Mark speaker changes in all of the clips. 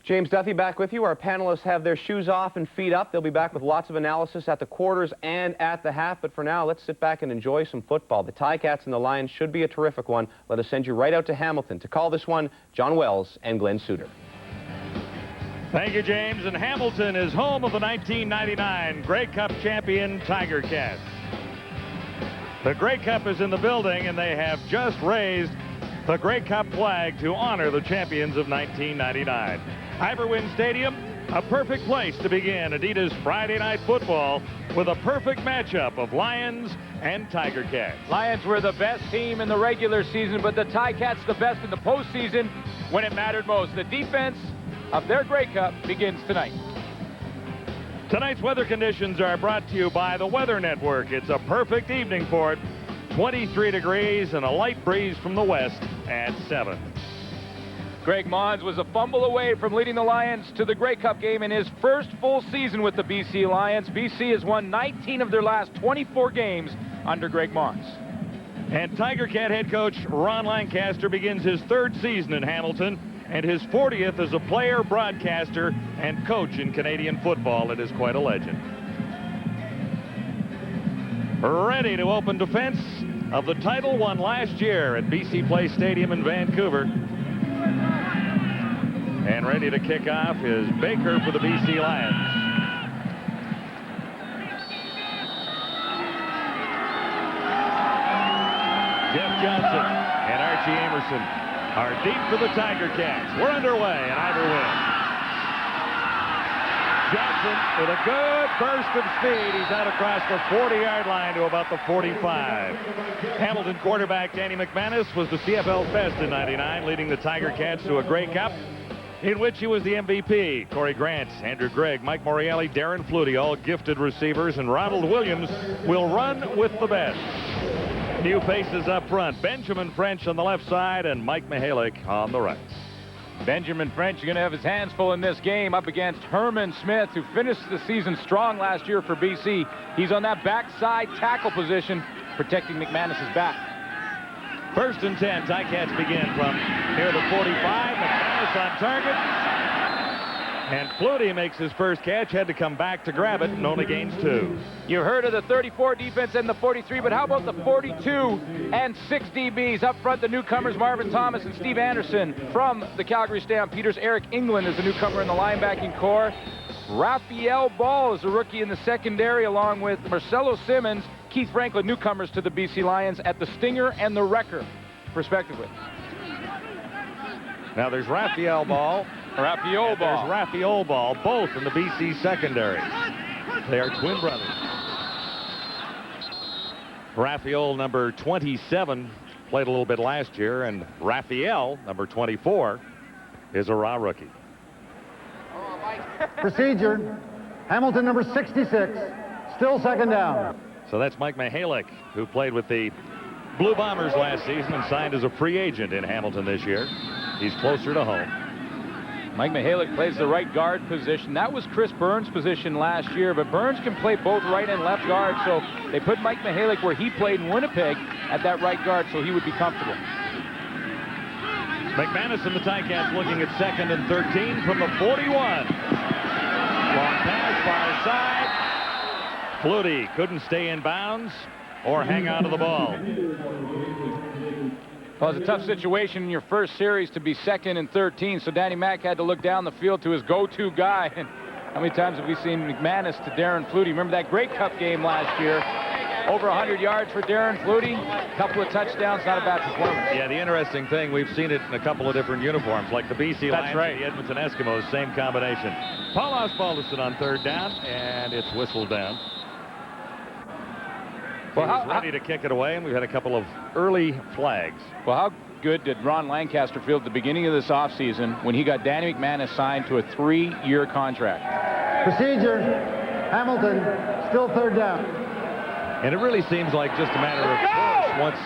Speaker 1: James Duffy back with you. Our panelists have their shoes off and feet up. They'll be back with lots of analysis at the quarters and at the half. But for now, let's sit back and enjoy some football. The Ticats and the Lions should be a terrific one. Let us send you right out to Hamilton. To call this one, John Wells and Glenn Suter.
Speaker 2: Thank you, James. And Hamilton is home of the 1999 Grey Cup champion Tiger Cats. The Grey Cup is in the building, and they have just raised the Grey Cup flag to honor the champions of 1999. Iverwin Stadium, a perfect place to begin Adidas Friday Night Football with a perfect matchup of Lions and Tiger Cats.
Speaker 3: Lions were the best team in the regular season, but the Ticats the best in the postseason when it mattered most. The defense of their Grey Cup begins tonight.
Speaker 2: Tonight's weather conditions are brought to you by the Weather Network. It's a perfect evening for it. 23 degrees and a light breeze from the west at 7.
Speaker 3: Greg Mons was a fumble away from leading the Lions to the Grey Cup game in his first full season with the BC Lions. BC has won 19 of their last 24 games under Greg Mons.
Speaker 2: And Tiger Cat head coach Ron Lancaster begins his third season in Hamilton and his 40th as a player, broadcaster, and coach in Canadian football. It is quite a legend. Ready to open defense of the title won last year at BC Place Stadium in Vancouver. And ready to kick off is Baker for the BC Lions. Jeff Johnson and Archie Amerson are deep for the Tiger Cats. We're underway, and Iverwin. Johnson with a good burst of speed. He's out across the 40-yard line to about the 45. Hamilton quarterback Danny McManus was the CFL best in '99, leading the Tiger Cats to a Grey Cup in which he was the MVP. Corey Grant, Andrew Gregg, Mike Morreale, Darren Flutie, all gifted receivers, and Ronald Williams will run with the best. New faces up front, Benjamin French on the left side and Mike Mihalik on the right.
Speaker 3: Benjamin French is going to have his hands full in this game up against Herman Smith, who finished the season strong last year for BC. He's on that backside tackle position, protecting McManus's back.
Speaker 2: First and 10, Ticats begin from near the 45. McManus on target. And Flutie makes his first catch, had to come back to grab it, and only gains 2.
Speaker 3: You heard of the 34 defense and the 43, but how about the 42 and 6 DBs? Up front, the newcomers Marvin Thomas and Steve Anderson from the Calgary Stampeders. Eric England is the newcomer in the linebacking core. Raphael Ball is a rookie in the secondary, along with Marcelo Simmons, Keith Franklin, newcomers to the BC Lions at the Stinger and the Wrecker, respectively.
Speaker 2: Now there's Raphael Ball.
Speaker 3: Raphael Ball.
Speaker 2: There's Raphael Ball, both in the BC secondary. They are twin brothers. Raphael, number 27, played a little bit last year, and Raphael, number 24, is a raw rookie.
Speaker 4: Procedure, Hamilton number 66, still second down.
Speaker 2: So that's Mike Mihalik, who played with the Blue Bombers last season and signed as a free agent in Hamilton this year. He's closer to home.
Speaker 3: Mike Mihalik plays the right guard position. That was Chris Burns' position last year, but Burns can play both right and left guard, so they put Mike Mihalik where he played in Winnipeg at that right guard, so he would be comfortable.
Speaker 2: McManus and the Ticats looking at second and 13 from the 41. Long pass, far side. Flutie couldn't stay in bounds or hang on to the ball.
Speaker 3: Well, it's a tough situation in your first series to be second and 13, so Danny Mack had to look down the field to his go-to guy. And how many times have we seen McManus to Darren Flutie? Remember that Grey Cup game last year? Over 100 yards for Darren Flutie, a couple of touchdowns, not a bad performance.
Speaker 2: Yeah, the interesting thing, we've seen it in a couple of different uniforms, like the BC Lions and the Edmonton Eskimos, same combination. Paul Osbaldiston on third down, and it's whistled down. Well, he's ready to kick it away, and we've had a couple of early flags.
Speaker 3: Well, how good did Ron Lancaster feel at the beginning of this offseason when he got Danny McManus signed to a 3-year contract?
Speaker 4: Procedure, Hamilton, still third down.
Speaker 2: And it really seems like just a matter of course. Once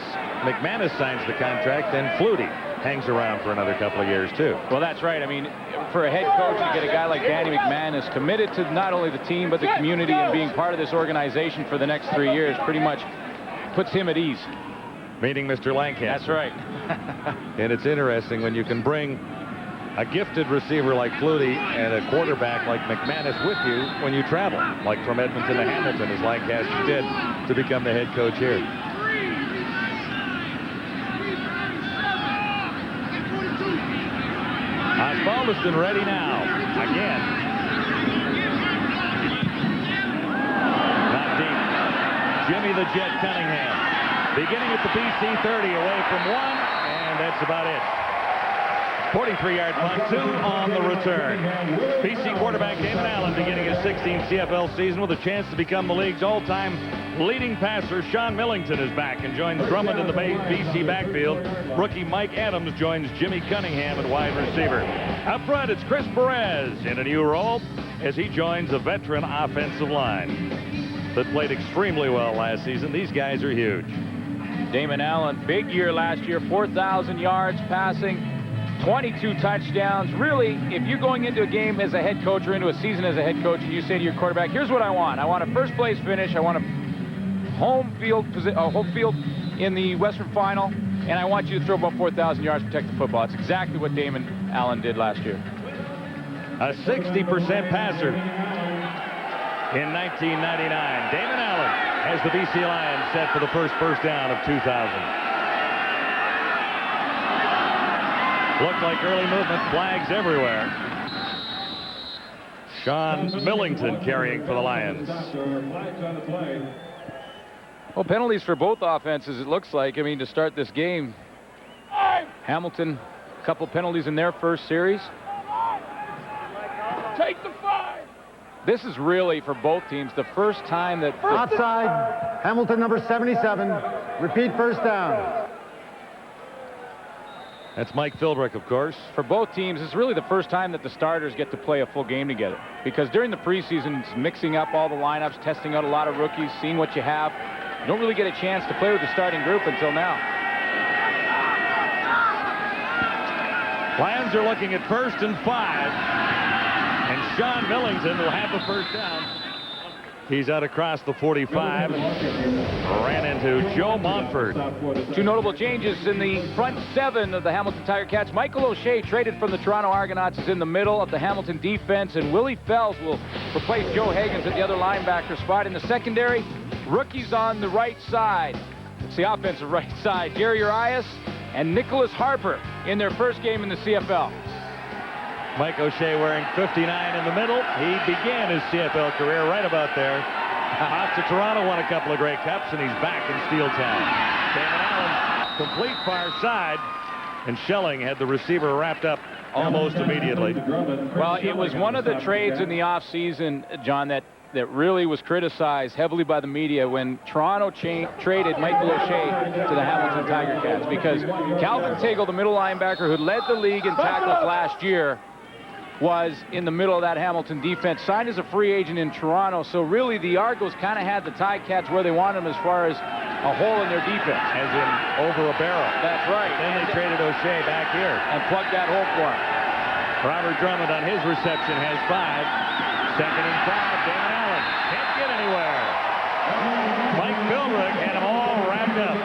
Speaker 2: McManus signs the contract, then Flutie hangs around for another couple of years, too.
Speaker 3: Well, that's right. I mean, for a head coach to get a guy like Danny McManus committed to not only the team but the community and being part of this organization for the next 3 years pretty much puts him at ease.
Speaker 2: Meeting Mr. Lancaster.
Speaker 3: That's right.
Speaker 2: And it's interesting when you can bring a gifted receiver like Flutie and a quarterback like McManus with you when you travel, like from Edmonton to Hamilton, as Lancaster did to become the head coach here. Osbaldiston ready now. Again. Not deep. Jimmy the Jet Cunningham. Beginning at the BC 30, away from one, and that's about it. 43-yard punt, 2 on the return. BC quarterback Damon Allen beginning his 16th CFL season with a chance to become the league's all-time leading passer. Sean Millington is back and joins Drummond in the BC backfield. Rookie Mike Adams joins Jimmy Cunningham at wide receiver. Up front, it's Chris Perez in a new role as he joins a veteran offensive line that played extremely well last season. These guys are huge.
Speaker 3: Damon Allen, big year last year, 4,000 yards passing, 22 touchdowns. Really, if you're going into a game as a head coach or into a season as a head coach and you say to your quarterback, here's what I want. I want a first place finish. I want a home field in the Western Final, and I want you to throw about 4,000 yards, protect the football. It's exactly what Damon Allen did last year.
Speaker 2: A 60% passer in 1999. Damon Allen has the BC Lions set for the first down of 2000. Looked like early movement, flags everywhere. Sean Millington carrying for the Lions.
Speaker 3: Well, penalties for both offenses, it looks like. I mean, to start this game, Hamilton, a couple penalties in their first series. Take the 5. This is really, for both teams, the first time that...
Speaker 4: Outside, Hamilton number 77. Repeat first down.
Speaker 2: That's Mike Philbrick, of course.
Speaker 3: For both teams, it's really the first time that the starters get to play a full game together. Because during the preseason, it's mixing up all the lineups, testing out a lot of rookies, seeing what you have. You don't really get a chance to play with the starting group until now.
Speaker 2: Lions are looking at 1st and 5. And Sean Millington will have the first down. He's out across the 45 and ran into Joe Montford.
Speaker 3: 2 notable changes in the front 7 of the Hamilton Tiger Cats. Michael O'Shea, traded from the Toronto Argonauts, is in the middle of the Hamilton defense, and Willie Fells will replace Joe Higgins at the other linebacker spot. In the secondary, rookies on the right side. It's the offensive right side. Jerry Urias and Nicholas Harper in their first game in the CFL.
Speaker 2: Mike O'Shea wearing 59 in the middle. He began his CFL career right about there. Off to Toronto, won a couple of Grey Cups, and he's back in Steeltown. Damon Allen, complete far side, and Schelling had the receiver wrapped up almost immediately.
Speaker 3: Well, it was one of the trades in the offseason, John, that really was criticized heavily by the media when Toronto traded Michael O'Shea to the Hamilton Tiger Cats, because Calvin Tagle, the middle linebacker who led the league in tackles last year, was in the middle of that Hamilton defense, signed as a free agent in Toronto. So really the Argos kind of had the Ticats where they wanted them as far as a hole in their defense.
Speaker 2: As in over a barrel.
Speaker 3: That's right.
Speaker 2: Then they traded O'Shea back here.
Speaker 3: And plugged that hole for him.
Speaker 2: Robert Drummond on his reception has 5. 2nd and 5. Damon Allen can't get anywhere. Mike Philbrick had them all wrapped up.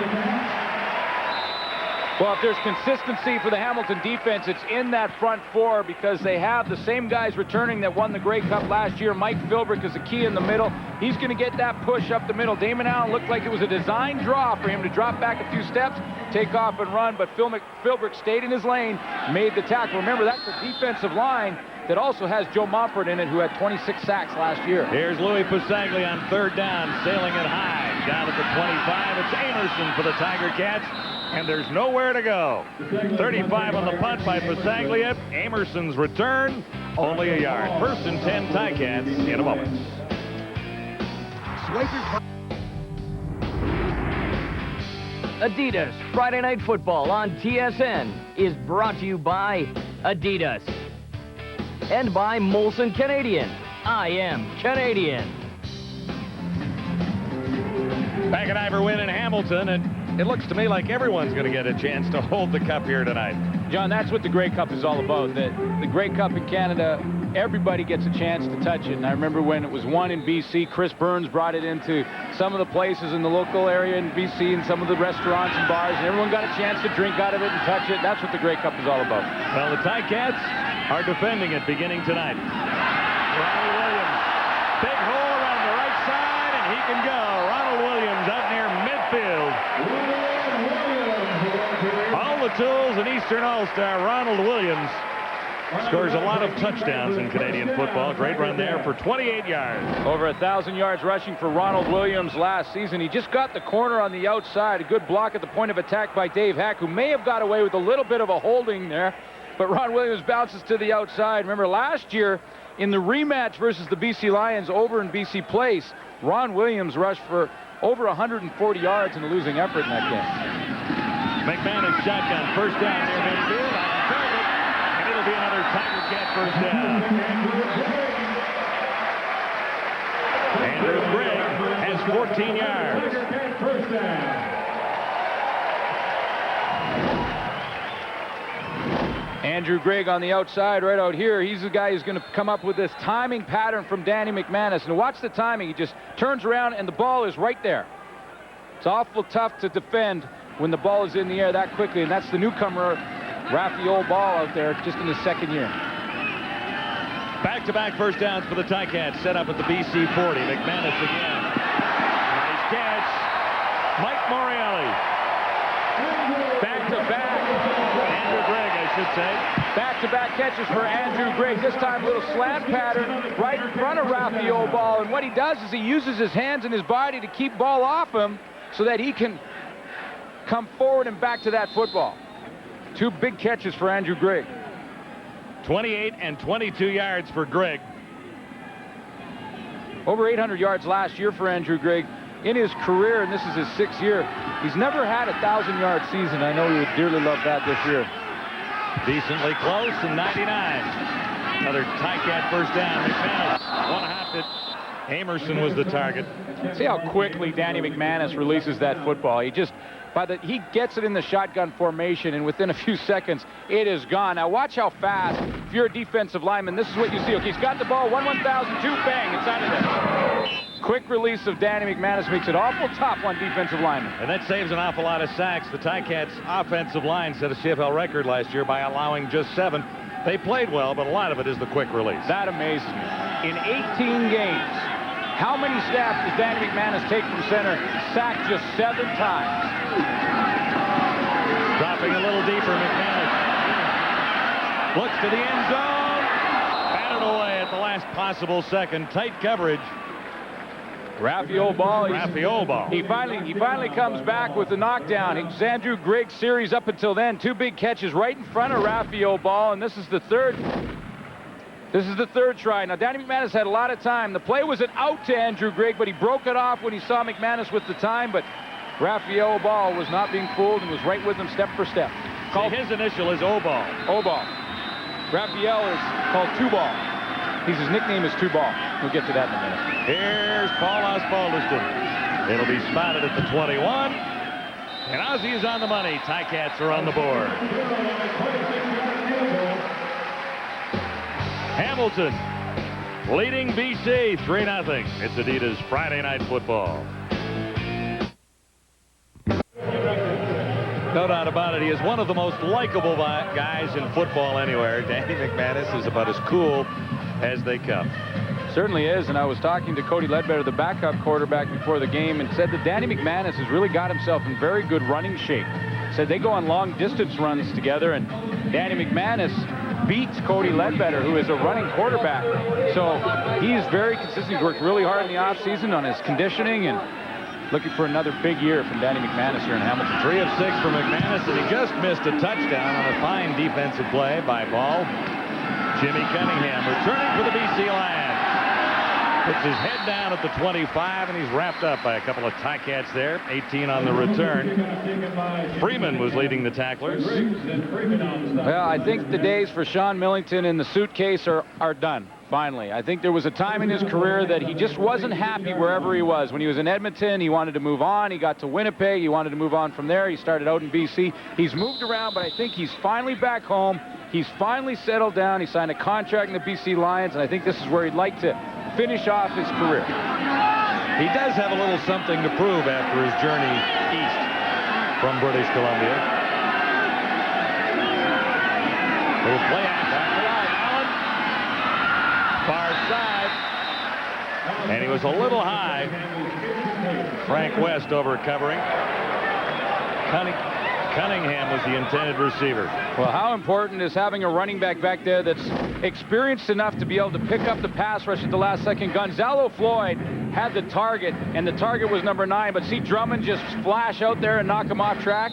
Speaker 3: Well, if there's consistency for the Hamilton defense, it's in that front 4, because they have the same guys returning that won the Grey Cup last year. Mike Philbrick is the key in the middle. He's going to get that push up the middle. Damon Allen looked like it was a design draw for him to drop back a few steps, take off and run, but Philbrick stayed in his lane, made the tackle. Remember, that's a defensive line that also has Joe Montford in it, who had 26 sacks last year.
Speaker 2: Here's Louis Pasagli on 3rd down, sailing it high. Down at the 25, it's Amerson for the Tiger Cats, and there's nowhere to go. 35 on the punt by Pasaglia. Amerson's return, only a yard. 1st and 10 Ticats in a moment.
Speaker 5: Adidas Friday Night Football on TSN is brought to you by Adidas and by Molson Canadian. I am Canadian.
Speaker 2: Back at Ivor Wynn in Hamilton, and it looks to me like everyone's going to get a chance to hold the cup here tonight.
Speaker 3: John, that's what the Grey Cup is all about. The Grey Cup in Canada, everybody gets a chance to touch it. And I remember when it was won in BC, Chris Burns brought it into some of the places in the local area in BC and some of the restaurants and bars, and everyone got a chance to drink out of it and touch it. That's what the Grey Cup is all about.
Speaker 2: Well, the Ticats are defending it beginning tonight. Ronald Williams, big hole around the right side, and he can go. Ronald Williams out near midfield. All the tools, an Eastern All-Star, Ronald Williams, scores a lot of touchdowns in Canadian football. Great run there for 28 yards.
Speaker 3: Over 1,000 yards rushing for Ronald Williams last season. He just got the corner on the outside. A good block at the point of attack by Dave Hack, who may have got away with a little bit of a holding there. But Ron Williams bounces to the outside. Remember, last year in the rematch versus the BC Lions over in BC Place, Ron Williams rushed for over 140 yards in a losing effort in that game.
Speaker 2: McManus shotgun, first down near midfield. And it'll be another Tiger Cat first down. Andrew Grigg has 14 yards. First down.
Speaker 3: Andrew Grigg on the outside right out here. He's the guy who's going to come up with this timing pattern from Danny McManus. And watch the timing. He just turns around and the ball is right there. It's awful tough to defend when the ball is in the air that quickly. And that's the newcomer, Raphael Ball, out there just in his second year.
Speaker 2: Back-to-back first downs for the Ticats, set up at the BC 40. McManus again. Nice catch. Mike Morreale.
Speaker 3: Back-to-back.
Speaker 2: Andrew Grigg, I should say.
Speaker 3: Back-to-back catches for Andrew Grigg. This time a little slant pattern right in front of Raphael Ball. And what he does is he uses his hands and his body to keep ball off him so that he can come forward and back to that football. Two big catches for Andrew Grigg.
Speaker 2: 28 and 22 yards for Grigg.
Speaker 3: Over 800 yards last year for Andrew Grigg. In his career, and this is his 6th year, he's never had a 1,000-yard season. I know he would dearly love that this year.
Speaker 2: Decently close and 99. Another Ticat first down. McManus one-hopped it. Amerson was the target.
Speaker 3: See how quickly Danny McManus releases that football. He gets it in the shotgun formation, and within a few seconds, it is gone. Now watch how fast. If you're a defensive lineman, this is what you see. Okay, he's got the ball. 1-1,002, bang, it's out of there. Quick release of Danny McManus makes it awful tough on defensive linemen.
Speaker 2: And that saves an awful lot of sacks. The Ticats' offensive line set a CFL record last year by allowing just 7. They played well, but a lot of it is the quick release.
Speaker 3: That amazes me. In 18 games, how many snaps does Danny McManus take from center? Sacked just 7 times.
Speaker 2: Dropping a little deeper, McManus looks to the end zone. Batted away at the last possible second. Tight coverage.
Speaker 3: Raphael Ball. He finally comes back with the knockdown. It was Andrew Grigg's series up until then. 2 big catches right in front of Raphael Ball, and this is the third try. Now, Danny McManus had a lot of time. The play was an out to Andrew Grigg, but he broke it off when he saw McManus with the time, but Raphael Ball was not being fooled and was right with him step for step.
Speaker 2: His initial is O-Ball.
Speaker 3: O-Ball. Raphael is called Two-Ball. His nickname is Two-Ball. We'll get to that in a minute.
Speaker 2: Here's Paul Osbaldiston. It'll be spotted at the 21. And Ozzie is on the money. Ticats are on the board. Hamilton leading BC 3-0. It's Adidas Friday Night Football. No doubt about it. He is one of the most likable guys in football anywhere. Danny McManus is about as cool as they come.
Speaker 3: Certainly is, and I was talking to Cody Ledbetter, the backup quarterback, before the game, and said that Danny McManus has really got himself in very good running shape. Said they go on long distance runs together, and Danny McManus beats Cody Ledbetter, who is a running quarterback. So he's very consistent. He's worked really hard in the offseason on his conditioning, and looking for another big year from Danny McManus here in Hamilton.
Speaker 2: 3 of 6 for McManus, and he just missed a touchdown on a fine defensive play by Ball. Jimmy Cunningham returning for the BC Lions. Puts his head down at the 25, and he's wrapped up by a couple of Ticats there. 18 on the return. Freeman was leading the tacklers.
Speaker 3: Well, I think the days for Sean Millington in the suitcase are done. Finally. I think there was a time in his career that he just wasn't happy wherever he was. When he was in Edmonton, he wanted to move on. He got to Winnipeg. He wanted to move on from there. He started out in BC. He's moved around, but I think he's finally back home. He's finally settled down. He signed a contract in the BC Lions, and I think this is where he'd like to finish off his career.
Speaker 2: He does have a little something to prove after his journey east from British Columbia. Little play action. Far side. And he was a little high. Frank West over covering. Cunningham was the intended receiver.
Speaker 3: Well, how important is having a running back there that's experienced enough to be able to pick up the pass rush at the last second? Gonzalo Floyd had the target, and the target was number 9, but see Drummond just flash out there and knock him off track?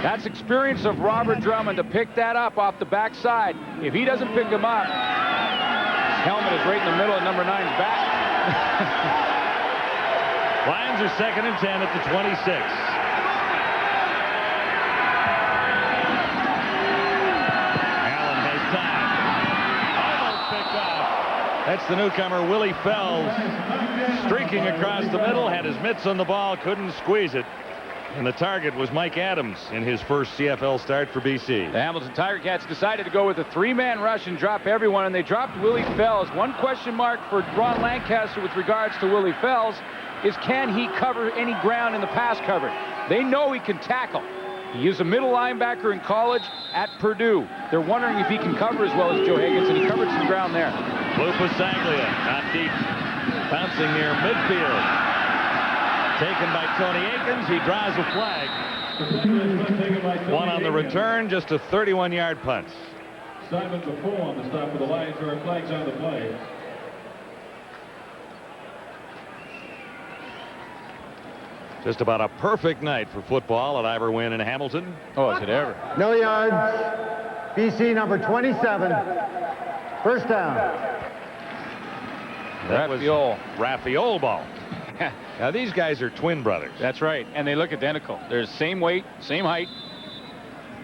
Speaker 3: That's experience of Robert Drummond to pick that up off the backside. If he doesn't pick him up, his helmet is right in the middle of number 9's back.
Speaker 2: Lions are 2nd and 10 at the 26. That's the newcomer, Willie Fells, streaking across the middle, had his mitts on the ball, couldn't squeeze it. And the target was Mike Adams in his first CFL start for BC.
Speaker 3: The Hamilton Tiger Cats decided to go with a 3-man rush and drop everyone, and they dropped Willie Fells. One question mark for Ron Lancaster with regards to Willie Fells is, can he cover any ground in the pass coverage? They know he can tackle. He was a middle linebacker in college at Purdue. They're wondering if he can cover as well as Joe Higgins, and he covered some ground there.
Speaker 2: Lou Pasaglia, not deep, bouncing near midfield. Taken by Tony Akins. He draws a flag. One on the return, just a 31-yard punt.
Speaker 6: Simon Buffon on the stop for the Lions. There are flags on the play.
Speaker 2: Just about a perfect night for football at Ivor Wynn in Hamilton.
Speaker 3: Oh, is it ever?
Speaker 4: No yards. BC number 27. First down.
Speaker 2: That was Raphael ball.
Speaker 3: Yeah.
Speaker 2: Now these guys are twin brothers.
Speaker 3: That's right, and they look identical. They're the same weight, same height.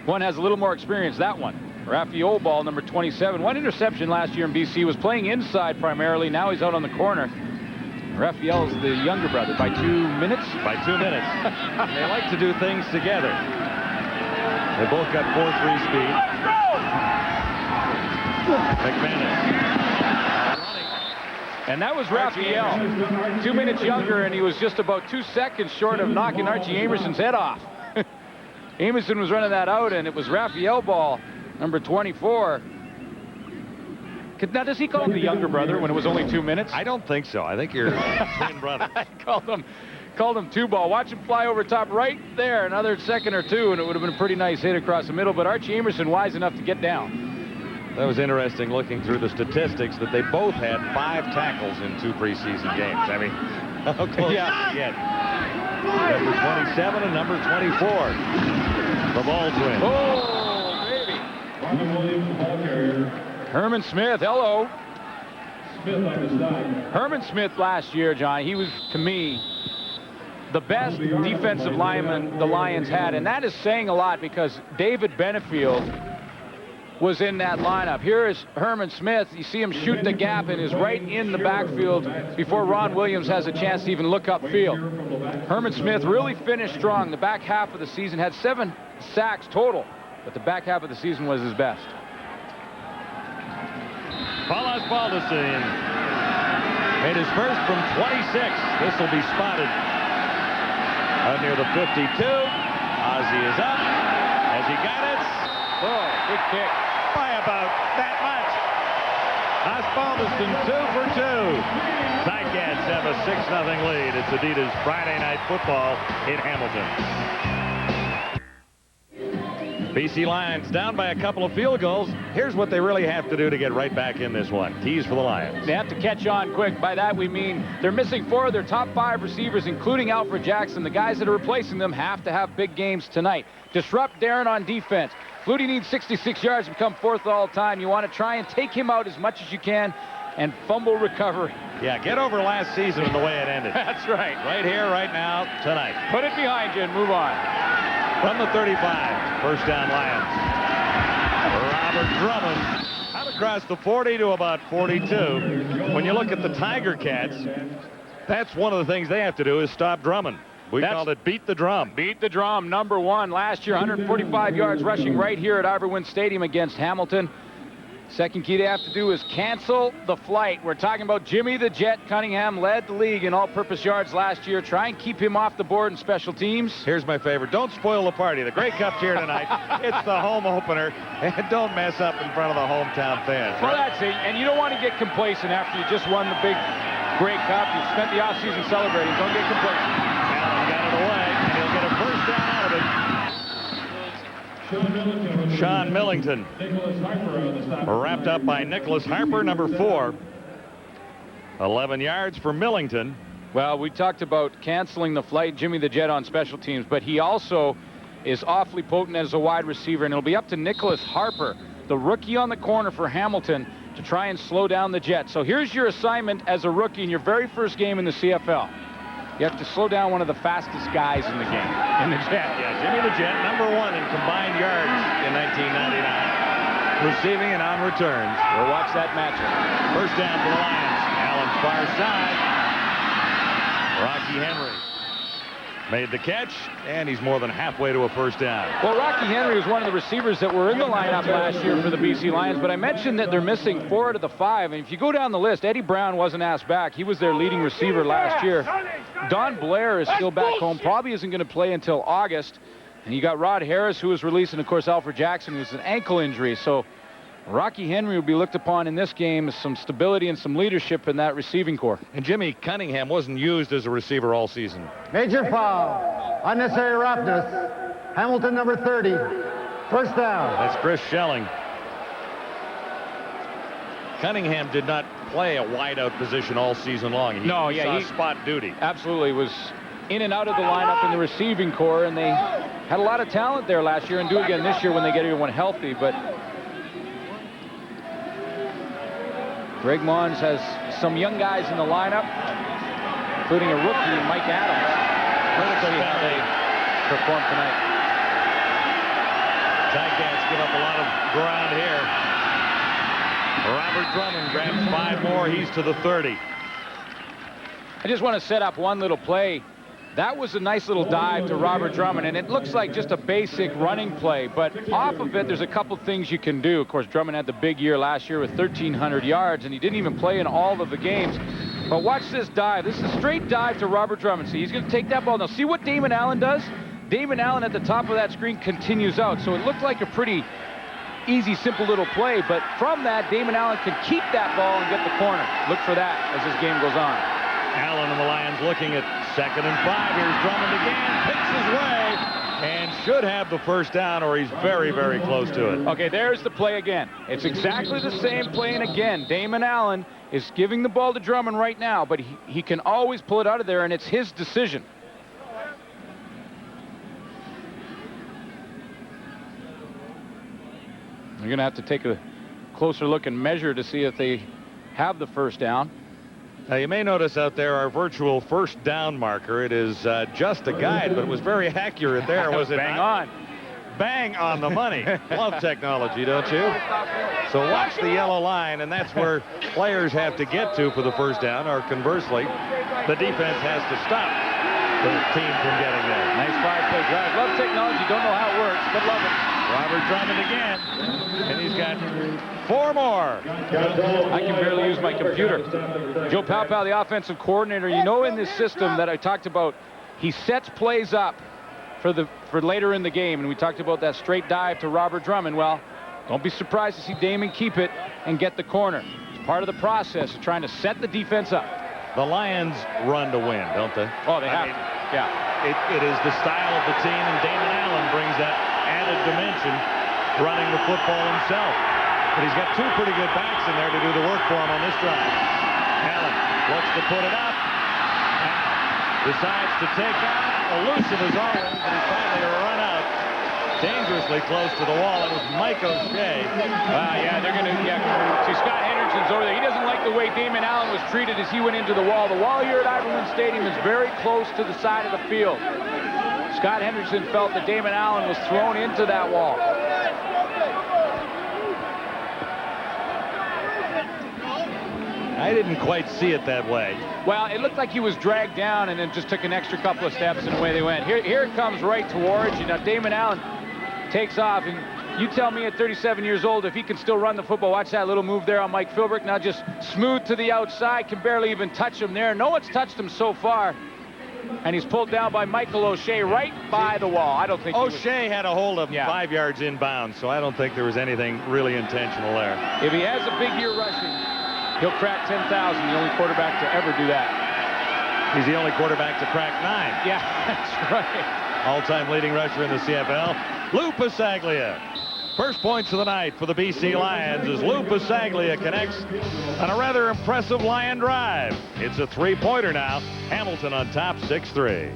Speaker 3: One has a little more experience, that one. Raphael ball, number 27. One interception last year in BC, was playing inside primarily. Now he's out on the corner. Raphael's the younger brother by 2 minutes.
Speaker 2: By 2 minutes. They like to do things together. They both got 4.3 speed. McManus.
Speaker 3: And that was Raphael, 2 minutes younger, and he was just about 2 seconds short of knocking Archie Amerson's head off. Amerson was running that out, and it was Raphael ball, number 24. Now, does he call him the younger brother when it was only 2 minutes?
Speaker 2: I don't think so. I think you're twin brothers.
Speaker 3: I called him 2-ball. Watch him fly over top right there, another second or two, and it would have been a pretty nice hit across the middle, but Archie Amerson wise enough to get down.
Speaker 2: That was interesting looking through the statistics that they both had 5 tackles in 2 preseason games. I mean, how close
Speaker 3: Yeah.
Speaker 2: yet? Number 27 and number 24. The ball twin.
Speaker 3: Oh, baby. Herman Smith, hello.
Speaker 6: Smith on the side.
Speaker 3: Herman Smith last year, John, he was, to me, the best defensive lineman the Lions had, and that is saying a lot because David Benefield was in that lineup. Here is Herman Smith. You see him shoot the gap and is right in the backfield before Ron Williams has a chance to even look upfield. Herman Smith really finished strong. The back half of the season had 7 sacks total, but the back half of the season was his best.
Speaker 2: Paulus Baldassin made his first from 26. This will be spotted out near the 52. Ozzie is up. Has he got it?
Speaker 3: Oh, big kick.
Speaker 2: By about that much. Osbaldiston 2 for 2. Ticats have a 6-0 lead. It's Adidas Friday Night Football in Hamilton. BC Lions down by a couple of field goals. Here's what they really have to do to get right back in this one. Keys for the Lions.
Speaker 3: They have to catch on quick. By that we mean they're missing 4 of their top 5 receivers, including Alfred Jackson. The guys that are replacing them have to have big games tonight. Disrupt Darren on defense. Flutie needs 66 yards to become 4th all time. You want to try and take him out as much as you can and fumble recovery.
Speaker 2: Yeah, get over last season and the way it ended.
Speaker 3: That's right.
Speaker 2: Right here, right now, tonight.
Speaker 3: Put it behind you and move on.
Speaker 2: From the 35, first down Lions. Robert Drummond. Out of across the 40 to about 42. When you look at the Tiger Cats, that's one of the things they have to do is stop Drummond. We called it beat the drum.
Speaker 3: Beat the drum, number one. Last year, 145 yards rushing right here at Arborwind Stadium against Hamilton. Second key they have to do is cancel the flight. We're talking about Jimmy the Jet Cunningham, led the league in all-purpose yards last year. Try and keep him off the board in special teams.
Speaker 2: Here's my favorite. Don't spoil the party. The Grey Cup's here tonight. It's the home opener. And don't mess up in front of the hometown fans.
Speaker 3: Well,
Speaker 2: Right?
Speaker 3: that's it. And you don't want to get complacent after you just won the big Grey Cup. You've spent the offseason celebrating. Don't get complacent.
Speaker 2: Allen got it away, and he'll get a first down out of it. Sean Millington,
Speaker 6: Nicholas Harper on the stop.
Speaker 2: wrapped up by Nicholas Harper, number 4. 11 yards for Millington.
Speaker 3: Well, we talked about canceling the flight, Jimmy the Jet on special teams, but he also is awfully potent as a wide receiver, and it'll be up to Nicholas Harper, the rookie on the corner for Hamilton, to try and slow down the Jet. So here's your assignment as a rookie in your very first game in the CFL. You have to slow down one of the fastest guys in the game, in the Jet.
Speaker 2: Yeah, Jimmy the Jet, number 1 in combined yards in 1999. Receiving and on returns.
Speaker 3: We'll watch that matchup.
Speaker 2: First down for the Lions. Allen's far side. Rocky Henry made the catch, and he's more than halfway to a first down.
Speaker 3: Well, Rocky Henry was one of the receivers that were in the lineup last year for the BC Lions, but I mentioned that they're missing 4 out of the 5, and if you go down the list, Eddie Brown wasn't asked back. He was their leading receiver last year. Don Blair is still back home, probably isn't going to play until August, and you got Rod Harris, who was released, and of course Alfred Jackson, who's an ankle injury. So Rocky Henry will be looked upon in this game as some stability and some leadership in that receiving corps.
Speaker 2: And Jimmy Cunningham wasn't used as a receiver all season.
Speaker 4: Major foul. Unnecessary roughness. Hamilton, number 30. First down.
Speaker 2: That's Chris Schelling. Cunningham did not play a wideout position all season long. He
Speaker 3: No, yeah,
Speaker 2: saw
Speaker 3: he-
Speaker 2: spot duty.
Speaker 3: Absolutely was in and out of the lineup in the receiving corps, and they had a lot of talent there last year and do again this year when they get everyone healthy. But Greg Mons has some young guys in the lineup, including a rookie, Mike Adams. Let's see how they perform tonight.
Speaker 2: Ticats give up a lot of ground here. Robert Drummond grabs 5 more. He's to the 30.
Speaker 3: I just want to set up one little play. That was a nice little dive to Robert Drummond, and it looks like just a basic running play, but off of it, there's a couple things you can do. Of course, Drummond had the big year last year with 1,300 yards, and he didn't even play in all of the games. But watch this dive. This is a straight dive to Robert Drummond. See, he's going to take that ball. Now, see what Damon Allen does? Damon Allen at the top of that screen continues out, so it looked like a pretty easy, simple little play, but from that, Damon Allen can keep that ball and get the corner. Look for that as this game goes on.
Speaker 2: Allen and the Lions looking at 2nd and 5. Here's Drummond again, picks his way, and should have the first down, or he's very, very close to it.
Speaker 3: Okay, there's the play again. It's exactly the same play, and again, Damon Allen is giving the ball to Drummond right now, but he can always pull it out of there, and it's his decision. You're going to have to take a closer look and measure to see if they have the first down.
Speaker 2: Now, you may notice out there our virtual first down marker. It is just a guide, but it was very accurate there, was it
Speaker 3: Bang
Speaker 2: not?
Speaker 3: on.
Speaker 2: Bang on the money. Love technology, don't you? So watch the yellow line, and that's where players have to get to for the first down, or conversely, the defense has to stop the team from getting there.
Speaker 3: Nice 5-play drive. Love technology. Don't know how it works, but love it.
Speaker 2: Robert Drummond again, and he's got 4 more.
Speaker 3: I can barely use my computer. Joe Palpal, the offensive coordinator, you know, in this system that I talked about, he sets plays up for later in the game, and we talked about that straight dive to Robert Drummond. Well, don't be surprised to see Damon keep it and get the corner. It's part of the process of trying to set the defense up.
Speaker 2: The Lions run to win, don't they?
Speaker 3: Oh, they have
Speaker 2: I mean,
Speaker 3: to. Yeah.
Speaker 2: It is the style of the team, and Damon Allen brings that added dimension, running the football himself. But he's got 2 pretty good backs in there to do the work for him on this drive. Allen looks to put it up. Decides to take out. Elusive as always, but he's finally run out. Dangerously close to the wall. It was Mike O'Shea.
Speaker 3: Yeah, they're going to see Scott Henderson's over there. He doesn't like the way Damon Allen was treated as he went into the wall. The wall here at Arborwind Stadium is very close to the side of the field. Scott Henderson felt that Damon Allen was thrown into that wall.
Speaker 2: I didn't quite see it that way.
Speaker 3: Well, it looked like he was dragged down and then just took an extra couple of steps and away they went. Here it comes right towards you. Now, Damon Allen takes off, and you tell me at 37 years old if he can still run the football. Watch that little move there on Mike Philbrick. Now just smooth to the outside, can barely even touch him there. No one's touched him so far. And he's pulled down by Michael O'Shea right by the wall. I don't think
Speaker 2: O'Shea had a hold of him 5 yards inbounds, so I don't think there was anything really intentional there.
Speaker 3: If he has a big year rushing, he'll crack 10,000. The only quarterback to ever do that.
Speaker 2: He's the only quarterback to crack 9.
Speaker 3: Yeah, that's right.
Speaker 2: All-time leading rusher in the CFL, Lou Pasaglia. First points of the night for the BC Lions as Lou Pasaglia connects on a rather impressive Lion drive. It's a 3-pointer now. Hamilton on top, 6-3.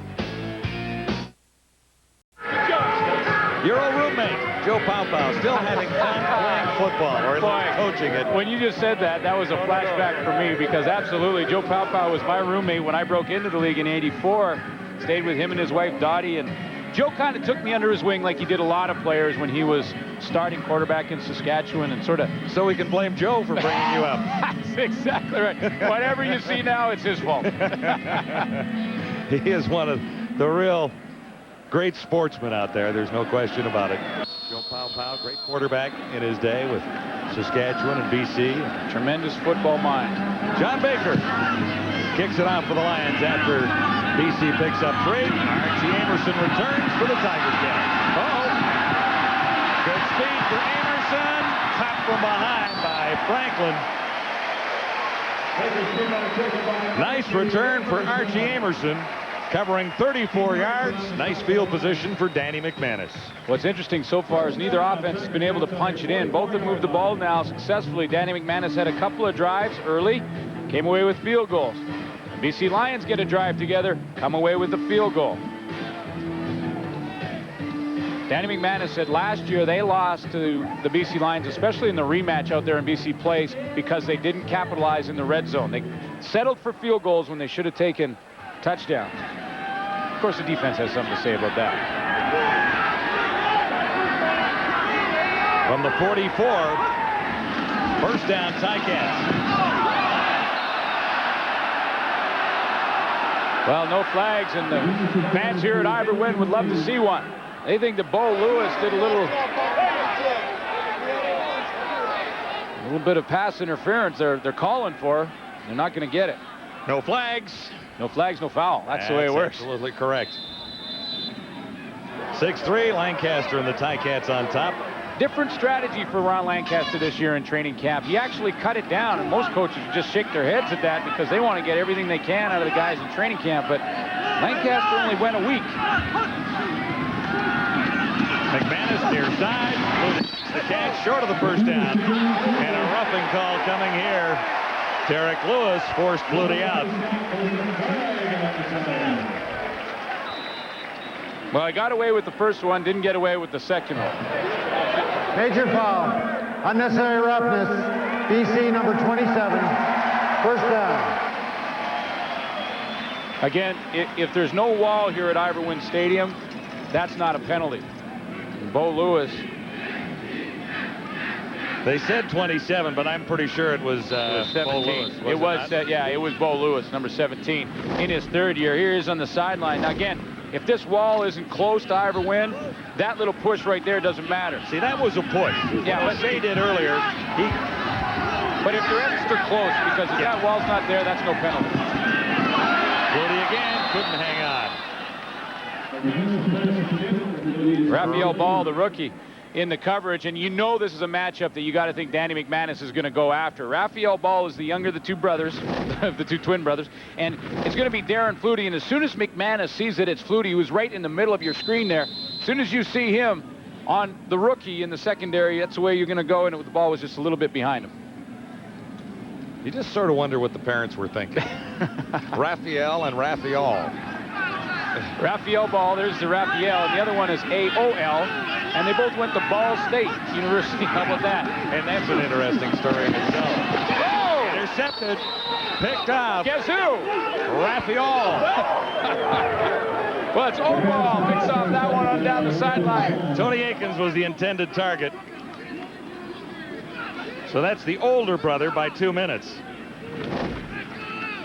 Speaker 2: Your old roommate, Joe Paupau, still having fun playing football, or at least coaching it.
Speaker 3: When you just said that, that was a flashback for me, because absolutely, Joe Paupau was my roommate when I broke into the league in '84. Stayed with him and his wife, Dottie, and Joe kind of took me under his wing like he did a lot of players when he was starting quarterback in Saskatchewan, and sort of...
Speaker 2: So we can blame Joe for bringing you up.
Speaker 3: That's exactly right. Whatever you see now, it's his fault.
Speaker 2: He is one of the real great sportsmen out there. There's no question about it. Joe Paupau, great quarterback in his day with Saskatchewan and BC.
Speaker 3: Tremendous football mind.
Speaker 2: John Baker kicks it off for the Lions after BC picks up 3. Archie Amerson returns for the Tigers game. Good speed for Amerson. Top from behind by Franklin. Nice return for Archie Amerson, covering 34 yards. Nice field position for Danny McManus.
Speaker 3: What's interesting so far is neither offense has been able to punch it in. Both have moved the ball now successfully. Danny McManus had a couple of drives early, came away with field goals. The BC Lions get a drive together, come away with the field goal. Danny McManus said last year they lost to the BC Lions, especially in the rematch out there in BC Place, because they didn't capitalize in the red zone. They settled for field goals when they should have taken touchdowns. Of course, the defense has something to say about that.
Speaker 2: From the 44, first down, Ticats.
Speaker 3: Well, no flags, and the fans here at Iberwin would love to see one. They think that Bo Lewis did a little bit of pass interference they're calling for. They're not going to get it.
Speaker 2: No flags.
Speaker 3: No flags, no foul. That's the way it works.
Speaker 2: Absolutely correct. 6-3, Lancaster and the Ticats on top.
Speaker 3: Different strategy for Ron Lancaster this year in training camp. He actually cut it down, and most coaches just shake their heads at that because they want to get everything they can out of the guys in training camp, but Lancaster only went a week.
Speaker 2: McManus near side. The catch short of the first down. And a roughing call coming here. Derek Lewis forced Flutie out.
Speaker 3: Well, I got away with the first one, didn't get away with the second one.
Speaker 4: Major foul. Unnecessary roughness. BC number 27. First down.
Speaker 3: Again, if there's no wall here at Iberwin Stadium, that's not a penalty. Bo Lewis.
Speaker 2: They said 27, but I'm pretty sure it was
Speaker 3: 17.
Speaker 2: Bo Lewis.
Speaker 3: It was Bo Lewis, number 17, in his third year. Here he is on the sideline. Now, again, if this wall isn't close to Iberwin, that little push right there doesn't matter.
Speaker 2: See, that was a push.
Speaker 3: Yeah,
Speaker 2: what Shea did earlier.
Speaker 3: But if they're extra close, because if that wall's not there, that's no penalty.
Speaker 2: Flutie again, couldn't hang on.
Speaker 3: Raphael Ball, the rookie, in the coverage, and you know this is a matchup that you got to think Danny McManus is going to go after. Raphael Ball is the younger of the two brothers, the two twin brothers, and it's going to be Darren Flutie, and as soon as McManus sees that it's Flutie, who's right in the middle of your screen there, as soon as you see him on the rookie in the secondary, that's the way you're going to go, and the ball was just a little bit behind him.
Speaker 2: You just sort of wonder what the parents were thinking. Raphael and Raphael.
Speaker 3: Raphael Ball, there's the Raphael, and the other one is A-O-L, and they both went to Ball State University. How about that?
Speaker 2: And that's an interesting story in itself.
Speaker 3: Oh!
Speaker 2: Intercepted, picked off.
Speaker 3: Guess who?
Speaker 2: Raphael.
Speaker 3: Well, it's O-Ball, picks off that one on down the sideline.
Speaker 2: Tony Akins was the intended target. So that's the older brother by 2 minutes.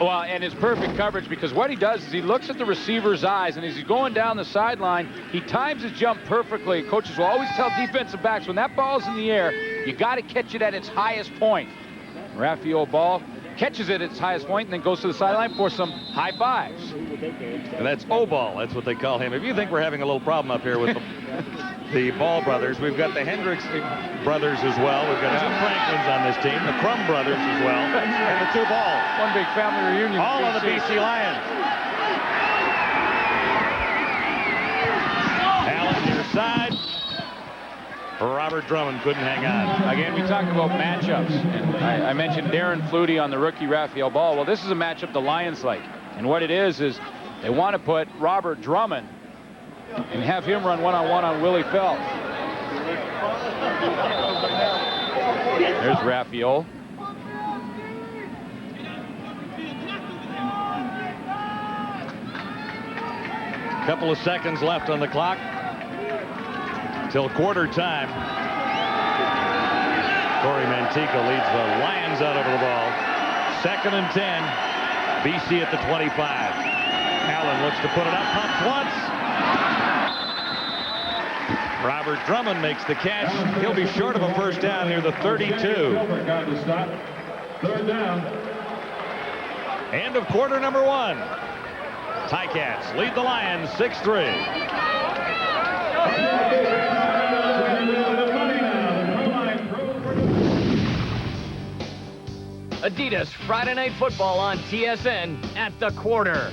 Speaker 3: Well, and it's perfect coverage, because what he does is he looks at the receiver's eyes, and as he's going down the sideline, he times his jump perfectly. Coaches will always tell defensive backs, when that ball's in the air, you got to catch it at its highest point. Raphael Ball catches it at its highest point and then goes to the sideline for some high fives.
Speaker 2: And that's O-Ball. That's what they call him. If you think we're having a little problem up here with the Ball brothers, we've got the Hendricks brothers as well. We've got two Franklins on this team, the Crum brothers as well, and the two Balls.
Speaker 3: One big family reunion.
Speaker 2: All on the BC Lions. Allen near side. Robert Drummond couldn't hang on.
Speaker 3: Again, we talked about matchups, and I mentioned Darren Flutie on the rookie Raphael Ball. Well, this is a matchup the Lions like, and what it is they want to put Robert Drummond and have him run one-on-one on Willie Phelps. There's Raphael.
Speaker 2: Couple of seconds left on the clock till quarter time. Corey Mantica leads the Lions out over the ball. 2nd and 10. BC at the 25. Allen looks to put it up, pumps once. Robert Drummond makes the catch. He'll be short of a first down near the 32.
Speaker 6: Third down.
Speaker 2: End of quarter number 1. Ticats lead the Lions 6-3.
Speaker 5: Adidas Friday Night Football on TSN at the quarter.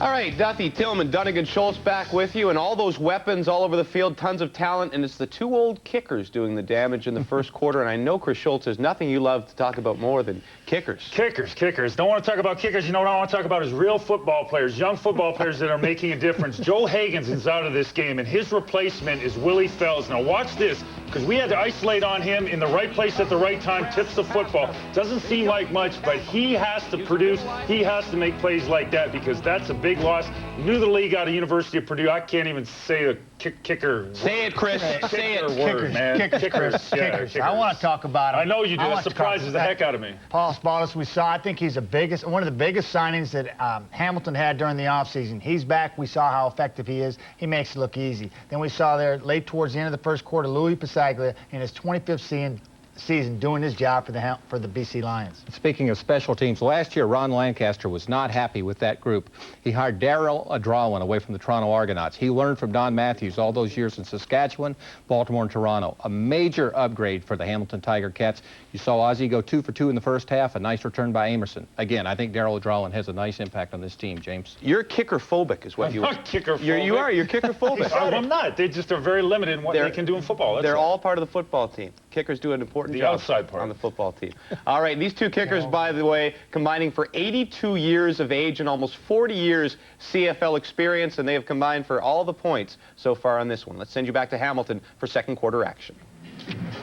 Speaker 1: All right, Duffy, Tillman, Dunnigan, Schultz back with you, and all those weapons all over the field, tons of talent, and it's the two old kickers doing the damage in the first quarter. And I know, Chris Schultz, there's nothing you love to talk about more than kickers.
Speaker 7: Kickers. Don't want to talk about kickers. You know what I want to talk about is real football players, young football players that are making a difference. Joe Higgins is out of this game, and his replacement is Willie Fells. Now watch this, because we had to isolate on him in the right place at the right time, tips the football. Doesn't seem like much, but he has to produce. He has to make plays like that, because that's a big loss. New to the league out of University of Purdue. I can't even say the kicker.
Speaker 1: Say it, Chris. Say it.
Speaker 7: Word, man.
Speaker 4: Kickers. I want to talk about him.
Speaker 7: I know you do. That surprises the heck out of me.
Speaker 4: Paul Spaldus, we saw. I think he's one of the biggest signings that Hamilton had during the offseason. He's back. We saw how effective he is. He makes it look easy. Then we saw there late towards the end of the first quarter, Louis Pasaglia in his 25th season doing his job for the BC Lions.
Speaker 8: Speaking of special teams, last year Ron Lancaster was not happy with that group. He hired Darryl Adrawan away from the Toronto Argonauts. He learned from Don Matthews all those years in Saskatchewan, Baltimore, and Toronto. A major upgrade for the Hamilton Tiger Cats. You saw Ozzie go 2 for 2 in the first half. A nice return by Amerson. Again, I think Darryl Adrawan has a nice impact on this team, James.
Speaker 1: You're kicker phobic, is what you are.
Speaker 7: I'm not kicker phobic.
Speaker 1: You are. You're kicker phobic.
Speaker 7: I'm not. They just are very limited in what they can do in football.
Speaker 1: They're all part of the football team. Kickers do an important job
Speaker 7: outside part
Speaker 1: on the football team. All right, these two kickers, by the way, combining for 82 years of age and almost 40 years CFL experience, and they have combined for all the points so far on this one. Let's send you back to Hamilton for second quarter action.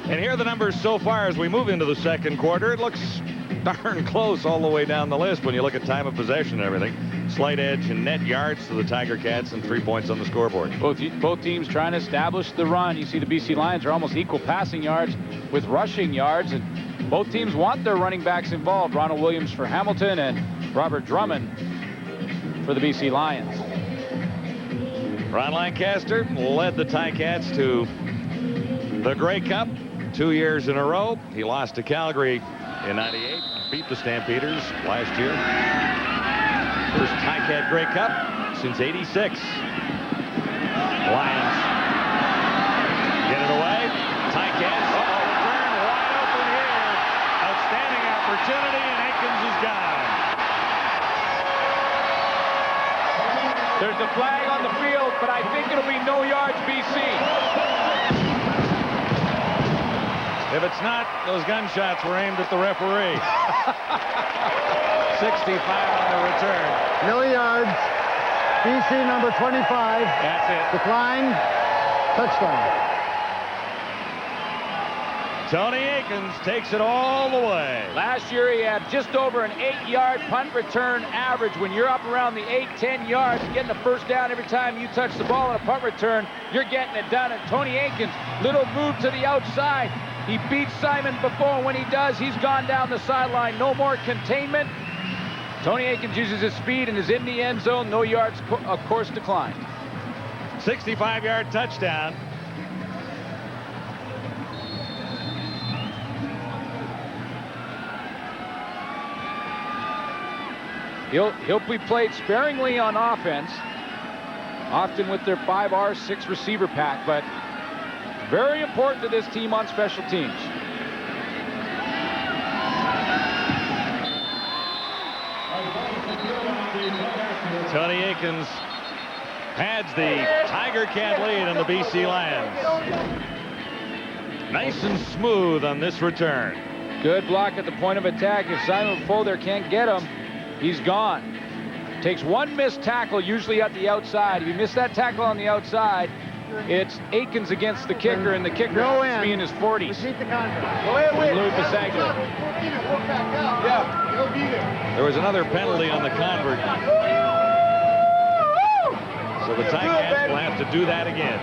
Speaker 2: And here are the numbers so far as we move into the second quarter. It looks darn close all the way down the list when you look at time of possession and everything. Slight edge in net yards to the Tiger Cats and 3 points on the scoreboard.
Speaker 3: Both teams trying to establish the run. You see the BC Lions are almost equal passing yards with rushing yards, and both teams want their running backs involved. Ronald Williams for Hamilton and Robert Drummond for the BC Lions.
Speaker 2: Ron Lancaster led the Ticats to the Grey Cup 2 years in a row. He lost to Calgary in '98, beat the Stampeders last year. First Ticat Grey Cup since '86. Lions get it away. Ticats return wide open here. Outstanding opportunity, and Aikens is gone.
Speaker 3: There's a flag on the field, but I think it'll be no yards BC.
Speaker 2: If it's not, those gunshots were aimed at the referee. 65 on the return.
Speaker 4: No yards. BC number 25.
Speaker 2: That's it.
Speaker 4: Decline. Touchdown.
Speaker 2: Tony Aikens takes it all the way.
Speaker 3: Last year he had just over an 8-yard punt return average. When you're up around the 8-10 yards, getting a first down every time you touch the ball on a punt return, you're getting it done. And Tony Aikens, little move to the outside, He beats Simon Buffon, and when he does, he's gone down the sideline. No more containment. Tony Akins uses his speed and is in the end zone. No yards, of course, declined.
Speaker 2: 65-yard touchdown.
Speaker 3: He'll be played sparingly on offense, often with their 5R, 6 receiver pack, but very important to this team on special teams.
Speaker 2: Tony Akins pads the Tiger Cat lead in the BC Lions. Nice and smooth on this return.
Speaker 3: Good block at the point of attack. If Simon Buffon there can't get him, he's gone. Takes one missed tackle, usually at the outside. If you miss that tackle on the outside, it's Akins against the kicker, and the kicker has to be in his 40s. Louis Pasaglia.
Speaker 2: There was another penalty on the convert. So the Ticats will have to do that again.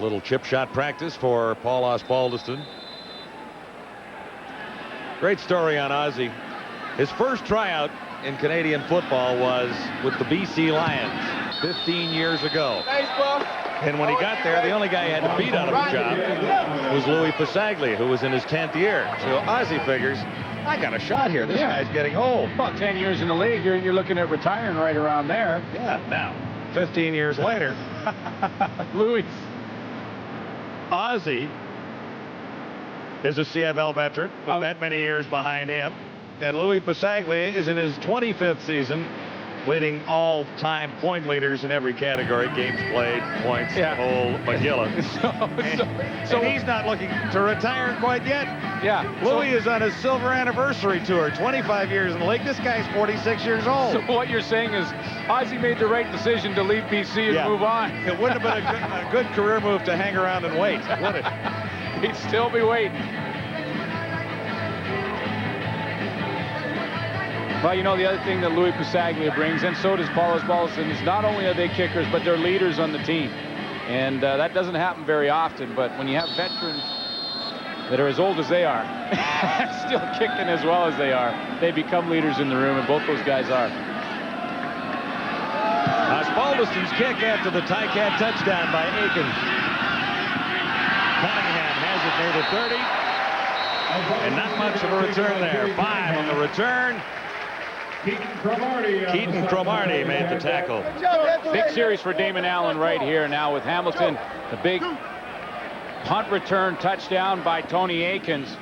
Speaker 2: Little chip shot practice for Paul Osbaldiston. Great story on Ozzie. His first tryout in Canadian football was with the BC Lions 15 years ago. And when he got there, the only guy he had to beat out of the job was Louis Pasaglia, who was in his 10th year. So Ozzie figures, I got a shot here. This guy's getting old.
Speaker 3: About 10 years in the league, you're looking at retiring right around there.
Speaker 2: Yeah, now, 15 years later,
Speaker 3: Louis.
Speaker 2: Ozzie is a CFL veteran with that many years behind him. And Louis Pasaglia is in his 25th season, leading all-time point leaders in every category: games played, points, whole Magilla. So he's not looking to retire quite yet.
Speaker 3: Yeah.
Speaker 2: Louis is on his silver anniversary tour, 25 years in the league. This guy's 46 years old.
Speaker 3: So what you're saying is Ozzie made the right decision to leave BC and move on.
Speaker 2: It wouldn't have been a good career move to hang around and wait, would it?
Speaker 3: He'd still be waiting. Well, you know, the other thing that Louis Pasaglia brings, and so does Paul Osbaldiston, is not only are they kickers, but they're leaders on the team. And that doesn't happen very often, but when you have veterans that are as old as they are, still kicking as well as they are, they become leaders in the room, and both those guys are.
Speaker 2: Osbaldiston's kick after the Ticat touchdown by Akins. Cunningham has it near the 30. And not much of a return there. 5 on the return. Keaton Cromartie made the tackle.
Speaker 3: Big series for Damon Allen right here now with Hamilton. The big punt return touchdown by Tony Akins.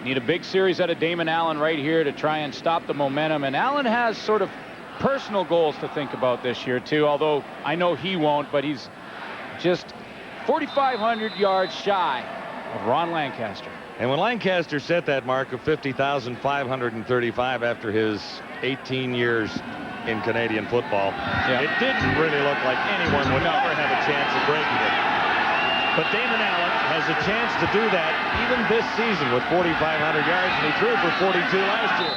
Speaker 3: Need a big series out of Damon Allen right here to try and stop the momentum. And Allen has sort of personal goals to think about this year too, although I know he won't, but he's just 4,500 yards shy of Ron Lancaster.
Speaker 2: And when Lancaster set that mark of 50,535 after his 18 years in Canadian football, it didn't really look like anyone would ever have a chance of breaking it. But Damon Allen has a chance to do that even this season with 4,500 yards, and he threw for 42 last year.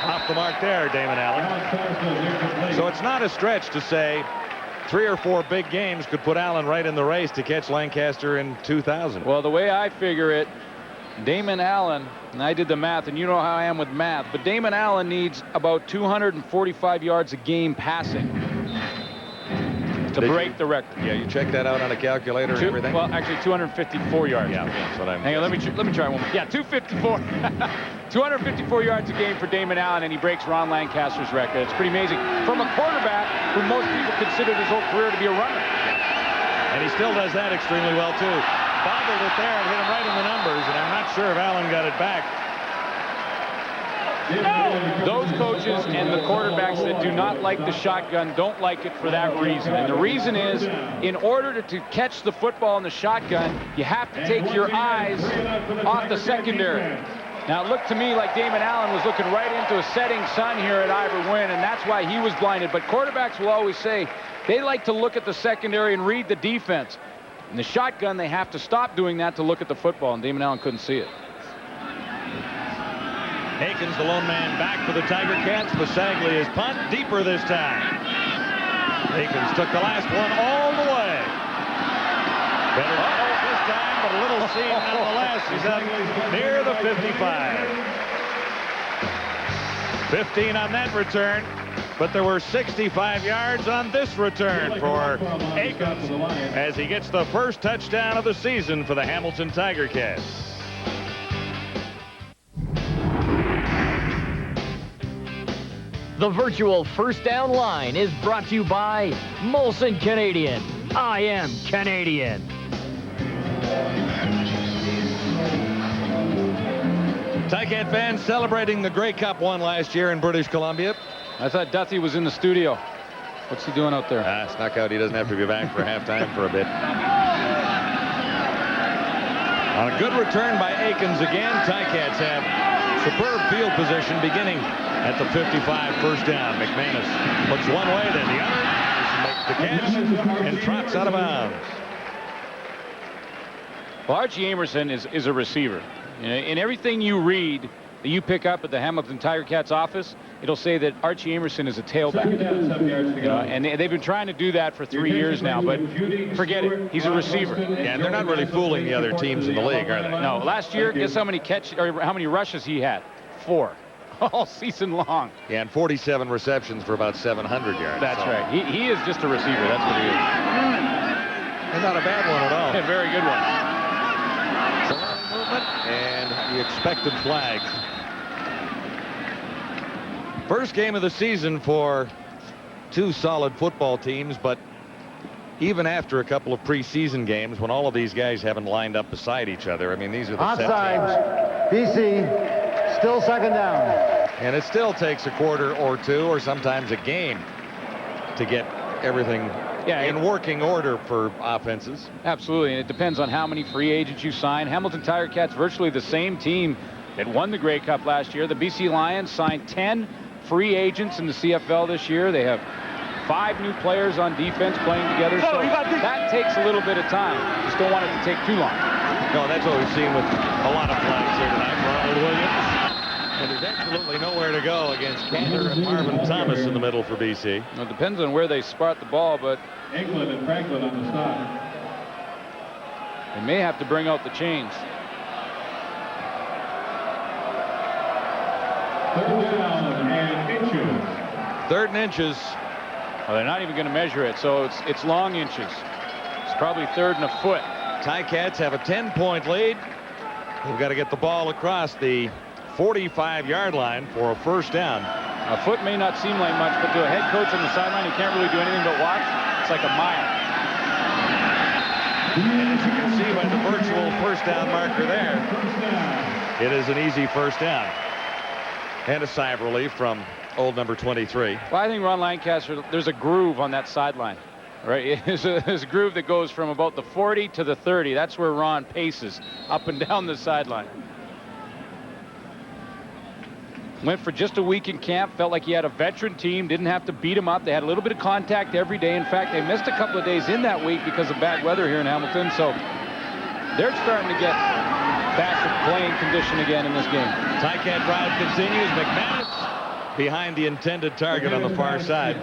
Speaker 2: Off the mark there, Damon Allen. So it's not a stretch to say 3 or 4 big games could put Allen right in the race to catch Lancaster in 2000.
Speaker 3: Well, the way I figure it, Damon Allen, and I did the math, and you know how I am with math, but Damon Allen needs about 245 yards a game passing to break the record.
Speaker 2: Yeah, you check that out on a calculator and everything?
Speaker 3: Well, actually 254 yards.
Speaker 2: Yeah, that's what I'm
Speaker 3: Hang on, let me try one more. Yeah, 254. 254 yards a game for Damon Allen, and he breaks Ron Lancaster's record. It's pretty amazing. From a quarterback who most people considered his whole career to be a runner.
Speaker 2: And he still does that extremely well, too. Bobbled it there and hit him right in the numbers, and I'm not sure if Allen got it back.
Speaker 3: Those coaches and the quarterbacks that do not like the shotgun don't like it for that reason. And the reason is, in order to catch the football in the shotgun, you have to take your eyes off the secondary. Now, it looked to me like Damon Allen was looking right into a setting sun here at Ivor Wynn, and that's why he was blinded. But quarterbacks will always say they like to look at the secondary and read the defense. In the shotgun, they have to stop doing that to look at the football, and Damon Allen couldn't see it.
Speaker 2: Akins, the lone man, back for the Tiger Cats. Pasaglia's punt deeper this time. Akins took the last one all the way. Better this time, but a little seam nonetheless. He's up near the 55. 15 on that return, but there were 65 yards on this return for Akins as he gets the first touchdown of the season for the Hamilton Tiger Cats.
Speaker 5: The virtual first down line is brought to you by Molson Canadian. I am Canadian.
Speaker 2: Ticat fans celebrating the Grey Cup won last year in British Columbia.
Speaker 3: I thought Duthie was in the studio. What's he doing out there?
Speaker 2: Snuck out. He doesn't have to be back for halftime for a bit. On a good return by Akins again, Ticats have superb field position beginning at the 55, first down. McManus looks one way, then the other. Makes the catch and trots out of bounds.
Speaker 3: Well, Archie Amerson is a receiver. You know, in everything you read that you pick up at the Hamilton Tiger Cats office, it'll say that Archie Amerson is a tailback. And they've been trying to do that for 3 years now, but forget it. He's a receiver.
Speaker 2: Yeah, and they're not really fooling the other teams in the league, are they?
Speaker 3: No. Last year, guess how many how many rushes he had? 4. All season long.
Speaker 2: Yeah, and 47 receptions for about 700 yards.
Speaker 3: That's right. He is just a receiver. That's what he is.
Speaker 2: And not a bad one at all.
Speaker 3: A very good one.
Speaker 2: Movement and the expected flag. First game of the season for two solid football teams, but even after a couple of preseason games, when all of these guys haven't lined up beside each other, I mean, these are the set teams.
Speaker 4: BC, still second down.
Speaker 2: And it still takes a quarter or two, or sometimes a game, to get everything in working order for offenses.
Speaker 3: Absolutely, and it depends on how many free agents you sign. Hamilton Tiger Cats, virtually the same team that won the Grey Cup last year. The BC Lions signed 10 free agents in the CFL this year. They have 5 new players on defense playing together, so that takes a little bit of time. Just don't want it to take too long.
Speaker 2: No, that's what we've seen with a lot of flags here tonight. Ronald Williams. And there's absolutely nowhere to go against Cantor and Marvin Thomas in the middle for BC.
Speaker 3: Well, it depends on where they spot the ball, but
Speaker 6: England and Franklin on the stop.
Speaker 3: they may have to bring out the chains.
Speaker 6: Third down and inches.
Speaker 2: Third and inches.
Speaker 3: Well, they're not even going to measure it, so it's long inches. It's probably 3rd and a foot.
Speaker 2: Ticats have a 10-point lead. They've got to get the ball across the 45-yard line for a first down.
Speaker 3: A foot may not seem like much, but to a head coach on the sideline, he can't really do anything but watch. It's like a mile.
Speaker 2: And as you can see by the virtual first down marker there, it is an easy first down. And a sigh of relief from old number 23.
Speaker 3: Well, I think Ron Lancaster, there's a groove on that sideline. Right, there's a groove that goes from about the 40 to the 30. That's where Ron paces up and down the sideline. Went for just a week in camp, felt like he had a veteran team, didn't have to beat him up. They had a little bit of contact every day. In fact, they missed a couple of days in that week because of bad weather here in Hamilton, so they're starting to get back to playing condition again in this game.
Speaker 2: Ticat drive continues. McManus behind the intended target on the far side.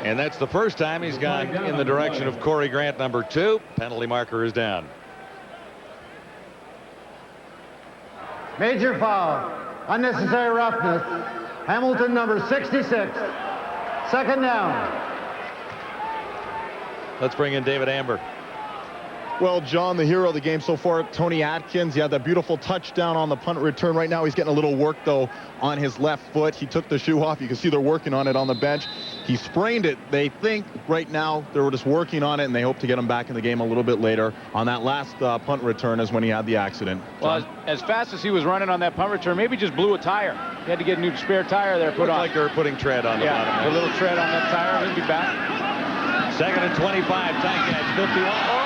Speaker 2: And that's the first time he's gone in the direction of Corey Grant, number 2. Penalty marker is down.
Speaker 4: Major foul. Unnecessary roughness. Hamilton, number 66. Second down.
Speaker 2: Let's bring in David Amber.
Speaker 9: Well, John, the hero of the game so far, Tony Atkins, he had that beautiful touchdown on the punt return. Right now he's getting a little work, though, on his left foot. He took the shoe off. You can see they're working on it on the bench. He sprained it. They think right now they were just working on it, and they hope to get him back in the game a little bit later. On that last punt return is when he had the accident.
Speaker 3: Well, as fast as he was running on that punt return, maybe just blew a tire. He had to get a new spare tire there put on.
Speaker 2: Like they were putting tread on the bottom.
Speaker 3: A little tread on that tire. He'll be back.
Speaker 2: 2nd and 25. Ticats 51.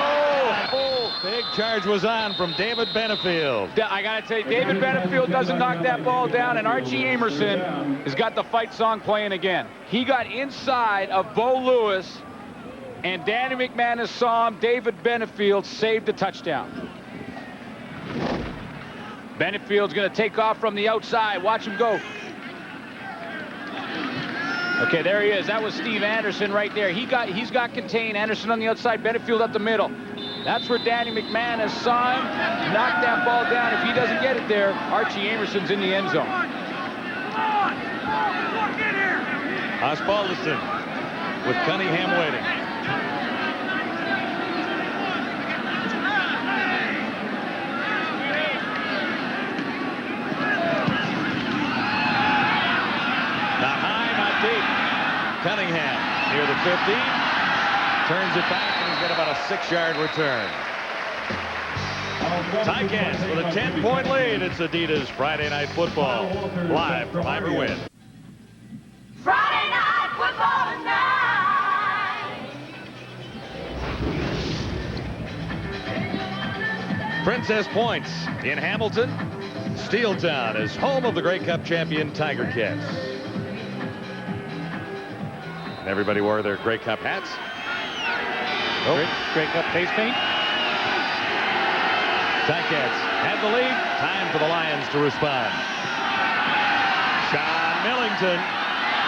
Speaker 2: Big charge was on from David Benefield.
Speaker 3: I got to tell you, David Benefield doesn't knock that ball down, and Archie Amerson has got the fight song playing again. He got inside of Bo Lewis, and Danny McManus saw him. David Benefield saved the touchdown. Benefield's going to take off from the outside. Watch him go. Okay, there he is. That was Steve Anderson right there. He's got contained. Anderson on the outside, Benefield up the middle. That's where Danny McManus saw him, knocked that ball down. If he doesn't get it there, Archie Amerson's in the end zone.
Speaker 2: Osbaldiston with Cunningham waiting. Not high, not deep. Cunningham near the 50. Turns it back, and he's got about a 6-yard return. Ticats with a 10-point lead. It's Adidas Friday Night Football, live from Iberwin.
Speaker 10: Friday Night Football tonight.
Speaker 2: Princess Points in Hamilton. Steeltown is home of the Grey Cup champion Tiger Cats. And everybody wore their Grey Cup hats. Oh.
Speaker 3: Grey Cup face paint.
Speaker 2: Ticats had the lead. Time for the Lions to respond. Sean Millington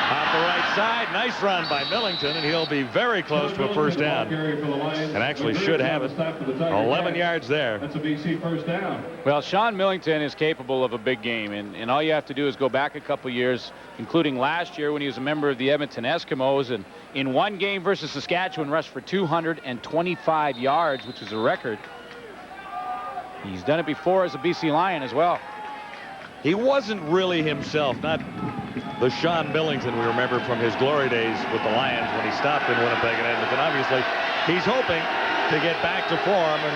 Speaker 2: off the right side. Nice run by Millington, and he'll be very close to a first down. And actually should have it. 11 yards there.
Speaker 6: That's a BC first down.
Speaker 3: Well, Sean Millington is capable of a big game, and all you have to do is go back a couple years, including last year when he was a member of the Edmonton Eskimos, and in one game versus Saskatchewan rushed for 225 yards, which is a record. He's done it before as a BC Lion as well.
Speaker 2: He wasn't really himself, not the Sean Millington we remember from his glory days with the Lions when he stopped in Winnipeg and Edmonton. Obviously, he's hoping to get back to form, and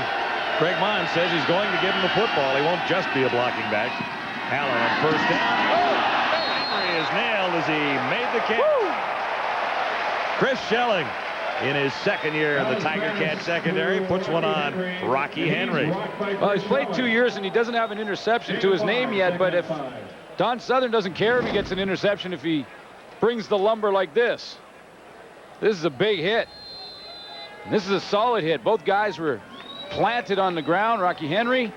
Speaker 2: Craig Mon says he's going to give him the football. He won't just be a blocking back. Allen on first down. Oh, Henry is nailed as he made the catch. Chris Schelling, in his second year in the Tiger Cat secondary, puts one on Rocky Henry.
Speaker 3: Well, he's played 2 years, and he doesn't have an interception to his name yet, but if Don Southern doesn't care if he gets an interception if he brings the lumber like this. This is a big hit. And this is a solid hit. Both guys were planted on the ground. Rocky Henry,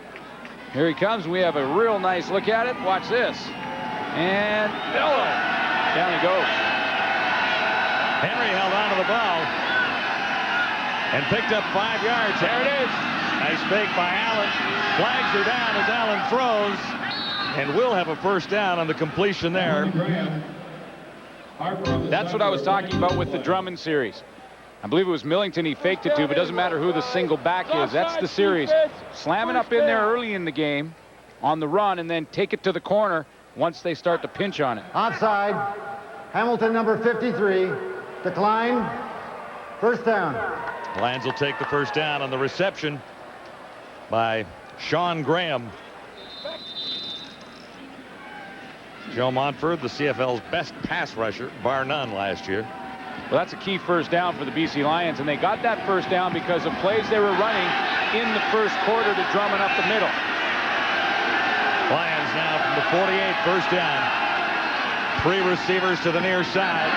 Speaker 3: here he comes. We have a real nice look at it. Watch this. And down he goes.
Speaker 2: Henry held on to the ball and picked up 5 yards. There it is. Nice fake by Allen. Flags are down as Allen throws, and will have a first down on the completion there.
Speaker 3: That's what I was talking about with the Drummond series. I believe it was Millington he faked it to, but it doesn't matter who the single back is. That's the series. Slam it up in there early in the game on the run, and then take it to the corner once they start to pinch on it.
Speaker 11: Offside. Hamilton number 53. Decline. First down.
Speaker 2: Lions will take the first down on the reception by Sean Graham. Joe Montford, the CFL's best pass rusher, bar none last year.
Speaker 3: Well, that's a key first down for the BC Lions, and they got that first down because of plays they were running in the first quarter to Drummond up the middle.
Speaker 2: Lions now from the 48, first down. 3 receivers to the near side.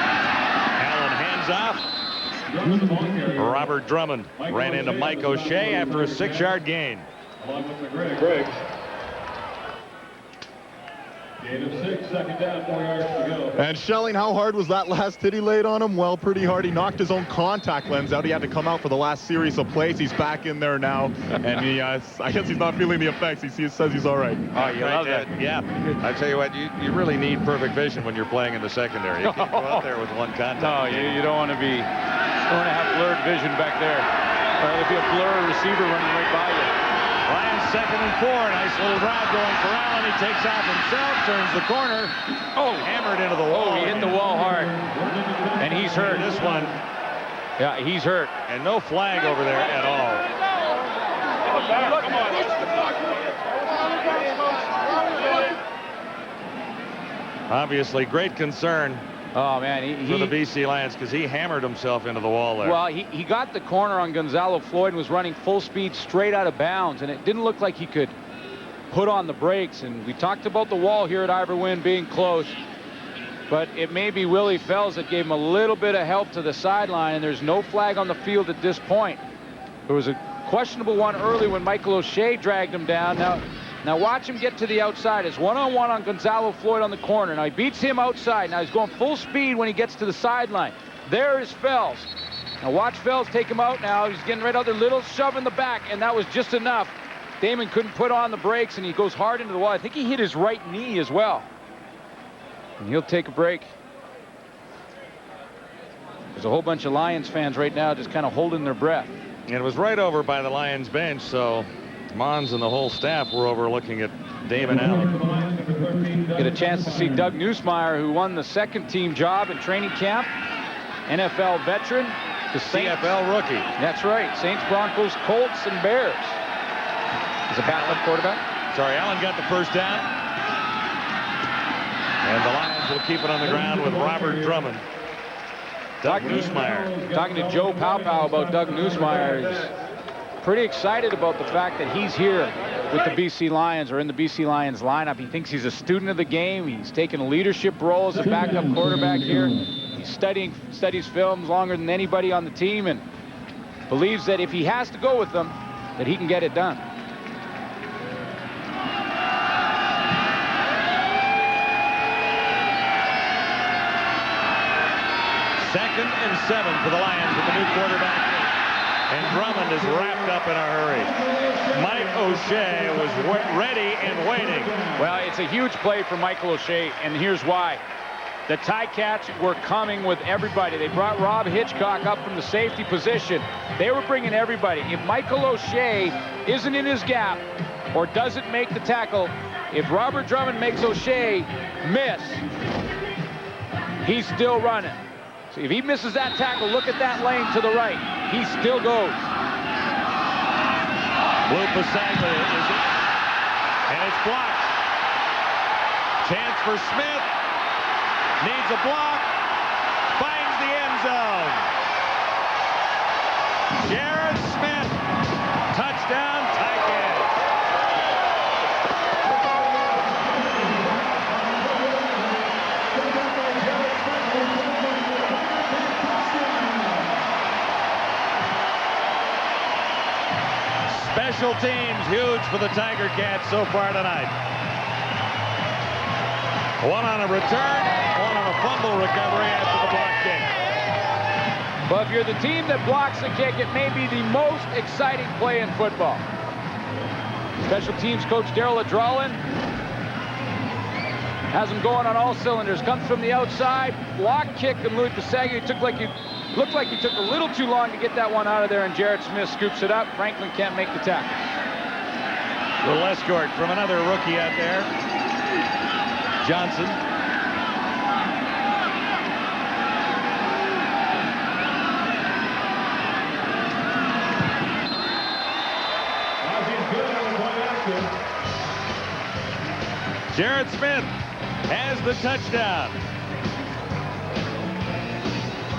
Speaker 2: Allen hands off. Robert Drummond ran into Mike O'Shea after a 6-yard gain.
Speaker 6: Along with Greg. Gain of 6, second down, 4 yards to go.
Speaker 9: And Schelling, how hard was that last hit he laid on him? Well, pretty hard. He knocked his own contact lens out. He had to come out for the last series of plays. He's back in there now, and he, I guess he's not feeling the effects. He says he's all right.
Speaker 2: Oh, you love that. Yeah. I tell you what, you really need perfect vision when you're playing in the secondary. You can't go out there with one contact.
Speaker 3: No, you don't want to have blurred vision back there. There'll be a blur receiver running right by you.
Speaker 2: Lions 2nd and 4. Nice little drive going for Allen. He takes off himself, turns the corner. Oh, hammered into the wall.
Speaker 3: Oh, he hit the wall hard. And he's hurt.
Speaker 2: This one.
Speaker 3: Yeah, he's hurt.
Speaker 2: And no flag over there at all. Obviously, great concern.
Speaker 3: Oh, man.
Speaker 2: For the BC Lions, because he hammered himself into the wall there.
Speaker 3: Well, he got the corner on Gonzalo Floyd and was running full speed straight out of bounds, and it didn't look like he could put on the brakes. And we talked about the wall here at Iberwin being close, but it may be Willie Fells that gave him a little bit of help to the sideline, and there's no flag on the field at this point. There was a questionable one early when Michael O'Shea dragged him down. Now, Now watch him get to the outside. It's one-on-one on Gonzalo Floyd on the corner. Now he beats him outside. Now he's going full speed when he gets to the sideline. There is Fells. Now watch Fells take him out now. He's getting right out there. Little shove in the back, and that was just enough. Damon couldn't put on the brakes, and he goes hard into the wall. I think he hit his right knee as well. And he'll take a break. There's a whole bunch of Lions fans right now just kind of holding their breath.
Speaker 2: And it was right over by the Lions bench, so Mons and the whole staff were overlooking at Damon Allen.
Speaker 3: Get a chance to see Doug Nussmeier, who won the second team job in training camp. NFL veteran. The Saints.
Speaker 2: CFL rookie.
Speaker 3: That's right. Saints, Broncos, Colts, and Bears. He's a backup quarterback.
Speaker 2: Sorry, Allen got the first down. And the Lions will keep it on the ground with Robert Drummond. Doug Nussmeier.
Speaker 3: Talking to Joe Powpow about Doug Nussmeier. He's pretty excited about the fact that he's here with the BC Lions, or in the BC Lions lineup. He thinks he's a student of the game. He's taken a leadership role as a backup quarterback here. He's studies films longer than anybody on the team, and believes that if he has to go with them, that he can get it done.
Speaker 2: Second and 7 for the Lions with the new quarterback in. And Drummond is wrapped up in a hurry. Mike O'Shea was ready and waiting.
Speaker 3: Well, it's a huge play for Michael O'Shea, and here's why. The Ticats were coming with everybody. They brought Rob Hitchcock up from the safety position. They were bringing everybody. If Michael O'Shea isn't in his gap or doesn't make the tackle, if Robert Drummond makes O'Shea miss, he's still running. So if he misses that tackle, look at that lane to the right. He still goes.
Speaker 2: Blue Pasaglia is it. And it's blocked. Chance for Smith. Needs a block. Finds the end zone. Jared Smith. Touchdown, Ticats. Special teams huge for the Tiger Cats so far tonight. One on a return, one on a fumble recovery after the block kick.
Speaker 3: But if you're the team that blocks the kick, it may be the most exciting play in football. Special teams coach Daryl Adralin has him going on all cylinders. Comes from the outside, block kick, and Louis Pasaglia looked like he took a little too long to get that one out of there, and Jarrett Smith scoops it up. Franklin can't make the tackle.
Speaker 2: Little escort from another rookie out there. Johnson. Jarrett Smith has the touchdown.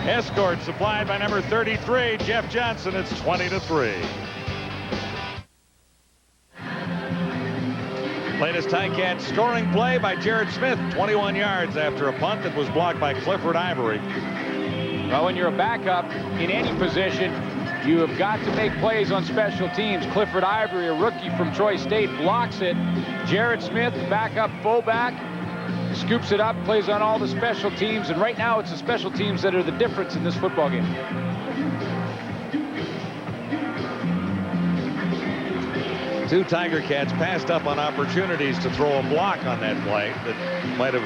Speaker 2: Escort supplied by number 33, Jeff Johnson. It's 20-3. Latest Ticats scoring play by Jarrett Smith, 21 yards after a punt that was blocked by Clifford Ivory.
Speaker 3: Well, when you're a backup in any position, you have got to make plays on special teams. Clifford Ivory, a rookie from Troy State, blocks it. Jarrett Smith, backup fullback, scoops it up, plays on all the special teams, and right now it's the special teams that are the difference in this football game.
Speaker 2: Two Tiger Cats passed up on opportunities to throw a block on that play that might have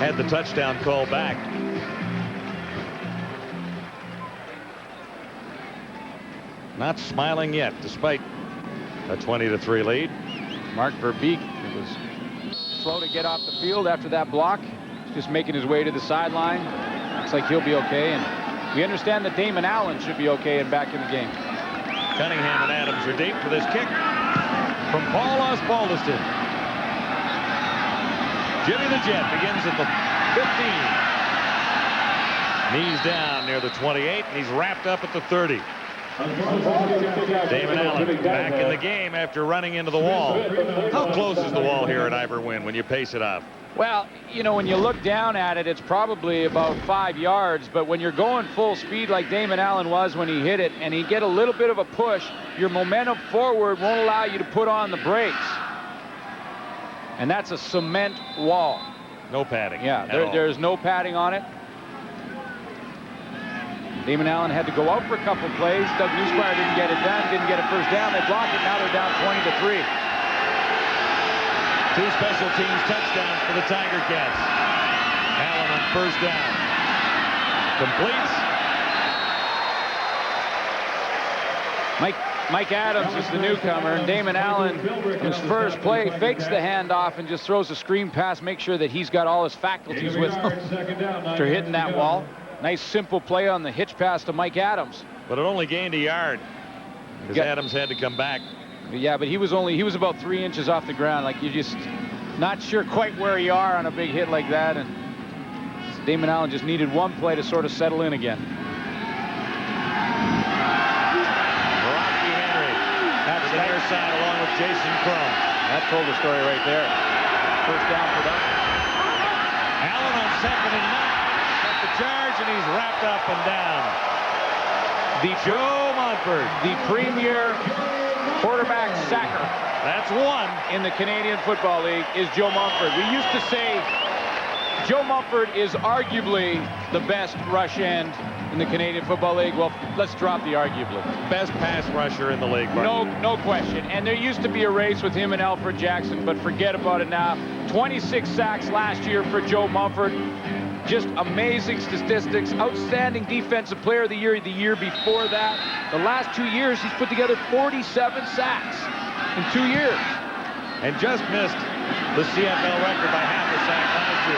Speaker 2: had the touchdown call back. Not smiling yet, despite a 20-3 lead.
Speaker 3: Mark Verbeek was slow to get off the field after that block. He's just making his way to the sideline. Looks like he'll be okay, and we understand that Damon Allen should be okay and back in the game.
Speaker 2: Cunningham and Adams are deep for this kick from Paul Osbaldiston. Jimmy the Jet begins at the 15. Knees down near the 28, and he's wrapped up at the 30. Damon Allen back in the game after running into the wall. How close is the wall here at Ivor Wynn when you pace it off?
Speaker 3: Well, you know, when you look down at it, it's probably about 5 yards. But when you're going full speed like Damon Allen was when he hit it, and he get a little bit of a push, your momentum forward won't allow you to put on the brakes. And that's a cement wall.
Speaker 2: No padding.
Speaker 3: Yeah, there's no padding on it. Damon Allen had to go out for a couple plays. Doug Newsmeyer didn't get it done, didn't get a first down. They blocked it. Now they're down 20-3.
Speaker 2: 2 special teams touchdowns for the Tiger Cats. Allen on first down. Completes.
Speaker 3: Mike Adams is the newcomer, and Damon Allen, his first play, fakes the handoff and just throws a screen pass, make sure that he's got all his faculties with him after hitting that wall. Nice simple play on the hitch pass to Mike Adams.
Speaker 2: But it only gained a yard because Adams had to come back.
Speaker 3: Yeah, but he was about 3 inches off the ground. Like, you're just not sure quite where you are on a big hit like that. And Damon Allen just needed one play to sort of settle in again.
Speaker 2: Rocky Henry at the near side along with Jason Crum.
Speaker 3: That told the story right there. First down for them.
Speaker 2: Allen on 2nd and 9. Got the charge, and he's wrapped up and down. Joe Montford,
Speaker 3: the premier quarterback sacker.
Speaker 2: That's one
Speaker 3: in the Canadian Football League is Joe Montford. We used to say Joe Montford is arguably the best rush end in the Canadian Football League. Well, let's drop the arguably.
Speaker 2: Best pass rusher in the league.
Speaker 3: No question. And there used to be a race with him and Alfred Jackson, but forget about it now. 26 sacks last year for Joe Montford. Just amazing statistics. Outstanding defensive player of the year before that. The last 2 years, he's put together 47 sacks in 2 years.
Speaker 2: And just missed the CFL record by half a sack last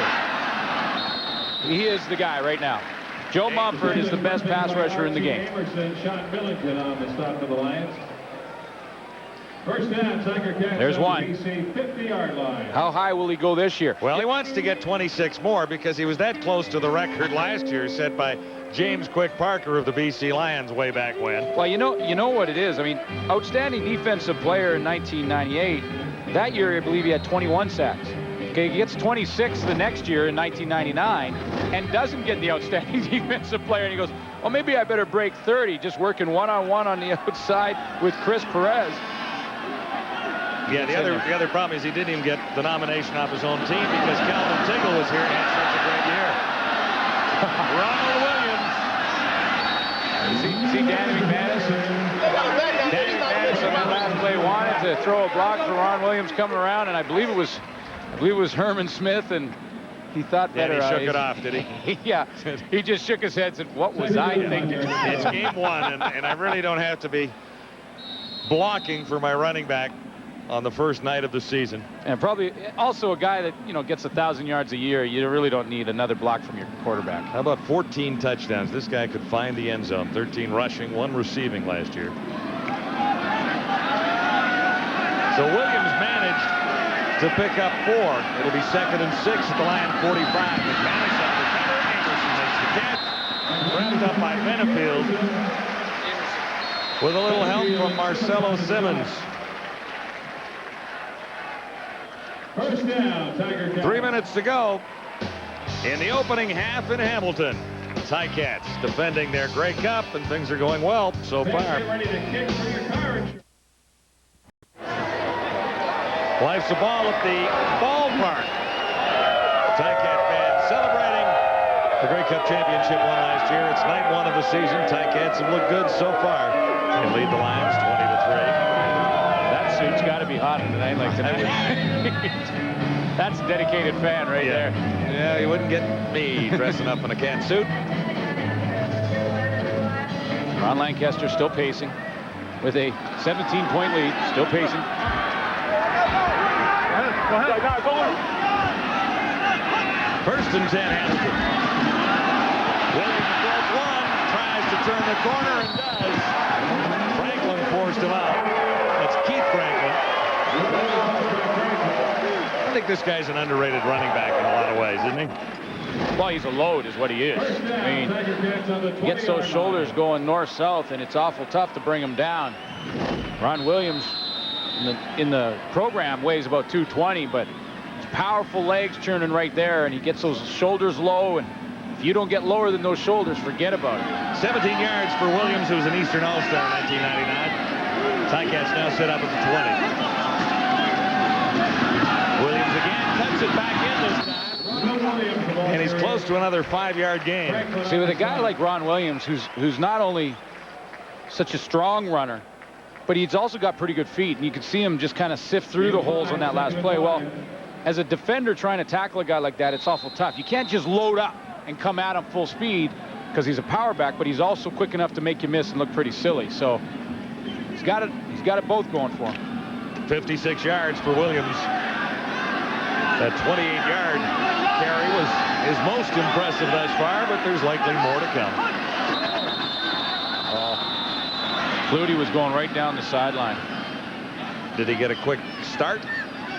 Speaker 3: year. He is the guy right now. Joe Montford is the best pass rusher in the game.
Speaker 6: Sean Millington on the stop for the Lions. First down, Tiger Cats.
Speaker 3: There's one.
Speaker 6: 50-yard line.
Speaker 3: How high will he go this year?
Speaker 2: Well, he wants to get 26 more because he was that close to the record last year set by James Quick Parker of the BC Lions way back when.
Speaker 3: Well, you know what it is. I mean, outstanding defensive player in 1998. That year, I believe he had 21 sacks. Okay, he gets 26 the next year in 1999 and doesn't get the outstanding defensive player. And he goes, well, maybe I better break 30, just working one-on-one on the outside with Chris Perez.
Speaker 2: Yeah, the other problem is he didn't even get the nomination off his own team because Calvin Tingle was here and had such a great year. Ronald Williams.
Speaker 3: See Danny McManus? Danny McManus on that last play wanted to throw a block for Ron Williams coming around, and I believe it was Herman Smith, and he thought better.
Speaker 2: Yeah, he shook it off, did he?
Speaker 3: Yeah, he just shook his head and said, what was I thinking?
Speaker 2: It's game one, and I really don't have to be blocking for my running back on the first night of the season.
Speaker 3: And probably also a guy that, gets 1,000 yards a year. You really don't need another block from your quarterback.
Speaker 2: How about 14 touchdowns? This guy could find the end zone. 13 rushing, 1 receiving last year. So Williams managed to pick up 4. It'll be 2nd and 6 at the line, 45. McManus on the counter. Anderson makes the catch. Wrapped up by Benefield with a little help from Marcelo Simmons.
Speaker 6: First down, Tiger Cats.
Speaker 2: 3 minutes to go in the opening half in Hamilton. Ticats defending their Grey Cup, and things are going well so far.
Speaker 6: Get ready to kick for your car insurance.
Speaker 2: Life's a ball at the ballpark. Ticat fans celebrating the Grey Cup championship won last year. It's night 1 of the season. Ticats have looked good so far. They lead the Lions 20-3.
Speaker 3: That suit's got to be hot tonight, like tonight. That's a dedicated fan right there.
Speaker 2: Yeah, you wouldn't get me dressing up in a cat suit.
Speaker 3: Ron Lancaster still pacing with a 17-point lead. Still pacing.
Speaker 2: Go ahead. First and 10, Hamilton. Williams broke 1, tries to turn the corner and does. Franklin forced him out. That's Keith Franklin. I think this guy's an underrated running back in a lot of ways, isn't he?
Speaker 3: Well, he's a load is what he is. I mean, he gets those shoulders going north-south, and it's awful tough to bring him down. Ron Williams in the program weighs about 220, but powerful legs churning right there, and he gets those shoulders low, and if you don't get lower than those shoulders, forget about it.
Speaker 2: 17 yards for Williams, who was an Eastern All-Star in 1999. Ticats now set up at the 20. Williams again cuts it back in this time, and he's close to another 5-yard gain.
Speaker 3: See, with a guy like Ron Williams, who's not only such a strong runner, but he's also got pretty good feet, and you can see him just kind of sift through the holes on that last play. Well, as a defender trying to tackle a guy like that, it's awful tough. You can't just load up and come at him full speed because he's a power back, but he's also quick enough to make you miss and look pretty silly. So he's got it both going for him.
Speaker 2: 56 yards for Williams. That 28-yard carry was his most impressive thus far, but there's likely more to come.
Speaker 3: Flutie was going right down the sideline.
Speaker 2: Did he get a quick start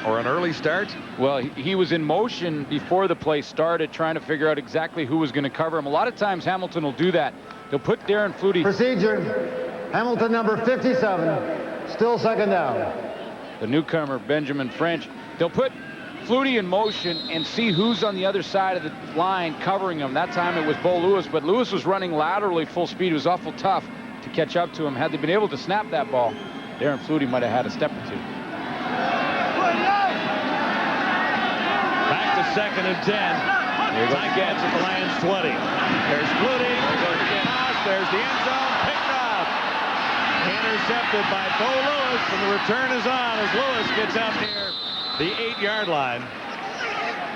Speaker 2: or an early start?
Speaker 3: Well, he was in motion before the play started, trying to figure out exactly who was going to cover him. A lot of times Hamilton will do that. They'll put Darren Flutie.
Speaker 11: Procedure. Hamilton number 57. Still second down.
Speaker 3: The newcomer, Benjamin French. They'll put Flutie in motion and see who's on the other side of the line covering him. That time it was Bo Lewis, but Lewis was running laterally full speed. It was awful tough to catch up to him. Had they been able to snap that ball, Darren Flutie might have had a step or two.
Speaker 2: Back to 2nd and 10. Ticats at the Lions 20. There's Flutie. There goes the toss. There's the end zone. Picked up. Intercepted by Bo Lewis, and the return is on as Lewis gets up near the 8-yard line.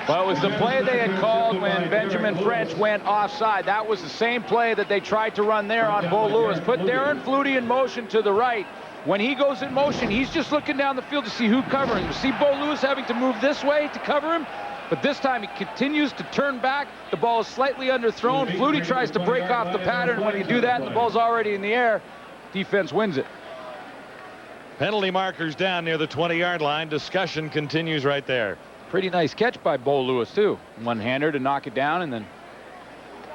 Speaker 3: Well, it was the play they had called when Benjamin French went offside. That was the same play that they tried to run there on Bo Lewis. Put Darren Flutie in motion to the right. When he goes in motion, he's just looking down the field to see who covering him. You see Bo Lewis having to move this way to cover him, but this time he continues to turn back. The ball is slightly underthrown. Flutie tries to break off the pattern. When you do that and the ball's already in the air, defense wins it.
Speaker 2: Penalty markers down near the 20-yard line. Discussion continues right there.
Speaker 3: Pretty nice catch by Bo Lewis, too. One-hander to knock it down and then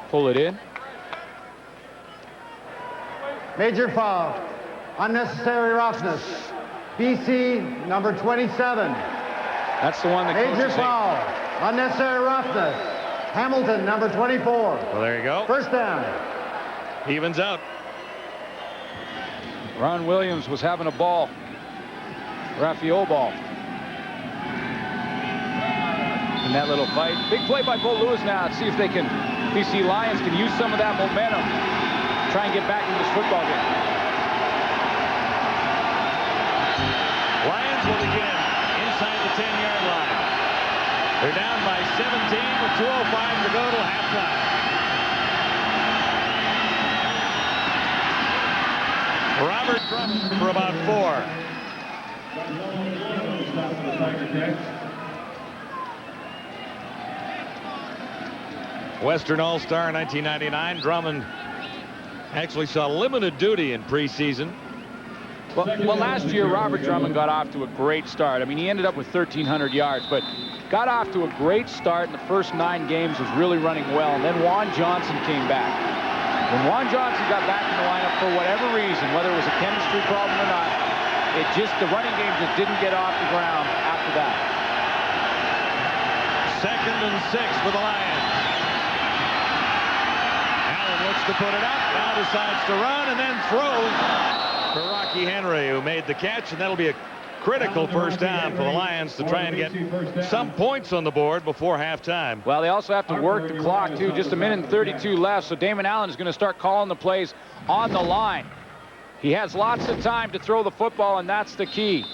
Speaker 3: pull it in.
Speaker 11: Major foul. Unnecessary roughness. BC number 27.
Speaker 3: That's the one that
Speaker 11: Major foul. Unnecessary roughness. Hamilton number 24.
Speaker 2: Well, there you go.
Speaker 11: First down.
Speaker 2: Evens out.
Speaker 3: Ron Williams was having a ball. Raphael ball. In that little fight. Big play by Bo Lewis now. Let's see if they can, BC Lions can use some of that momentum. Try and get back into this football game.
Speaker 2: Lions will begin inside the 10-yard line. They're down by 17 with 2:05 to go till halftime. Robert Drummond for about 4. Western All-Star 1999. Drummond actually saw limited duty in preseason.
Speaker 3: Well, last year, Robert Drummond got off to a great start. I mean, he ended up with 1,300 yards, but got off to a great start in the first 9 games, was really running well, and then Juan Johnson came back. When Juan Johnson got back in the lineup for whatever reason, whether it was a chemistry problem or not, the running game just didn't get off the ground after that.
Speaker 2: 2nd and 6 for the Lions. Allen looks to put it up, now decides to run, and then throws for Rocky Henry, who made the catch, and that'll be a critical first down for the Lions to try and get some points on the board before halftime.
Speaker 3: Well, they also have to work the clock, too. Just 1:32 left, so Damon Allen is going to start calling the plays on the line. He has lots of time to throw the football, and that's the key.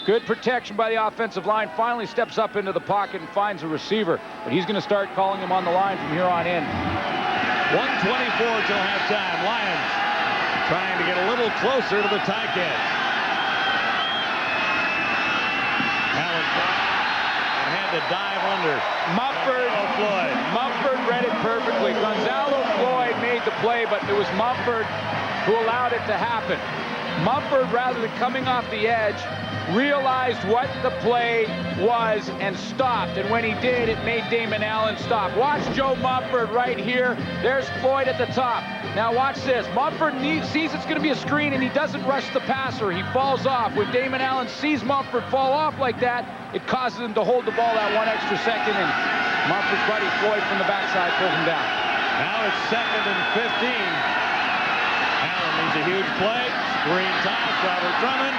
Speaker 3: Good protection by the offensive line. Finally steps up into the pocket and finds a receiver, but he's going to start calling him on the line from here on in.
Speaker 2: 1:24 till halftime. Lions trying to get a little closer to the Ticats. Allen and had to dive under.
Speaker 3: Mumford read it perfectly. Gonzalo Floyd made the play, but it was Mumford who allowed it to happen. Mumford, rather than coming off the edge, realized what the play was and stopped. And when he did, it made Damon Allen stop. Watch Joe Mumford right here. There's Floyd at the top. Now watch this. Mumford sees it's going to be a screen, and he doesn't rush the passer. He falls off. When Damon Allen sees Mumford fall off like that, it causes him to hold the ball that 1 extra second, and Mumford's buddy Floyd from the backside pulls him down.
Speaker 2: Now it's 2nd and 15. Allen needs a huge play. Screen toss. Robert Drummond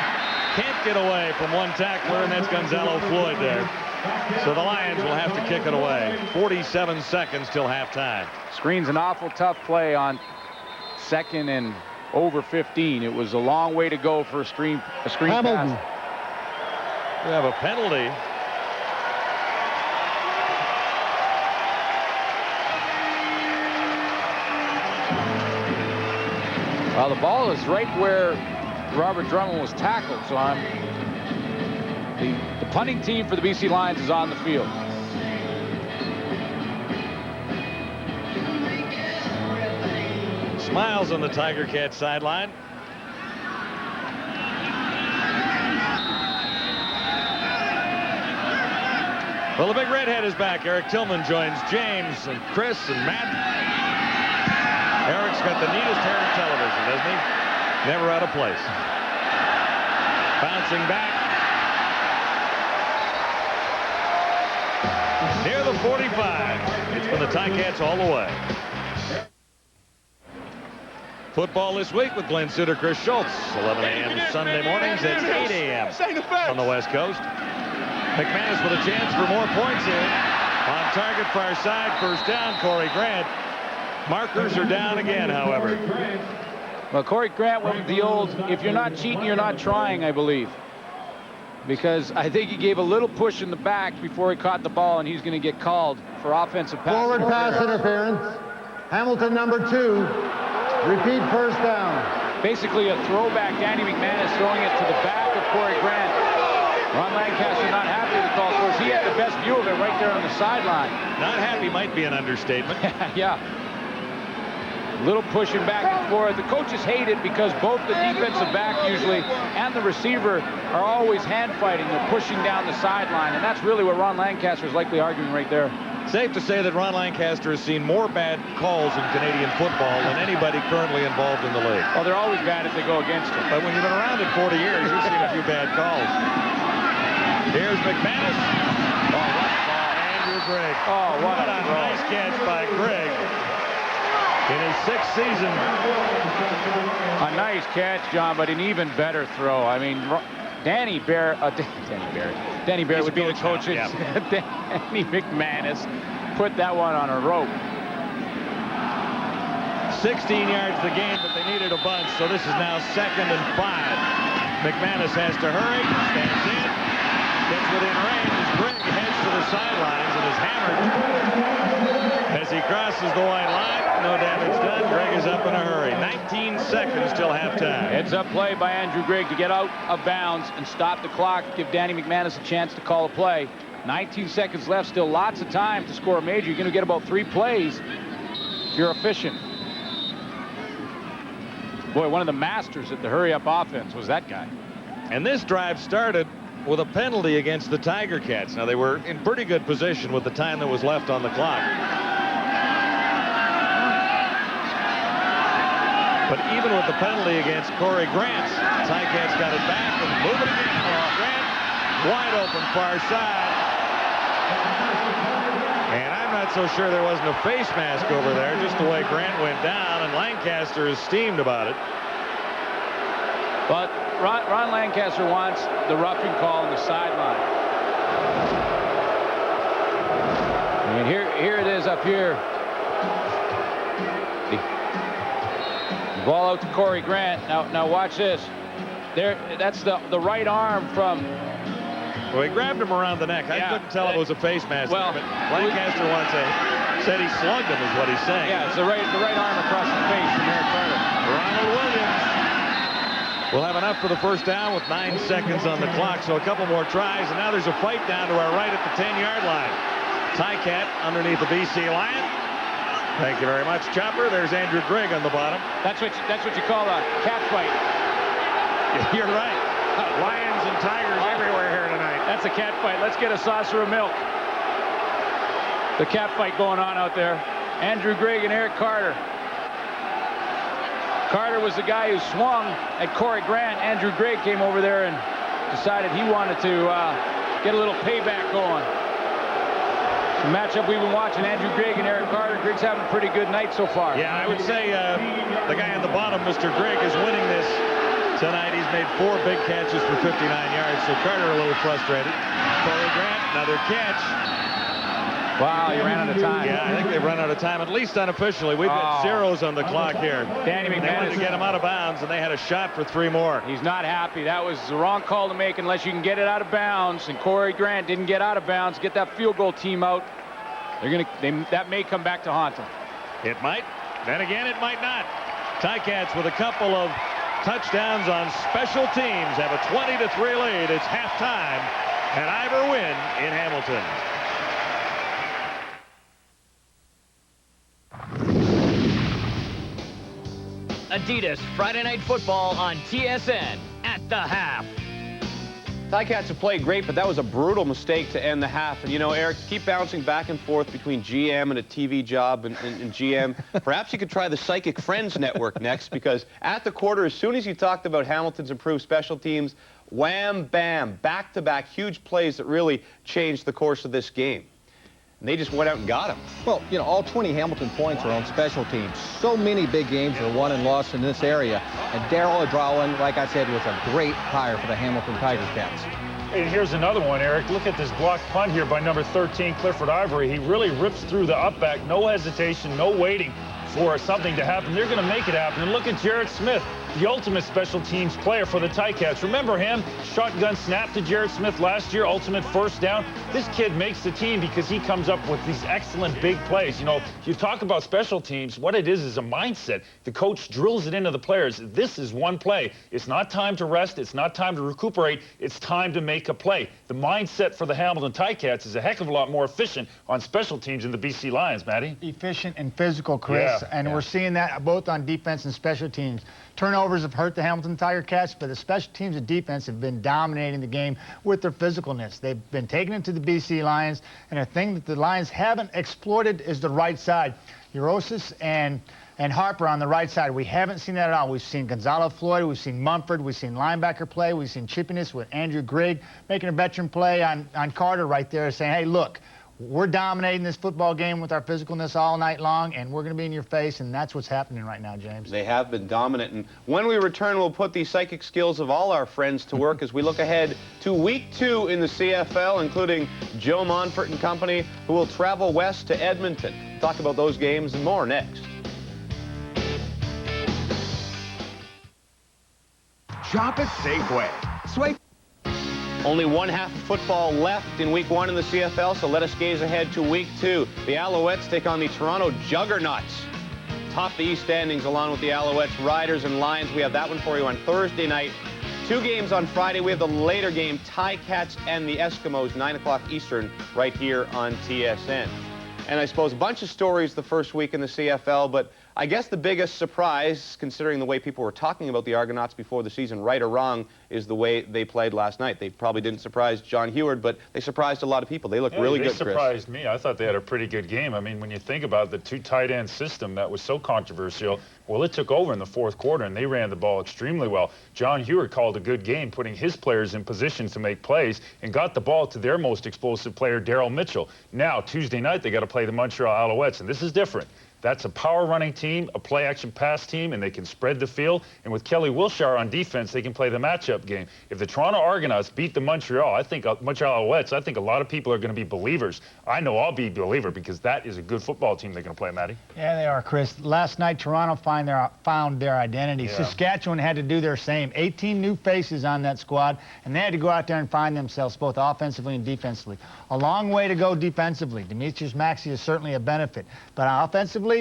Speaker 2: can't get away from one tackler, and that's Gonzalo Floyd there. So the Lions will have to kick it away. 47 seconds till halftime.
Speaker 3: Screen's an awful tough play on 2nd and over 15. It was a long way to go for a screen
Speaker 11: Hamilton.
Speaker 3: pass.
Speaker 2: We have a penalty.
Speaker 3: Well, the ball is right where Robert Drummond was tackled, so the punting team for the BC Lions is on the field.
Speaker 2: Smiles on the Tiger Cat sideline. Well, the big redhead is back. Eric Tillman joins James and Chris and Matt. Eric's got the neatest hair in television, doesn't he? Never out of place. Bouncing back. Near the 45. It's been the Ticats all the way. Football this week with Glenn Sutter, Chris Schultz. 11 a.m. Sunday mornings. It's 8 a.m. on the West Coast. McManus with a chance for more points here. On target, far side, first down, Corey Grant. Markers are down again, however.
Speaker 3: Well, Corey Grant went with the old, if you're not cheating, you're not trying, I believe. Because I think he gave a little push in the back before he caught the ball, and he's going to get called for offensive pass.
Speaker 11: Forward pass interference. Hamilton number 2. Repeat first down.
Speaker 3: Basically a throwback. Danny McManus throwing it to the back of Corey Grant. Ron Lancaster not happy with the call. Of course, he had the best view of it right there on the sideline.
Speaker 2: Not happy might be an understatement.
Speaker 3: Yeah. Little pushing back and forth. The coaches hate it because both the defensive back usually and the receiver are always hand fighting. They're pushing down the sideline, and that's really what Ron Lancaster is likely arguing right there.
Speaker 2: Safe to say that Ron Lancaster has seen more bad calls in Canadian football than anybody currently involved in the league.
Speaker 3: Well, they're always bad if they go against him.
Speaker 2: But when you've been around it 40 years, you've seen a few bad calls. Here's McManus. Oh, what a ball. Andrew Grigg.
Speaker 3: Oh, what a
Speaker 2: nice catch by Grigg. In his 6th season.
Speaker 3: A nice catch, John, but an even better throw. I mean, Danny Barrett would be the coach. Yeah. Danny McManus put that one on a rope.
Speaker 2: 16 yards the game, but they needed a bunch, so this is now 2nd and 5. McManus has to hurry, stands in, gets within range. Grigg heads to the sidelines and is hammered as he crosses the white line. No damage done. Grigg is up in a hurry. 19 seconds till halftime.
Speaker 3: Heads up play by Andrew Grigg to get out of bounds and stop the clock. Give Danny McManus a chance to call a play. 19 seconds left. Still lots of time to score a major. You're going to get about 3 plays if you're efficient. Boy, one of the masters at the hurry-up offense was that guy.
Speaker 2: And this drive started with a penalty against the Tiger Cats. Now, they were in pretty good position with the time that was left on the clock. But even with the penalty against Corey Grant, Ticats got it back and move it again. Grant, wide open far side. And I'm not so sure there wasn't a face mask over there, just the way Grant went down, and Lancaster is steamed about it.
Speaker 3: But Ron Lancaster wants the roughing call on the sideline. And here it is up here. Ball out to Corey Grant. Now watch this. There, that's the right arm from.
Speaker 2: Well, he grabbed him around the neck. I couldn't tell it was a face mask.
Speaker 3: Well,
Speaker 2: but Lancaster said he slugged him, is what he's saying.
Speaker 3: Yeah, it's the right arm across the face from Eric Carter.
Speaker 2: Ronald Williams will have enough for the first down with 9 seconds on the clock. So a couple more tries, and now there's a fight down to our right at the 10-yard line. Ticat underneath the BC Lion. Thank you very much, Chopper. There's Andrew Grigg on the bottom.
Speaker 3: That's what you call a cat fight.
Speaker 2: You're right. Lions and tigers everywhere here tonight.
Speaker 3: That's a cat fight. Let's get a saucer of milk. The cat fight going on out there. Andrew Grigg and Eric Carter. Carter was the guy who swung at Corey Grant. Andrew Grigg came over there and decided he wanted to get a little payback going. The matchup we've been watching, Andrew Grigg and Eric Carter. Grigg's having a pretty good night so far.
Speaker 2: Yeah, I would say the guy on the bottom, Mr. Grigg, is winning this tonight. He's made 4 big catches for 59 yards, so Carter a little frustrated. Corey Grant, another catch.
Speaker 3: Wow, you ran out of time.
Speaker 2: Yeah, I think they've run out of time, at least unofficially. We've got zeros on the clock here.
Speaker 3: Danny
Speaker 2: They wanted to get him out of bounds, and they had a shot for 3 more.
Speaker 3: He's not happy. That was the wrong call to make unless you can get it out of bounds. And Corey Grant didn't get out of bounds. Get that field goal team out. That may come back to haunt them.
Speaker 2: It might. Then again, it might not. Ticats with a couple of touchdowns on special teams have a 20-3 lead. It's halftime. An Ivor win in Hamilton.
Speaker 5: Adidas Friday Night Football on TSN at the half.
Speaker 1: Ticats have played great, but that was a brutal mistake to end the half. And, you know, Eric, keep bouncing back and forth between GM and a TV job and GM. Perhaps you could try the Psychic Friends Network next, because at the quarter, as soon as you talked about Hamilton's improved special teams, wham, bam, back-to-back huge plays that really changed the course of this game. And they just went out and got him.
Speaker 8: Well, you know, all 20 Hamilton points are on special teams. So many big games are won and lost in this area. And Darryl Adrawan, like I said, was a great hire for the Hamilton Tiger Cats.
Speaker 7: And here's another one, Eric. Look at this blocked punt here by number 13, Clifford Ivory. He really rips through the up back. No hesitation, no waiting for something to happen. They're going to make it happen. And look at Jarrett Smith, the ultimate special teams player for the Ticats. Remember him? Shotgun snap to Jarrett Smith last year, ultimate first down. This kid makes the team because he comes up with these excellent big plays. You know, you talk about special teams, what it is a mindset. The coach drills it into the players. This is one play. It's not time to rest. It's not time to recuperate. It's time to make a play. The mindset for the Hamilton Ticats is a heck of a lot more efficient on special teams than the BC Lions, Matty.
Speaker 4: Efficient and physical, Chris.
Speaker 7: Yeah,
Speaker 4: and we're seeing that both on defense and special teams. Turnovers have hurt the Hamilton Tiger Cats, but the special teams and defense have been dominating the game with their physicalness. They've been taking it to the BC Lions, and a thing that the Lions haven't exploited is the right side. Eurosis and Harper on the right side. We haven't seen that at all. We've seen Gonzalo Floyd, we've seen Mumford, we've seen linebacker play, we've seen chippiness with Andrew Grigg, making a veteran play on Carter right there, saying, hey, look, we're dominating this football game with our physicalness all night long, and we're going to be in your face, and that's what's happening right now, James.
Speaker 1: They have been dominant, and when we return, we'll put the psychic skills of all our friends to work as we look ahead to Week 2 in the CFL, including Joe Monfort and company, who will travel west to Edmonton. Talk about those games and more next.
Speaker 12: Shop at Safeway. Swipe.
Speaker 1: Only one half of football left in Week 1 in the CFL, so let us gaze ahead to Week 2. The Alouettes take on the Toronto Juggernauts. Top the East standings along with the Alouettes, Riders, and Lions. We have that one for you on Thursday night. 2 games on Friday. We have the later game, Ticats and the Eskimos, 9 o'clock Eastern, right here on TSN. And I suppose a bunch of stories the first week in the CFL, but I guess the biggest surprise, considering the way people were talking about the Argonauts before the season, right or wrong, is the way they played last night. They probably didn't surprise John Heward, but they surprised a lot of people. They look really good, Chris.
Speaker 7: They surprised me. I thought they had a pretty good game. I mean, when you think about the 2 tight end system that was so controversial, well, it took over in the 4th quarter, and they ran the ball extremely well. John Heward called a good game, putting his players in position to make plays, and got the ball to their most explosive player, Daryl Mitchell. Now, Tuesday night, they got to play the Montreal Alouettes, and this is different. That's a power-running team, a play-action pass team, and they can spread the field. And with Kelly Wilshire on defense, they can play the matchup game. If the Toronto Argonauts beat the Montreal Alouettes, I think a lot of people are going to be believers. I know I'll be a believer because that is a good football team they're going to play, Matty.
Speaker 4: Yeah, they are, Chris. Last night, Toronto found their identity.
Speaker 7: Yeah.
Speaker 4: Saskatchewan had to do their same. 18 new faces on that squad, and they had to go out there and find themselves both offensively and defensively. A long way to go defensively. Demetrius Maxey is certainly a benefit. But offensively,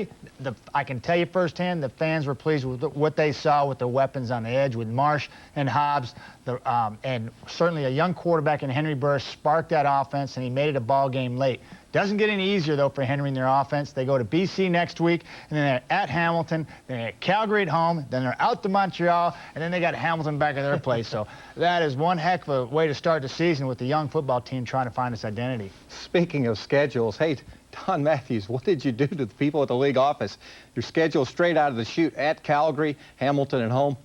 Speaker 4: I can tell you firsthand, the fans were pleased with what they saw with the weapons on the edge with Marsh and Hobbs. And certainly a young quarterback in Henry Burris sparked that offense, and he made it a ball game late. Doesn't get any easier, though, for Henry in their offense. They go to BC next week, and then they're at Hamilton, then they're at Calgary at home, then they're out to Montreal, and then they got Hamilton back at their place. So that is one heck of a way to start the season with the young football team trying to find its identity.
Speaker 8: Speaking of schedules, hey, Don Matthews, what did you do to the people at the league office? Your schedule straight out of the chute at Calgary, Hamilton, and home.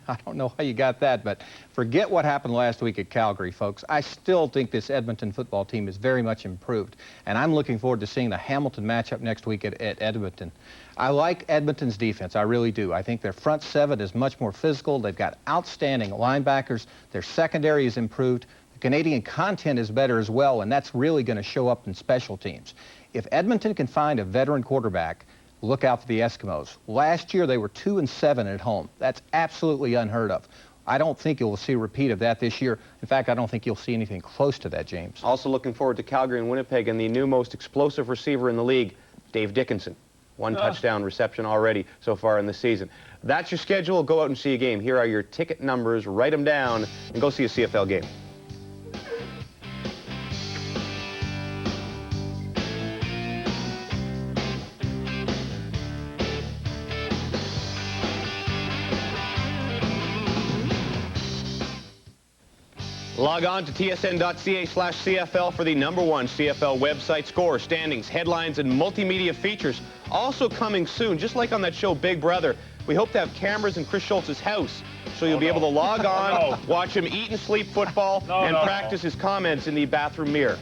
Speaker 8: I don't know how you got that, but forget what happened last week at Calgary, folks. I still think this Edmonton football team is very much improved, and I'm looking forward to seeing the Hamilton matchup next week at Edmonton. I like Edmonton's defense, I really do. I think their front seven is much more physical. They've got outstanding linebackers. Their secondary is improved. The Canadian content is better as well, and that's really going to show up in special teams. If Edmonton can find a veteran quarterback, look out for the Eskimos. Last year, they were 2-7 at home. That's absolutely unheard of. I don't think you'll see a repeat of that this year. In fact, I don't think you'll see anything close to that, James.
Speaker 1: Also looking forward to Calgary and Winnipeg and the new most explosive receiver in the league, Dave Dickinson. One touchdown reception already so far in the season. That's your schedule. Go out and see a game. Here are your ticket numbers. Write them down and go see a CFL game. Log on to tsn.ca/CFL for the #1 CFL website. Score, standings, headlines, and multimedia features. Also coming soon, just like on that show Big Brother, we hope to have cameras in Chris Schultz's house, so you'll be able to log on, watch him eat and sleep football, and practice his comments in the bathroom mirror.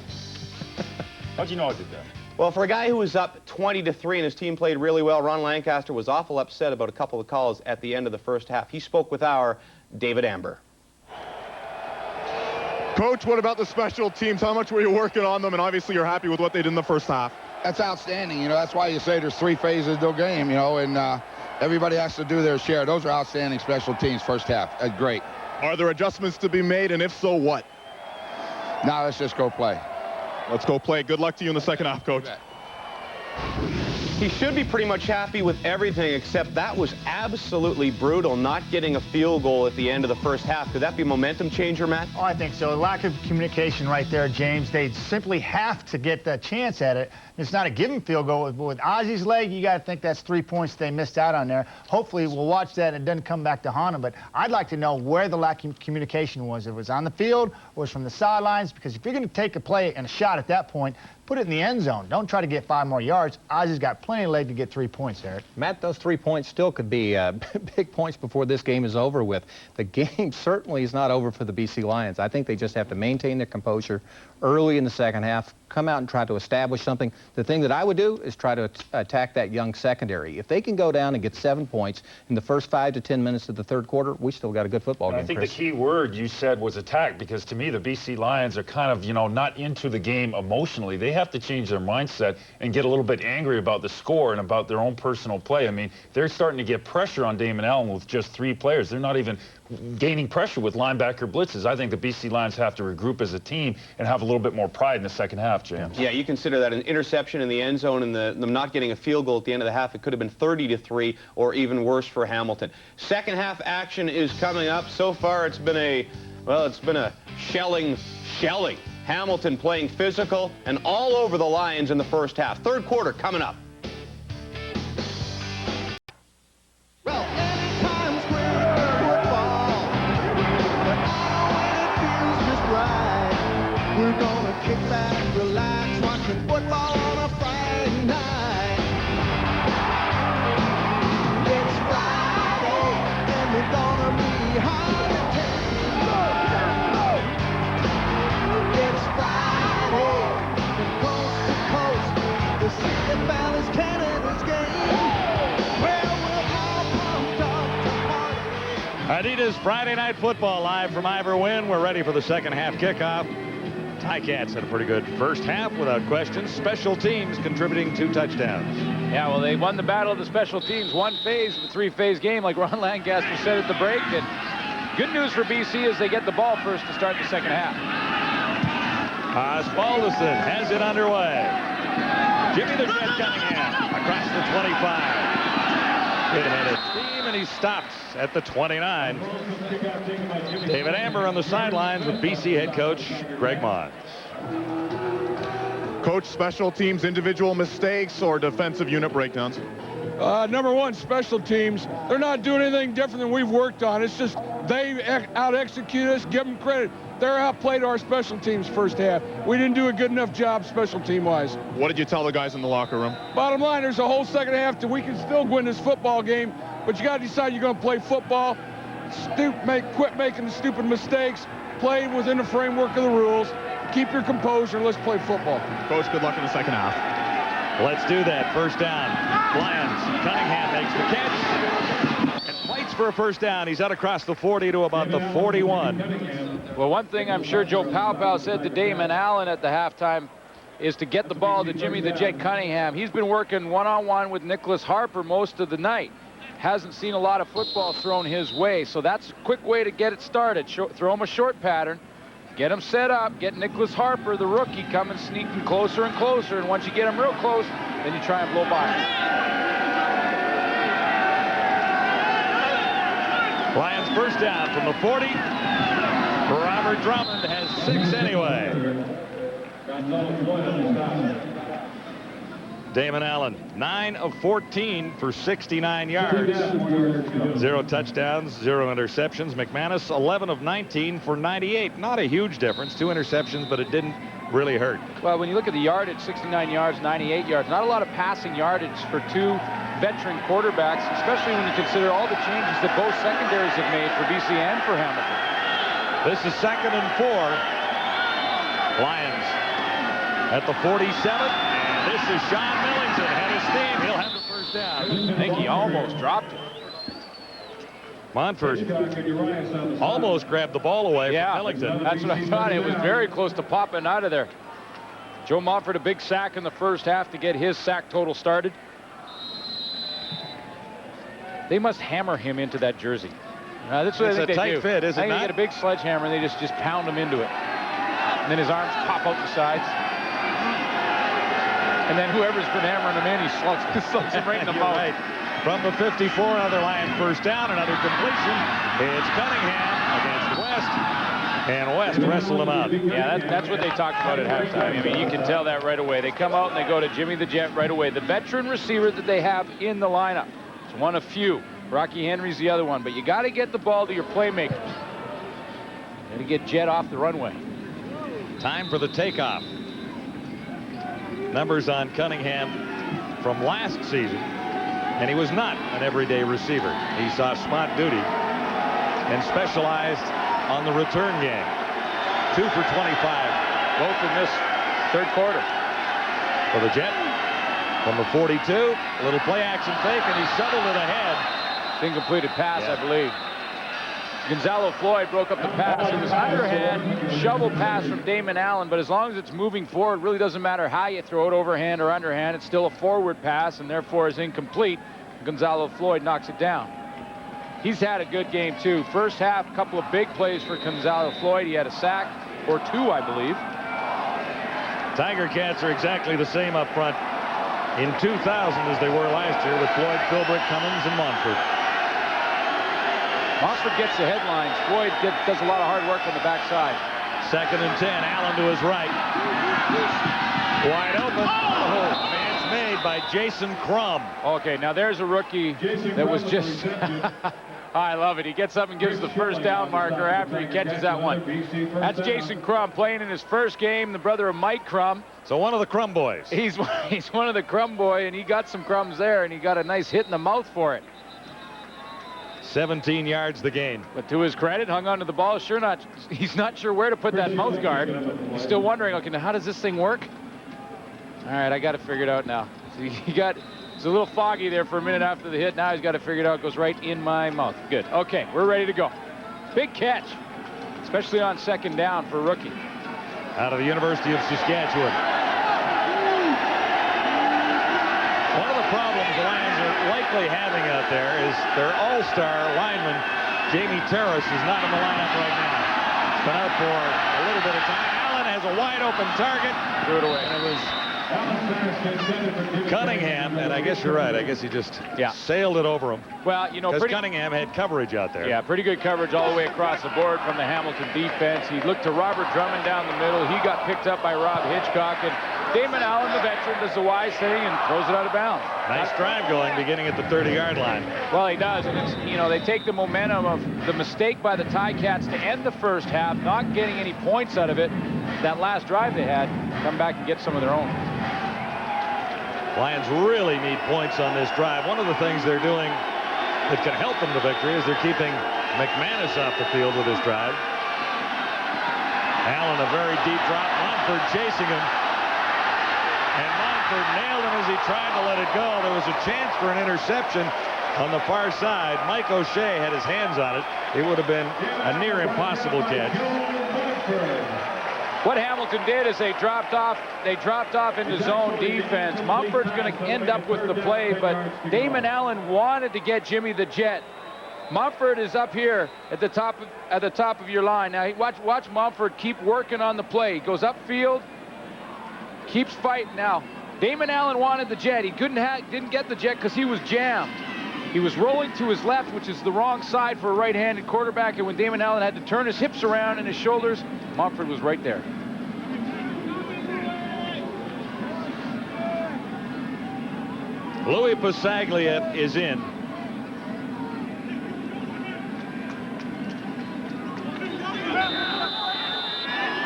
Speaker 7: How'd you know I did that?
Speaker 1: Well, for a guy who was up 20-3 and his team played really well, Ron Lancaster was awful upset about a couple of calls at the end of the first half. He spoke with our David Amber.
Speaker 9: Coach, what about the special teams? How much were you working on them? And obviously you're happy with what they did in the first half.
Speaker 13: That's outstanding. You know, that's why you say there's 3 phases to a game, you know, and everybody has to do their share. Those are outstanding special teams first half. That's great.
Speaker 9: Are there adjustments to be made? And if so, what?
Speaker 13: Now let's just go play.
Speaker 9: Let's go play. Good luck to you in the second half, Coach.
Speaker 1: He should be pretty much happy with everything, except that was absolutely brutal, not getting a field goal at the end of the first half. Could that be a momentum changer, Matt?
Speaker 4: Oh, I think so. A lack of communication right there, James. They simply have to get the chance at it. It's not a given field goal. With Ozzy's leg, you got to think that's 3 points they missed out on there. Hopefully, we'll watch that and it doesn't come back to haunt them. But I'd like to know where the lack of communication was. If it was on the field or was from the sidelines. Because if you're going to take a play and a shot at that point, put it in the end zone. Don't try to get 5 more yards. Ozzy's got plenty of leg to get 3 points, Eric.
Speaker 8: Matt, those 3 points still could be big points before this game is over with. The game certainly is not over for the BC Lions. I think they just have to maintain their composure early in the second half, come out and try to establish something. The thing that I would do is try to attack that young secondary. If they can go down and get 7 points in the first 5 to 10 minutes of the third quarter, we still got a good football game,
Speaker 7: I think
Speaker 8: Chris.
Speaker 7: the key word you said was attack, because to me the BC Lions are kind of, you know, not into the game emotionally. They have to change their mindset and get a little bit angry about the score and about their own personal play. I mean, they're starting to get pressure on Damon Allen with just 3 players. They're not even gaining pressure with linebacker blitzes. I think the BC Lions have to regroup as a team and have a little bit more pride in the second half, James.
Speaker 1: Yeah, you consider that an interception in the end zone and them not getting a field goal at the end of the half. It could have been 30-3 or even worse for Hamilton. Second half action is coming up. So far, it's been a shelling. Hamilton playing physical and all over the Lions in the first half. Third quarter coming up.
Speaker 10: We're gonna kick back, relax, watching football on a Friday night. It's Friday, and we're gonna be hard to tame. It's Friday, from coast to coast, the CFL is Canada's game. Well, we're all pumped up to party.
Speaker 2: Adidas Friday Night Football live from Ivor Wynn. We're ready for the second half kickoff. Ticats had a pretty good first half without question. Special teams contributing 2 touchdowns.
Speaker 3: Yeah, well, they won the battle of the special teams. 1 phase of the 3-phase game, like Ron Lancaster said at the break. And good news for BC is they get the ball first to start the second half.
Speaker 2: Osbaldiston has it underway. Jimmy the Jet Cunningham across the 25. Hit him at a steam, and he stopped at the 29. David Amber on the sidelines with BC head coach Greg Mons.
Speaker 9: Coach, special teams, individual mistakes, or defensive unit breakdowns?
Speaker 14: Number one, special teams. They're not doing anything different than we've worked on. It's just they out-execute us. Give them credit. They're outplayed our special teams first half. We didn't do a good enough job special team-wise.
Speaker 9: What did you tell the guys in the locker room?
Speaker 14: Bottom line, there's a whole second half that we can still win this football game, but you got to decide you're going to play football. Quit making the stupid mistakes. Play within the framework of the rules. Keep your composure. Let's play football.
Speaker 9: Coach, good luck in the second half.
Speaker 2: Let's do that. First down. Lions. Cunningham makes the catch and fights for a first down. He's out across the 40 to about the 41.
Speaker 3: Well, one thing I'm sure Joe Powell said to Damon Allen at the halftime is to get the ball to Jimmy the Jet Cunningham. He's been working one-on-one with Nicholas Harper most of the night. Hasn't seen a lot of football thrown his way, so that's a quick way to get it started. Throw him a short pattern. Get him set up, get Nicholas Harper, the rookie, coming sneaking closer and closer, and once you get him real close, then you try and blow by him.
Speaker 2: Lions first down from the 40. Robert Drummond has 6 anyway. Damon Allen, 9 of 14 for 69 yards. 0 touchdowns, 0 interceptions. McManus, 11 of 19 for 98. Not a huge difference. 2 interceptions, but it didn't really hurt.
Speaker 3: Well, when you look at the yardage, 69 yards, 98 yards, not a lot of passing yardage for 2 veteran quarterbacks, especially when you consider all the changes that both secondaries have made for BC and for Hamilton.
Speaker 2: This is 2nd and 4. Lions at the 47. This is Sean Millington, head of steam. He'll have the first down.
Speaker 3: I think he almost dropped it.
Speaker 2: Monfort almost grabbed the ball away from Millington.
Speaker 3: That's what I thought. It was very close to popping out of there. Joe Monfort, a big sack in the first half to get his sack total started. They must hammer him into that jersey. That's what I think they do.
Speaker 2: It's a tight fit, is it not?
Speaker 3: I think they get a big sledgehammer and they just pound him into it. And then his arms pop out the sides. And then whoever's been hammering him in, he slugs him right in the mouth.
Speaker 2: Right. From the 54, another Lion first down, another completion. It's Cunningham against West. And West wrestled him out.
Speaker 3: Yeah, that's what they talked about at halftime. I mean, you can tell that right away. They come out and they go to Jimmy the Jet right away. The veteran receiver that they have in the lineup. It's one of few. Rocky Henry's the other one. But you got to get the ball to your playmakers. Got to get Jet off the runway.
Speaker 2: Time for the takeoff. Numbers on Cunningham from last season, and he was not an everyday receiver. He saw spot duty and specialized on the return game. 2 for 25,
Speaker 3: both in this third quarter.
Speaker 2: For the Jet, from the 42, a little play action fake, and he settled it ahead.
Speaker 3: Incompleted pass, I believe. Gonzalo Floyd broke up the pass. It was underhand, shovel pass from Damon Allen, but as long as it's moving forward, it really doesn't matter how you throw it, overhand or underhand. It's still a forward pass and therefore is incomplete. Gonzalo Floyd knocks it down. He's had a good game too. First half, a couple of big plays for Gonzalo Floyd. He had a sack or 2, I believe.
Speaker 2: Tiger Cats are exactly the same up front in 2000 as they were last year with Floyd, Philbrick, Cummins, and Monfort.
Speaker 3: Monfort gets the headlines. Floyd does a lot of hard work on the backside.
Speaker 2: 2nd and 10. Allen to his right. Wide open. Oh, man's made by Jason Crum.
Speaker 3: Okay, now there's a rookie that was just... I love it. He gets up and gives the first down marker after he catches that one. That's Jason Crum playing in his first game, the brother of Mike Crum.
Speaker 2: So one of the Crum boys.
Speaker 3: He's one of the Crum boy, and he got some crumbs there, and he got a nice hit in the mouth for it.
Speaker 2: 17 yards the gain.
Speaker 3: But to his credit, hung on to the ball. He's not sure where to put that mouth guard. He's still wondering, okay, now how does this thing work? All right, I got it figured out now. So it's a little foggy there for a minute after the hit. Now he's got it figured out. It goes right in my mouth. Good. Okay, we're ready to go. Big catch, especially on 2nd down for a rookie.
Speaker 2: Out of the University of Saskatchewan. One of the problems the Lions are likely having out there is their all-star lineman, Jamie Terrace, is not in the lineup right now. He's been out for a little bit of time. Allen has a wide-open target.
Speaker 3: Threw it away.
Speaker 2: And it was Cunningham, and I guess you're right. I guess he just sailed it over him.
Speaker 3: Well, you know,
Speaker 2: because Cunningham had coverage out there.
Speaker 3: Yeah, pretty good coverage all the way across the board from the Hamilton defense. He looked to Robert Drummond down the middle. He got picked up by Rob Hitchcock, and Damon Allen, the veteran, does the wise thing and throws it out of bounds.
Speaker 2: Nice drive going, beginning at the 30-yard line.
Speaker 3: Well, he does, and it's, you know, they take the momentum of the mistake by the Ticats to end the first half, not getting any points out of it. That last drive they had, come back and get some of their own.
Speaker 2: Lions really need points on this drive. One of the things they're doing that can help them to victory is they're keeping McManus off the field with this drive. Allen, a very deep drop. Montford chasing him. And Montford nailed him as he tried to let it go. There was a chance for an interception on the far side. Mike O'Shea had his hands on it. It would have been a near impossible catch.
Speaker 3: What Hamilton did is they dropped off into zone defense. Mumford's going to end up with the play, but Damon Allen wanted to get Jimmy the Jet. Mumford is up here at the top of your line. Now watch Mumford keep working on the play. He goes upfield, keeps fighting. Now Damon Allen wanted the jet. He didn't get the jet because he was jammed. He was rolling to his left, which is the wrong side for a right-handed quarterback, and when Damon Allen had to turn his hips around and his shoulders, Mumford was right there.
Speaker 2: Louis Pasaglia is in.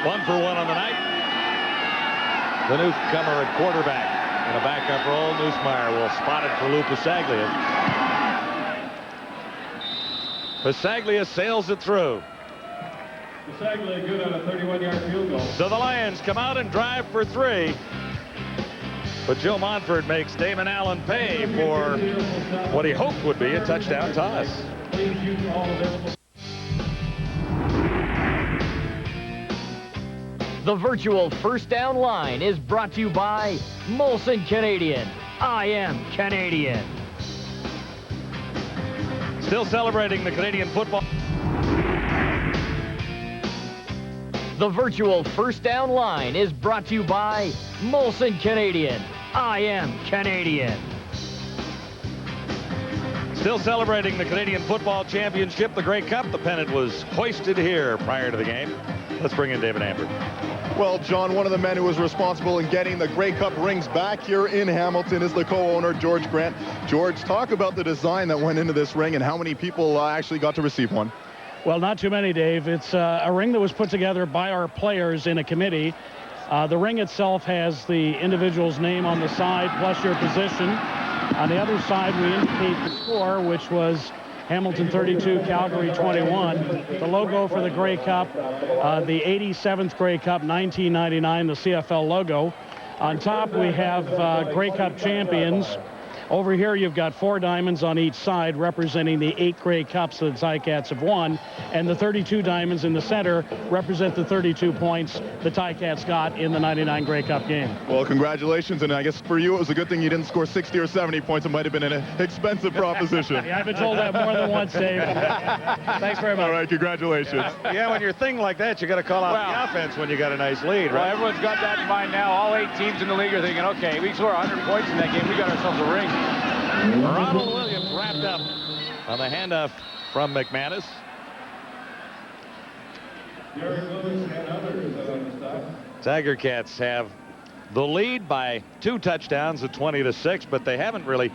Speaker 2: One for one on the night. The newcomer at quarterback in a backup role. Nussmeier will spot it for Lou Pasaglia. Pasaglia sails it through.
Speaker 6: Pasaglia good on a 31-yard field goal.
Speaker 2: So the Lions come out and drive for 3. But Joe Montford makes Damon Allen pay for what he hoped would be a touchdown toss.
Speaker 6: Please use all available.
Speaker 5: The virtual first down line is brought to you by Molson Canadian. I am Canadian.
Speaker 2: Still celebrating the Canadian football.
Speaker 5: The virtual first down line is brought to you by Molson Canadian. I am Canadian.
Speaker 2: Still celebrating the Canadian Football Championship, the Grey Cup. The pennant was hoisted here prior to the game. Let's bring in David Amber.
Speaker 9: Well, John, one of the men who was responsible in getting the Grey Cup rings back here in Hamilton is the co-owner, George Grant. George, talk about the design that went into this ring and how many people actually got to receive one.
Speaker 15: Well, not too many, Dave. It's a ring that was put together by our players in a committee. The ring itself has the individual's name on the side plus your position. On the other side, we indicate the score, which was Hamilton 32, Calgary 21. The logo for the Grey Cup, the 87th Grey Cup, 1999, the CFL logo. On top, we have Grey Cup champions. Over here, you've got 4 diamonds on each side representing the 8 Grey Cups that the Ticats have won, and the 32 diamonds in the center represent the 32 points the Ticats got in the 99 Grey Cup game.
Speaker 9: Well, congratulations, and I guess for you it was a good thing you didn't score 60 or 70 points. It might have been an expensive proposition.
Speaker 15: Yeah, I've been told that more than once, Dave. Thanks very much.
Speaker 9: All right, congratulations.
Speaker 2: Yeah, when you're a thing like that, you got to call out the offense when you got a nice lead, right?
Speaker 3: Well, everyone's got that in mind now. All 8 teams in the league are thinking, okay, we score 100 points in that game. We got ourselves a ring.
Speaker 2: Ronald Williams wrapped up on the handoff from McManus. Tiger Cats have the lead by 2 touchdowns at 20-6, but they haven't really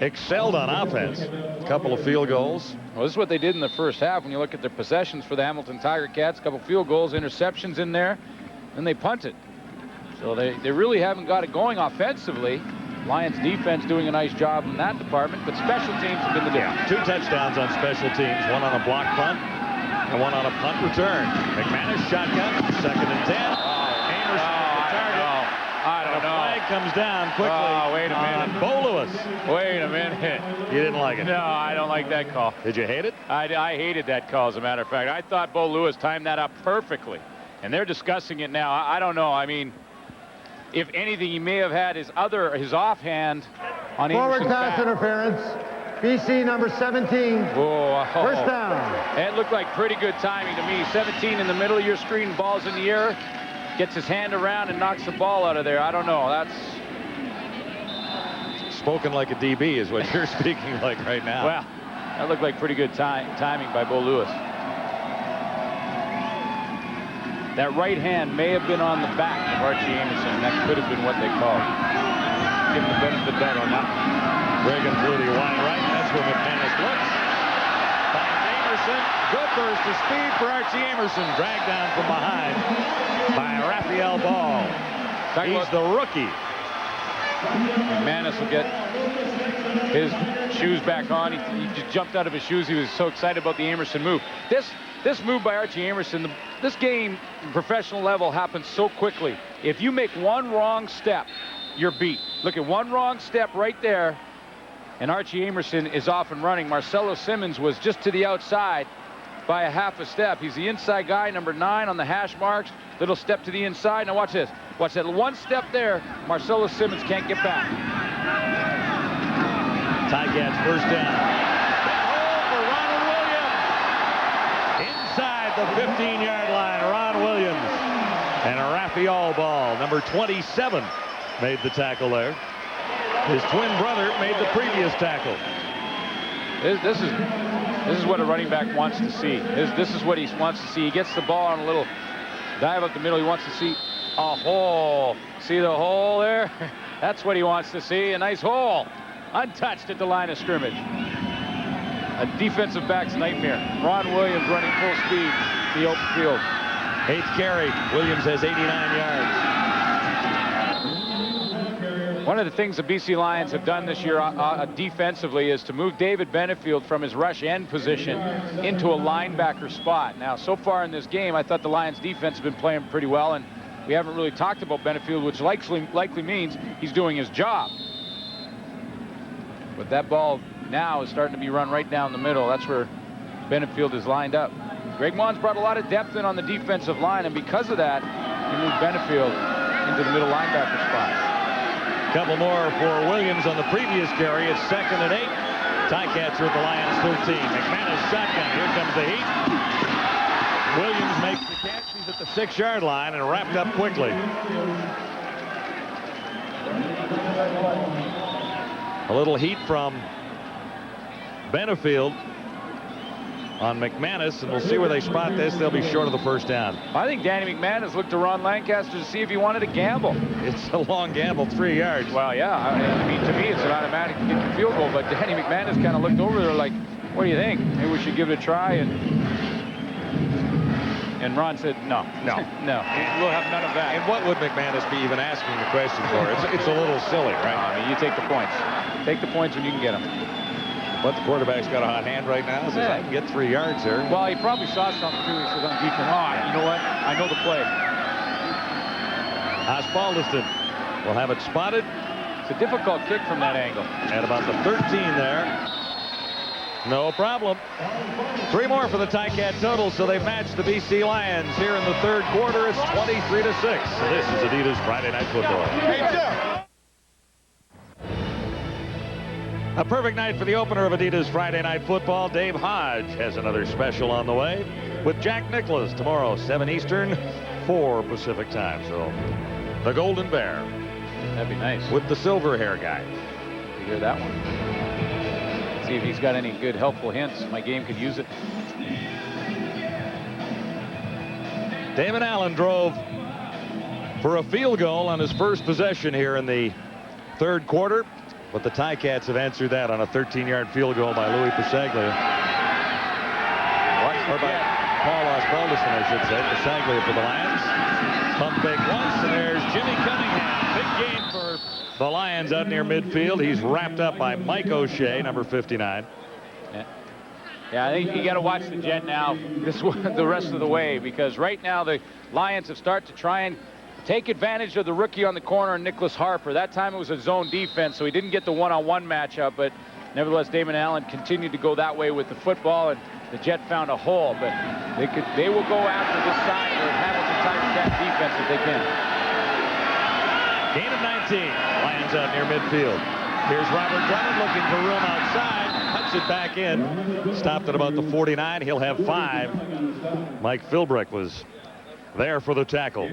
Speaker 2: excelled on offense. A couple of field goals.
Speaker 3: Well, this is what they did in the first half. When you look at their possessions for the Hamilton Tiger Cats, a couple field goals, interceptions in there, and they punted. So they really haven't got it going offensively. Lions defense doing a nice job in that department, but special teams have been the difference.
Speaker 2: 2 touchdowns on special teams, 1 on a block punt and 1 on a punt return. McManus shotgun, 2nd and 10. Amerson the target.
Speaker 3: I don't know.
Speaker 2: Flag comes down quickly.
Speaker 3: Oh, wait a minute.
Speaker 2: Bo Lewis.
Speaker 3: Wait a minute.
Speaker 2: You didn't like it?
Speaker 3: No, I don't like that call.
Speaker 2: Did you hate it?
Speaker 3: I hated that call, as a matter of fact. I thought Bo Lewis timed that up perfectly, and they're discussing it now. I don't know. I mean, if anything, he may have had his offhand on
Speaker 11: Forward
Speaker 3: Emerson's
Speaker 11: pass
Speaker 3: back.
Speaker 11: interference. BC number 17. First down.
Speaker 3: It looked like pretty good timing to me. 17 in the middle of your screen, ball's in the air, gets his hand around and knocks the ball out of there. I don't know. That's
Speaker 2: spoken like a DB is what you're speaking like right now.
Speaker 3: Well, that looked like pretty good timing by Bo Lewis. That right hand may have been on the back of Archie Amerson, and that could have been what they called. Give him the benefit of the doubt on that.
Speaker 2: Reagan Flutie wide right. That's where McManus looks. Finds Amerson. Good burst of speed for Archie Amerson. Dragged down from behind by Raphael Ball. He's the rookie.
Speaker 3: McManus will get his shoes back on. He just jumped out of his shoes. He was so excited about the Amerson move. This move by Archie Amerson, this game, professional level, happens so quickly. If you make one wrong step, you're beat. Look at one wrong step right there, and Archie Amerson is off and running. Marcelo Simmons was just to the outside by a half a step. He's the inside guy, number 9 on the hash marks. Little step to the inside. Now watch this. Watch that one step there. Marcelo Simmons can't get back.
Speaker 2: Ticats first down. Oh, for Ronald Williams. Inside the 15-yard line, Ron Williams. And a Raphael Ball, number 27, made the tackle there. His twin brother made the previous tackle.
Speaker 3: This is what a running back wants to see. This is what he wants to see. He gets the ball on a little dive up the middle. He wants to see a hole. See the hole there? That's what he wants to see. A nice hole. Untouched at the line of scrimmage. A defensive back's nightmare. Ron Williams running full speed to the open field.
Speaker 2: 8th carry. Williams has 89 yards.
Speaker 3: One of the things the BC Lions have done this year defensively is to move David Benefield from his rush end position into a linebacker spot. Now, so far in this game, I thought the Lions defense has been playing pretty well, and we haven't really talked about Benefield, which likely means he's doing his job. But that ball now is starting to be run right down the middle. That's where Benefield is lined up. Greg Mons brought a lot of depth in on the defensive line, and because of that, he moved Benefield into the middle linebacker spot.
Speaker 2: Couple more for Williams on the previous carry. It's 2nd and 8. Ticats are at the Lions 13. McManus shotgun. Here comes the heat. Williams makes the catch. He's at the 6-yard line and wrapped up quickly. A little heat from Benefield on McManus, and we'll see where they spot this. They'll be short of the first down.
Speaker 3: I think Danny McManus looked to Ron Lancaster to see if he wanted to gamble.
Speaker 2: It's a long gamble, 3 yards.
Speaker 3: Well, yeah. I mean, to me, it's an automatic to get the field goal, but Danny McManus kind of looked over there like, what do you think? Maybe we should give it a try. And Ron said, no. No. We'll have none of that.
Speaker 2: And what would McManus be even asking the question for? It's a little silly, right?
Speaker 3: I mean, you take the points. Take the points when you can get them.
Speaker 2: But the quarterback's got a hot hand right now. Says, I can get 3 yards here.
Speaker 3: Well, he probably saw something, too. He says, on defense, you know what? I know the play.
Speaker 2: Osbaldiston will have it spotted.
Speaker 3: It's a difficult kick from that angle.
Speaker 2: At about the 13 there. No problem. 3 more for the Ticat total, so they match the BC Lions here in the 3rd quarter. It's 23-6. This is Adidas Friday Night Football. A perfect night for the opener of Adidas Friday Night Football. Dave Hodge has another special on the way with Jack Nicklaus tomorrow, 7 Eastern, 4 Pacific time. So the Golden Bear.
Speaker 3: That'd be nice.
Speaker 2: With the silver hair guy.
Speaker 3: You hear that one? See if he's got any good helpful hints. My game could use it.
Speaker 2: Damon Allen drove for a field goal on his first possession here in the 3rd quarter. But the Ticats have answered that on a 13-yard field goal by Louis Pasaglia. Or by Paul Osbaldiston, I should say. Pasaglia for the Lions. Pump fake once, and there's Jimmy Cunningham. Big gain for the Lions out near midfield. He's wrapped up by Mike O'Shea, number 59.
Speaker 3: Yeah, I think you got to watch the Jet now the rest of the way, because right now the Lions have started to try and take advantage of the rookie on the corner, Nicholas Harper. That time it was a zone defense, so he didn't get the one-on-one matchup, but nevertheless, Damon Allen continued to go that way with the football, and the Jet found a hole, but they will go after this side of the Hamilton Tiger defense if they can.
Speaker 2: Gain of 19. Lions out near midfield. Here's Robert Drummond looking for room outside. Cuts it back in. Stopped at about the 49. He'll have 5. Mike Philbrick was there for the tackle.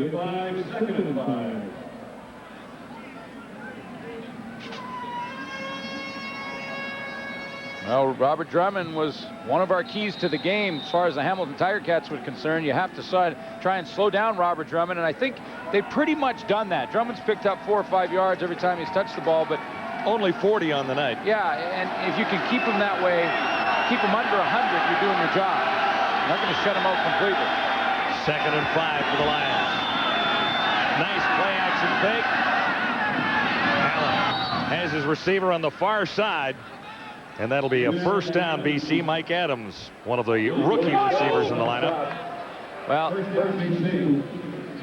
Speaker 3: Well, Robert Drummond was one of our keys to the game as far as the Hamilton Tiger Cats were concerned. You have to try and slow down Robert Drummond, and I think they've pretty much done that. Drummond's picked up 4 or 5 yards every time he's touched the ball, but
Speaker 2: only 40 on the night.
Speaker 3: Yeah, and if you can keep him that way, keep him under 100, you're doing your job. You're not going to shut him out completely.
Speaker 2: 2nd and 5 for the Lions. Nice play action fake. Allen has his receiver on the far side. And that'll be a 1st down, BC. Mike Adams, one of the rookie receivers in the lineup.
Speaker 3: Well,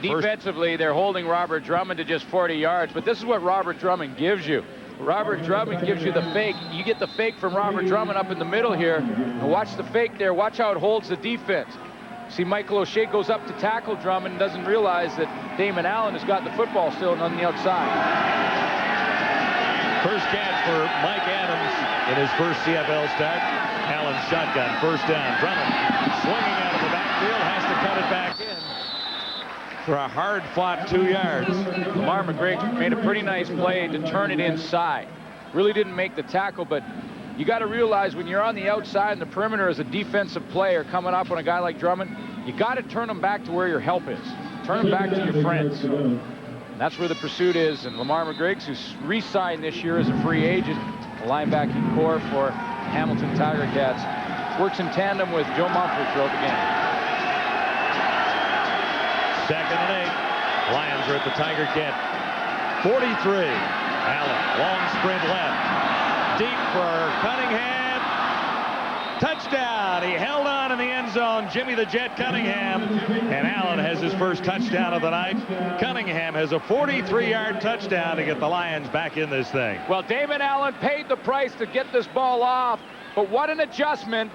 Speaker 3: defensively, they're holding Robert Drummond to just 40 yards, but this is what Robert Drummond gives you. Robert Drummond gives you the fake. You get the fake from Robert Drummond up in the middle here. And watch the fake there. Watch how it holds the defense. See, Michael O'Shea goes up to tackle Drummond and doesn't realize that Damon Allen has got the football still on the outside.
Speaker 2: First catch for Mike Adams in his first CFL start. Allen shotgun, 1st down. Drummond swinging out of the backfield, has to cut it back in for a hard-fought 2 yards.
Speaker 3: Lamar McGregor made a pretty nice play to turn it inside. Really didn't make the tackle, but you got to realize when you're on the outside and the perimeter as a defensive player coming up on a guy like Drummond, you got to turn them back to where your help is. Turn them back to your friends. That's where the pursuit is, and Lamar McGregor, who's re-signed this year as a free agent, a linebacking core for Hamilton Tiger Cats, works in tandem with Joe Mumford throughout the game.
Speaker 2: 2nd and 8. Lions are at the Tiger Cat 43. Allen, long sprint left. Deep for Cunningham. Touchdown. He held on in the end zone. Jimmy the Jet Cunningham. And Allen has his first touchdown of the night. Cunningham has a 43-yard touchdown to get the Lions back in this thing.
Speaker 3: Well, Damon Allen paid the price to get this ball off. But what an adjustment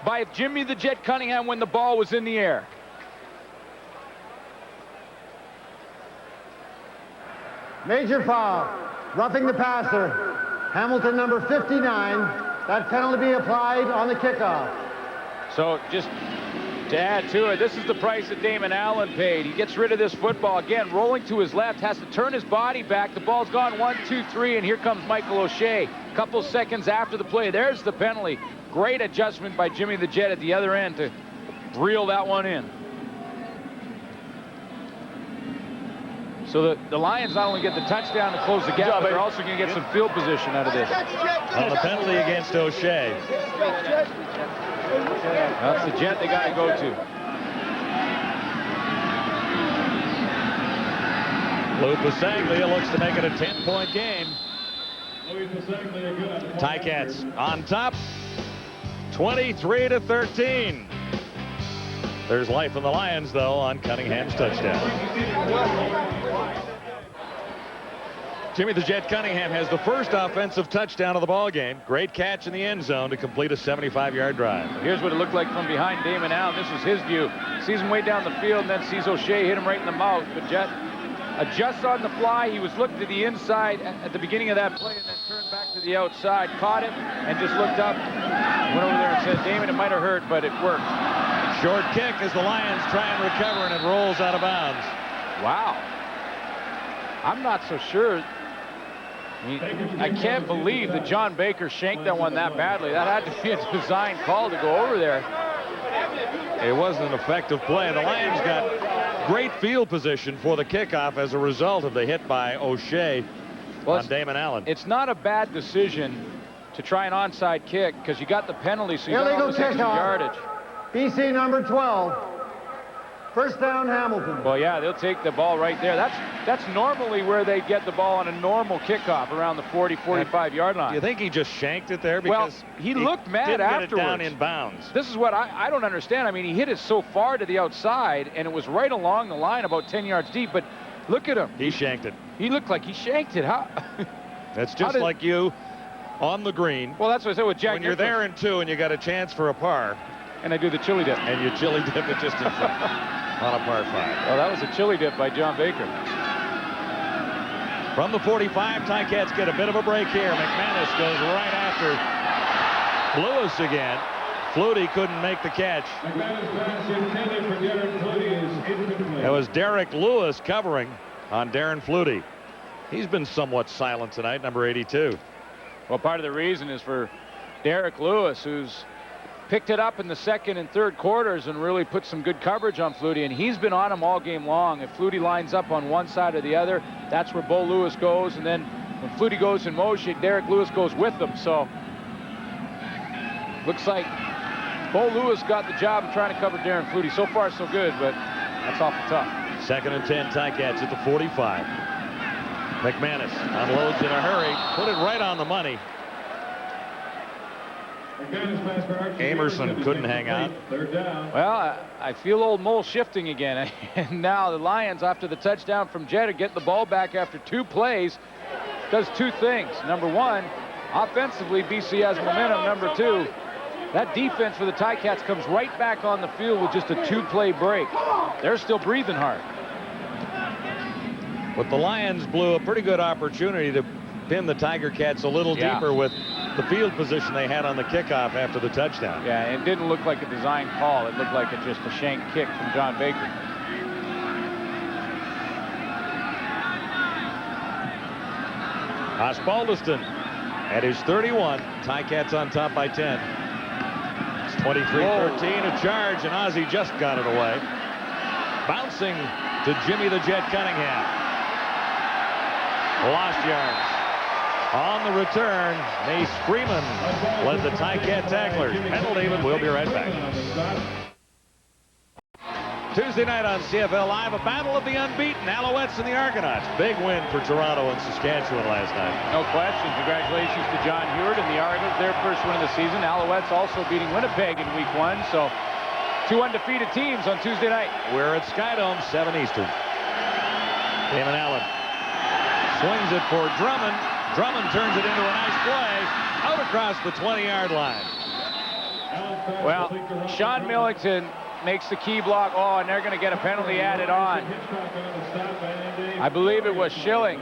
Speaker 3: by Jimmy the Jet Cunningham when the ball was in the air.
Speaker 11: Major foul. Roughing the passer. Hamilton number 59. That penalty be applied on the kickoff.
Speaker 3: So just to add to it, this is the price that Damon Allen paid. He gets rid of this football. Again, rolling to his left, has to turn his body back. The ball's gone 1, 2, 3, and here comes Michael O'Shea. A couple seconds after the play, there's the penalty. Great adjustment by Jimmy the Jet at the other end to reel that one in. So the Lions not only get the touchdown to close the gap, but they're also going to get some field position out of this.
Speaker 2: On the penalty against O'Shea.
Speaker 3: That's the Jet they got to go to.
Speaker 2: Lou Pasaglia looks to make it a 10-point game. Ticats on top, 23-13. There's life in the Lions, though, on Cunningham's touchdown. Jimmy the Jet Cunningham has the first offensive touchdown of the ball game. Great catch in the end zone to complete a 75-yard drive.
Speaker 3: Here's what it looked like from behind Damon Allen. This was his view. Sees him way down the field and then sees O'Shea hit him right in the mouth. But Jet adjusts on the fly. He was looking to the inside at the beginning of that play and then turned back to the outside, caught it, and just looked up, went over there and said, Damon, it might have hurt, but it worked.
Speaker 2: Short kick as the Lions try and recover, and it rolls out of bounds.
Speaker 3: Wow. I'm not so sure. I can't believe that John Baker shanked that one that badly. That had to be a design call to go over there.
Speaker 2: It wasn't an effective play. The Lions got great field position for the kickoff as a result of the hit by O'Shea on Damon Allen.
Speaker 3: It's not a bad decision to try an onside kick because you got the penalty, so you got
Speaker 11: Illegal
Speaker 3: almost extra yardage.
Speaker 11: BC number 12. First down, Hamilton.
Speaker 3: Well, yeah, they'll take the ball right there. That's normally where they get the ball on a normal kickoff, around the 40, 45-yard line.
Speaker 2: You think he just shanked it there? Because
Speaker 3: well, he looked mad afterwards.
Speaker 2: Get it down in bounds.
Speaker 3: This is what I don't understand. I mean, he hit it so far to the outside, and it was right along the line, about 10 yards deep. But look at him.
Speaker 2: He shanked it.
Speaker 3: He looked like he shanked it. How?
Speaker 2: That's just like you on the green.
Speaker 3: Well, that's what I said with Jack.
Speaker 2: When you're there in 2 and you got a chance for a par.
Speaker 3: And I do the chili dip.
Speaker 2: And you chili dip it just in front on a par 5.
Speaker 3: Well, that was a chili dip by John Baker.
Speaker 2: From the 45, Ticats get a bit of a break here. McManus goes right after Lewis again. Flutie couldn't make the catch. It was Derek Lewis covering on Darren Flutie. He's been somewhat silent tonight, number 82.
Speaker 3: Well, part of the reason is for Derek Lewis, who's picked it up in the second and third quarters and really put some good coverage on Flutie, and he's been on him all game long. If Flutie lines up on one side or the other, that's where Bo Lewis goes, and then when Flutie goes in motion, Derek Lewis goes with him. So looks like Bo Lewis got the job of trying to cover Darren Flutie. So far, so good, but that's awful tough.
Speaker 2: 2nd and 10, Ticats at the 45. McManus unloads in a hurry, put it right on the money. Amerson couldn't hang on.
Speaker 3: Well, I feel old Mole shifting again. And now the Lions, after the touchdown from Jett, are getting the ball back after 2 plays. Does 2 things. Number 1, offensively, BC has momentum. Number 2, that defense for the Ticats comes right back on the field with just a 2-play break. They're still breathing hard.
Speaker 2: But the Lions blew a pretty good opportunity to pin the Tiger Cats a little deeper with the field position they had on the kickoff after the touchdown.
Speaker 3: Yeah, it didn't look like a design call. It looked like just a shank kick from John Baker.
Speaker 2: Osbaldiston at his 31. Ticats on top by 10. It's 23-13, a charge, and Ozzie just got it away. Bouncing to Jimmy the Jet Cunningham. Lost yards. On the return, Mace Freeman led the Ticat tacklers. Penalty, but we'll be right back. Tuesday night on CFL Live, a battle of the unbeaten Alouettes and the Argonauts. Big win for Toronto and Saskatchewan last night.
Speaker 3: No question. Congratulations to John Hewitt and the Argos, their first win of the season. Alouettes also beating Winnipeg in week 1, so 2 undefeated teams on Tuesday night.
Speaker 2: We're at Skydome, 7 Eastern. Damon Allen swings it for Drummond. Drummond turns it into a nice play out across the 20-yard line.
Speaker 3: Well, Sean Millington makes the key block. Oh, and they're going to get a penalty added on. I believe it was Schilling.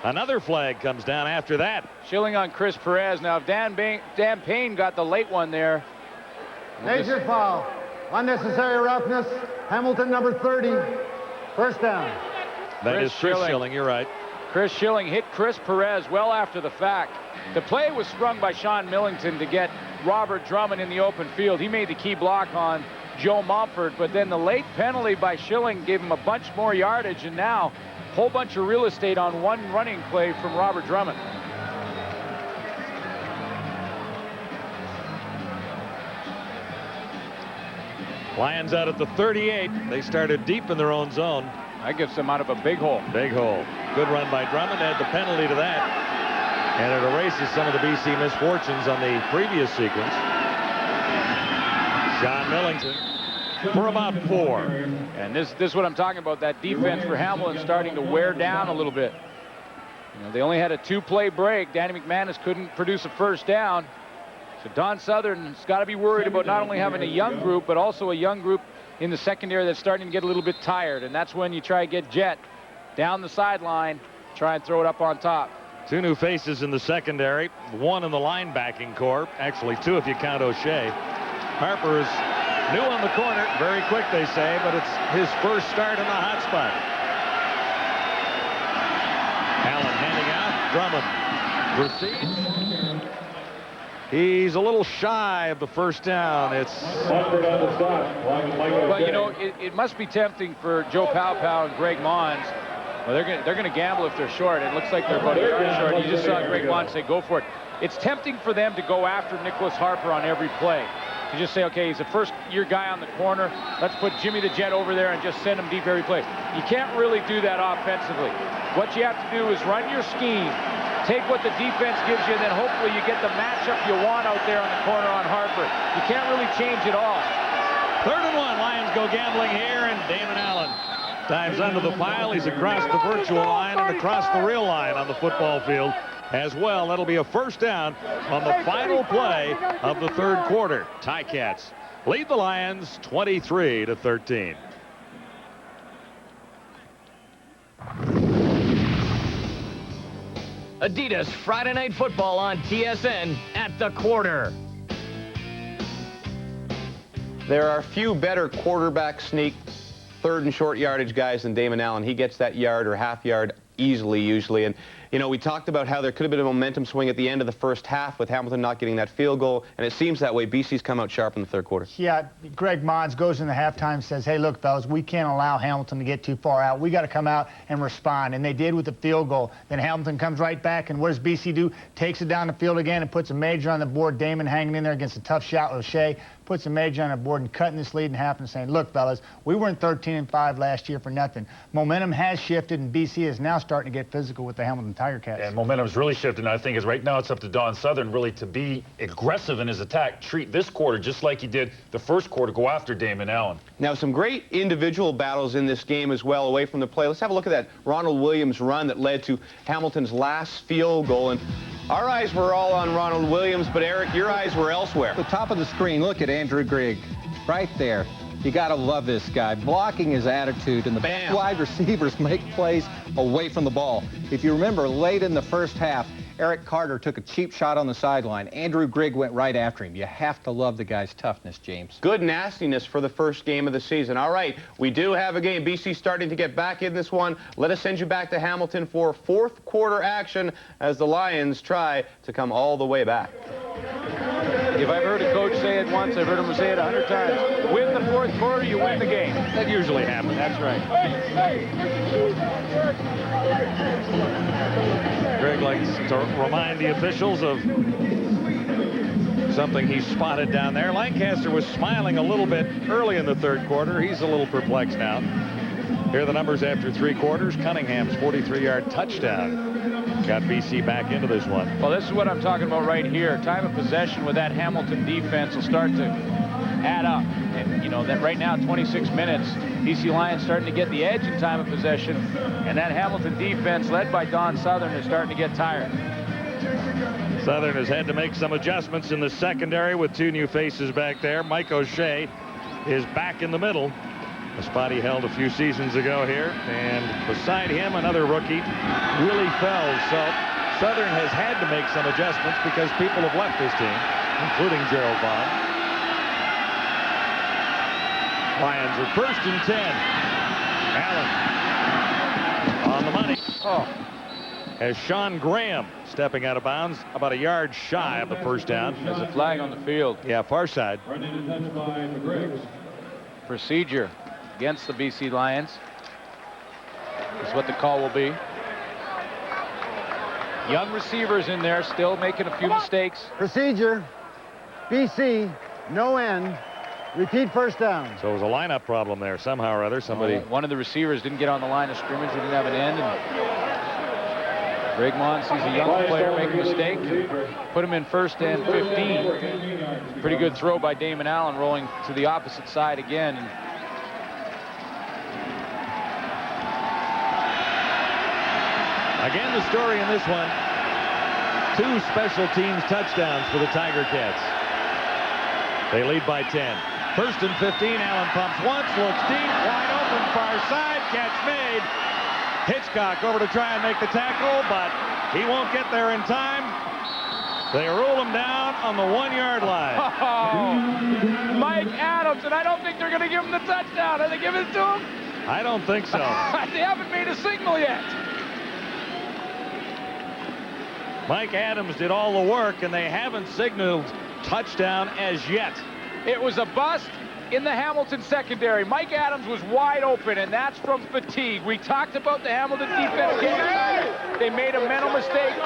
Speaker 2: Another flag comes down after that.
Speaker 3: Schilling on Chris Perez. Now, if Dan Payne got the late one there.
Speaker 11: Major foul. Unnecessary roughness. Hamilton, number 30. First down.
Speaker 2: That is Chris Schilling, you're right.
Speaker 3: Chris Schilling hit Chris Perez well after the fact. The play was sprung by Sean Millington to get Robert Drummond in the open field. He made the key block on Joe Mumford, but then the late penalty by Schilling gave him a bunch more yardage, and now a whole bunch of real estate on one running play from Robert Drummond.
Speaker 2: Lions out at the 38. They started deep in their own zone.
Speaker 3: That gets them out of a big hole.
Speaker 2: Big hole. Good run by Drummond. Add the penalty to that. And it erases some of the BC misfortunes on the previous sequence. Sean Millington for about 4.
Speaker 3: And this is what I'm talking about. That defense for Hamilton starting to wear down a little bit. You know, they only had a 2-play break. Danny McManus couldn't produce a first down. So Don Southern's got to be worried about not only having a young group, but also a young group in the secondary that's starting to get a little bit tired. And that's when you try to get Jett down the sideline, try and throw it up on top.
Speaker 2: 2 new faces in the secondary, 1 in the linebacking corps. Actually 2 if you count O'Shea. Harper is new on the corner. Very quick, they say, but it's his first start in the hot spot. Allen handing out. Drummond proceeds. He's a little shy of the first down. It's
Speaker 3: well, you know, it must be tempting for Joe Powpow and Greg Mons. Well, they're going to gamble if they're short. It looks like they're about a yard short. You just saw Greg Mons say, go for it. It's tempting for them to go after Nicholas Harper on every play. To just say, okay, he's a first-year guy on the corner. Let's put Jimmy the Jet over there and just send him deep every play. You can't really do that offensively. What you have to do is run your scheme, take what the defense gives you, and then hopefully you get the matchup you want out there on the corner on Harper. You can't really change it all.
Speaker 2: 3rd and 1. Lions go gambling here, and Damon Allen dives under the pile. He's across the virtual line and across the real line on the football field as well. That'll be a first down on the final play of the 3rd quarter. Ticats lead the Lions 23-13.
Speaker 5: Adidas Friday Night Football on TSN at the quarter.
Speaker 1: There are few better quarterback sneak 3rd and short yardage guys than Damon Allen. He gets that yard or half yard easily usually, and You know, we talked about how there could have been a momentum swing at the end of the first half with Hamilton not getting that field goal, and it seems that way. BC's come out sharp in the third quarter.
Speaker 4: Yeah, Greg Mons goes in the halftime and says, hey, look, fellas, we can't allow Hamilton to get too far out. We got to come out and respond, and they did with the field goal. Then Hamilton comes right back, and what does BC do? Takes it down the field again and puts a major on the board. Damon hanging in there against a tough shot. O'Shea puts a major on the board and cutting this lead in half and saying, look, fellas, we were in 13-5 last year for nothing. Momentum has shifted, and BC is now starting to get physical with the Hamilton Tiger Cats.
Speaker 7: And momentum's really shifted, and I think is right now it's up to Don Southern really to be aggressive in his attack. Treat this quarter just like he did the first quarter, go after Damon Allen.
Speaker 1: Now, some great individual battles in this game as well away from the play. Let's have a look at that Ronald Williams run that led to Hamilton's last field goal. And our eyes were all on Ronald Williams, but Eric, your eyes were elsewhere.
Speaker 8: At the top of the screen, look at Andrew Grigg right there. You got to love this guy. Blocking his attitude, and the
Speaker 1: Bam.
Speaker 8: wide receivers make plays away from the ball. If you remember, late in the first half, Eric Carter took a cheap shot on the sideline. Andrew Grigg went right after him. You have to love the guy's toughness, James.
Speaker 1: Good nastiness for the first game of the season. All right, we do have a game. BC starting to get back in this one. Let us send you back to Hamilton for fourth quarter action as the Lions try to come all the way back.
Speaker 3: If I've heard a coach say it once, I've heard him say it 100 times. Win the fourth quarter, you win the game.
Speaker 2: That usually happens.
Speaker 3: That's right.
Speaker 2: Greg likes to remind the officials of something he spotted down there. Lancaster was smiling a little bit early in the third quarter. He's a little perplexed now. Here are the numbers after 3 quarters. Cunningham's 43-yard touchdown got BC back into this one.
Speaker 3: Well, this is what I'm talking about right here. Time of possession with that Hamilton defense will start to add up. And, you know, that right now, 26 minutes, BC Lions starting to get the edge in time of possession. And that Hamilton defense, led by Don Southern, is starting to get tired.
Speaker 2: Southern has had to make some adjustments in the secondary with 2 new faces back there. Mike O'Shea is back in the middle. A spot he held a few seasons ago here. And beside him, another rookie, Willie Fells. So Southern has had to make some adjustments because people have left this team, including Gerald Vaughn. Lions are 1st and 10. Allen on the money.
Speaker 3: Oh.
Speaker 2: As Sean Graham stepping out of bounds about a yard shy of the first down.
Speaker 3: There's a flag on the field.
Speaker 2: Yeah, far side.
Speaker 3: Procedure against the BC Lions. That's what the call will be. Young receivers in there still making a few mistakes.
Speaker 11: Procedure. BC, no end. Repeat first down.
Speaker 2: So it was a lineup problem there somehow or other. Somebody.
Speaker 3: One of the receivers didn't get on the line of scrimmage. He didn't have an end. And Greg Mon sees a young player make a mistake. Put him in 1st and 15. Pretty good throw by Damon Allen, rolling to the opposite side again.
Speaker 2: Again, the story in this one, 2 special teams touchdowns for the Tiger Cats. They lead by 10. 1st and 15, Allen pumps once, looks deep, wide open, far side, catch made. Hitchcock over to try and make the tackle, but he won't get there in time. They rule him down on the 1-yard line.
Speaker 3: Oh, Mike Adams, and I don't think they're going to give him the touchdown. Are they giving it to him?
Speaker 2: I don't think so.
Speaker 3: They haven't made a signal yet.
Speaker 2: Mike Adams did all the work, and they haven't signaled touchdown as yet.
Speaker 3: It was a bust in the Hamilton secondary. Mike Adams was wide open, and that's from fatigue. We talked about the Hamilton defense game time. They made a mental mistake.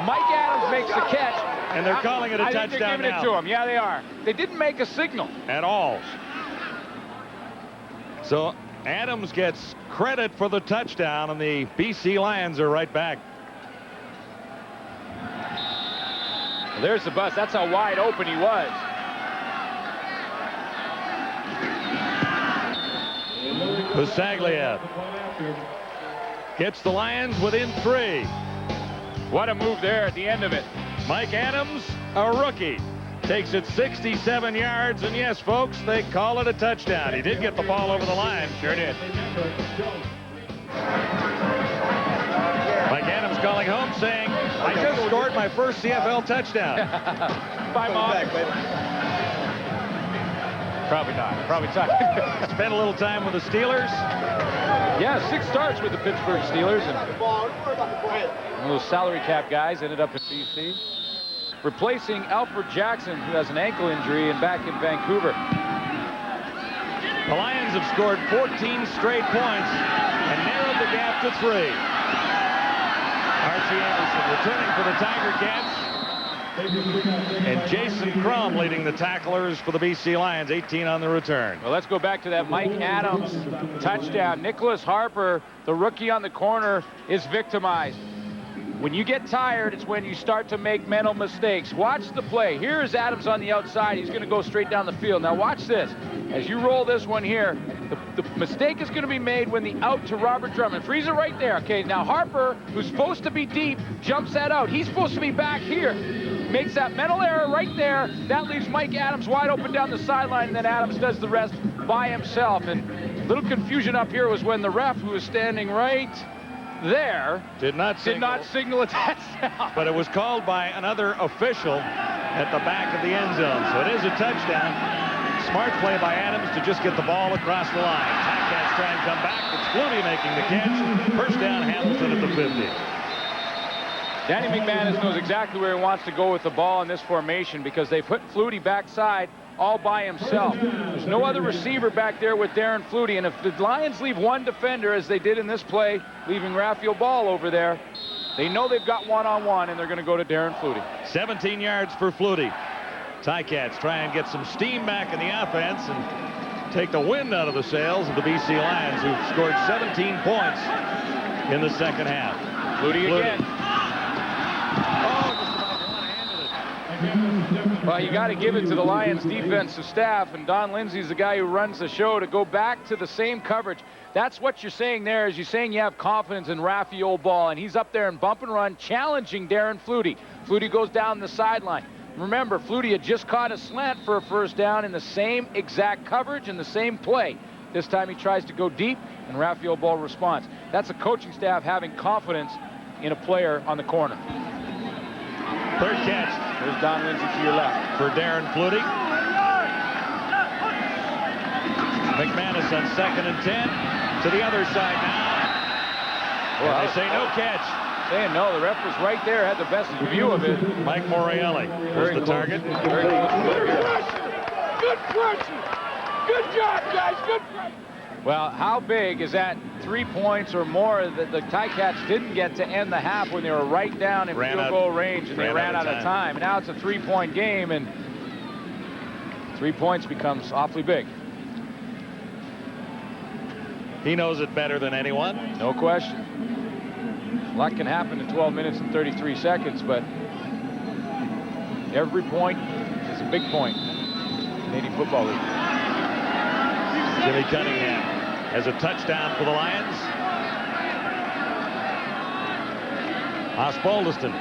Speaker 3: Mike Adams makes the catch.
Speaker 2: And they're calling it a touchdown
Speaker 3: now. I think they're giving it to him. Yeah, they are. They didn't make a signal.
Speaker 2: At all. So Adams gets credit for the touchdown, and the BC Lions are right back.
Speaker 3: Well, there's the bust. That's how wide open he was.
Speaker 2: Busaglia gets the Lions within 3.
Speaker 3: What a move there at the end of it.
Speaker 2: Mike Adams, a rookie, takes it 67 yards, and yes, folks, they call it a touchdown. He did get the ball over the line.
Speaker 3: Sure did.
Speaker 2: Mike Adams calling home saying, I just scored my first CFL touchdown.
Speaker 3: Bye, Mom. Probably not. Probably not.
Speaker 2: Spent a little time with the Steelers.
Speaker 3: Yeah, 6 starts with the Pittsburgh Steelers. And those salary cap guys ended up in BC. Replacing Alfred Jackson, who has an ankle injury and back in Vancouver.
Speaker 2: The Lions have scored 14 straight points and narrowed the gap to 3. Archie Anderson returning for the Tiger Cats. And Jason Crum leading the tacklers for the BC Lions, 18 on the return.
Speaker 3: Well, let's go back to that Mike Adams touchdown. Nicholas Harper, the rookie on the corner, is victimized. When you get tired, it's when you start to make mental mistakes. Watch the play. Here is Adams on the outside. He's going to go straight down the field. Now watch this. As you roll this one here, the mistake is going to be made when the out to Robert Drummond. Freeze it right there. Okay, now Harper, who's supposed to be deep, jumps that out. He's supposed to be back here. Makes that mental error right there. That leaves Mike Adams wide open down the sideline, and then Adams does the rest by himself. And a little confusion up here was when the ref, who was standing right there,
Speaker 2: did not
Speaker 3: signal a touchdown.
Speaker 2: But it was called by another official at the back of the end zone. So it is a touchdown. Smart play by Adams to just get the ball across the line. Ticats try and come back. It's Flutie making the catch. First down, Hamilton at the 50.
Speaker 3: Danny McManus knows exactly where he wants to go with the ball in this formation because they put Flutie backside all by himself. There's no other receiver back there with Darren Flutie, and if the Lions leave one defender, as they did in this play, leaving Raphael Ball over there, they know they've got one-on-one, and they're going to go to Darren Flutie.
Speaker 2: 17 yards for Flutie. Ticats try and get some steam back in the offense and take the wind out of the sails of the BC Lions, who've scored 17 points in the second half.
Speaker 3: Flutie again. Well, you got to give it to the Lions defensive staff, and Don Lindsay's the guy who runs the show to go back to the same coverage. That's what you're saying there, is you're saying you have confidence in Raphael Ball, and he's up there in bump and run challenging Darren Flutie. Flutie goes down the sideline. Remember, Flutie had just caught a slant for a first down in the same exact coverage and the same play. This time he tries to go deep, and Raphael Ball responds. That's a coaching staff having confidence in a player on the corner.
Speaker 2: Third catch.
Speaker 3: There's Don Lindsay to your left.
Speaker 2: For Darren Flutie. McManus on 2nd and 10. To the other side now. Well, they say no catch.
Speaker 3: Saying no, the ref was right there, had the best view of it.
Speaker 2: Mike Morreale was the target.
Speaker 3: Very
Speaker 10: Good question. Good job, guys. Good question.
Speaker 3: Well, how big is that 3 points or more that the Ticats didn't get to end the half when they were right down in field goal range and they ran out of time? And now it's a 3-point game, and 3 points becomes awfully big.
Speaker 2: He knows it better than anyone.
Speaker 3: No question. A lot can happen in 12 minutes and 33 seconds, but every point is a big point in the Canadian Football League.
Speaker 2: Jimmy Cunningham has a touchdown for the Lions. Osbaldiston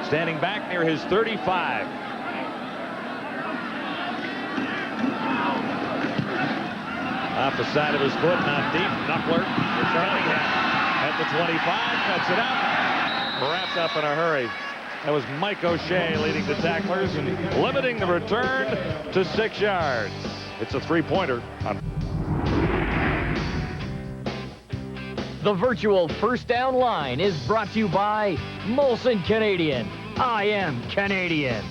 Speaker 2: standing back near his 35. Off the side of his foot, not deep. Knuckler for Cunningham at the 25, cuts it out. Wrapped up in a hurry. That was Mike O'Shea leading the tacklers and limiting the return to 6 yards. It's a 3-pointer.
Speaker 5: The virtual first down line is brought to you by Molson Canadian. I am Canadian.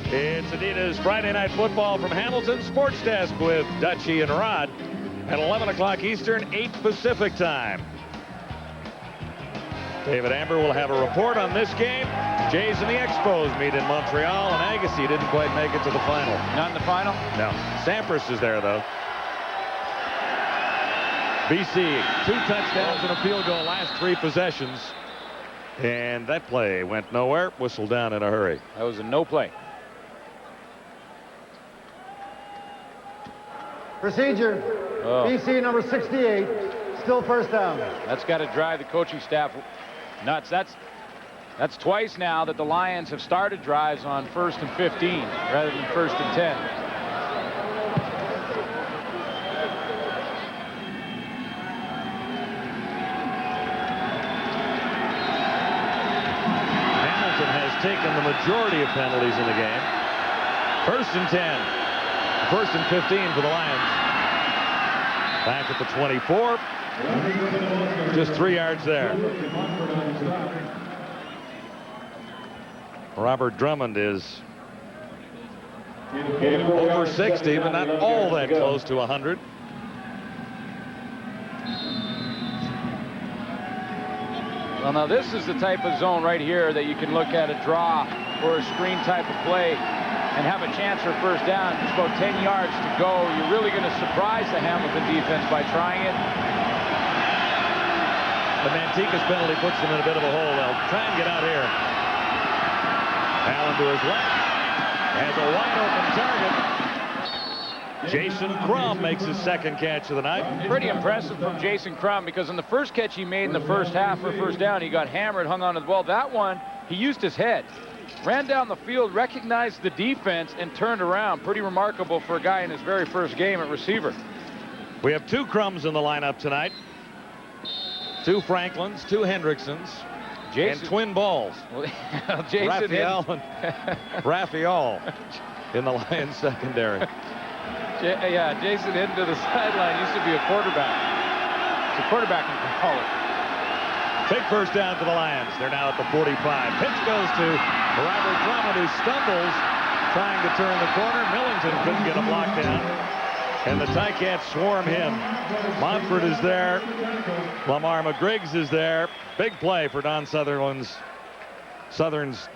Speaker 2: It's Adidas Friday Night Football from Hamilton Sports Desk with Dutchie and Rod at 11 o'clock Eastern, 8 Pacific time. David Amber will have a report on this game. Jays and the Expos meet in Montreal, and Agassi didn't quite make it to the final.
Speaker 3: Not in the final?
Speaker 2: No. Sampras is there, though. BC, 2 touchdowns and a field goal last 3 possessions. And that play went nowhere. Whistled down in a hurry.
Speaker 3: That was a no play.
Speaker 11: Procedure. BC number 68, still first down.
Speaker 3: That's got to drive the coaching staff nuts. That's twice now that the Lions have started drives on 1st and 15 rather than 1st and 10.
Speaker 2: Hamilton has taken the majority of penalties in the game. First and 10. First and 15 for the Lions. Back at the 24. Just 3 yards there. Robert Drummond is over 60, but not all that close to 100.
Speaker 3: Well, now this is the type of zone right here that you can look at a draw or a screen type of play and have a chance for first down. It's about 10 yards to go. You're really going to surprise the Hamilton defense by trying it.
Speaker 2: The Mantikas penalty puts them in a bit of a hole. They'll try and get out here. Allen to his left. Has a wide open target. Jason Crum makes his second catch of the night.
Speaker 3: Pretty impressive from Jason Crum, because in the first catch he made in the first half for first down, he got hammered, hung on to the ball. That one, he used his head. Ran down the field, recognized the defense, and turned around. Pretty remarkable for a guy in his very first game at receiver.
Speaker 2: We have 2 Crums in the lineup tonight. 2 Franklins, 2 Hendricksons, and twin balls.
Speaker 3: Jason
Speaker 2: Raphael and Raphael in the Lions secondary.
Speaker 3: Yeah, Jason Hinton to the sideline used to be a quarterback. It's a quarterback in college.
Speaker 2: Big first down for the Lions. They're now at the 45. Pitch goes to Robert Drummond, who stumbles trying to turn the corner. Millington couldn't get a block down, and the Ticats swarm him. Montford is there. Lamar McGriggs is there. Big play for Don Sutherland's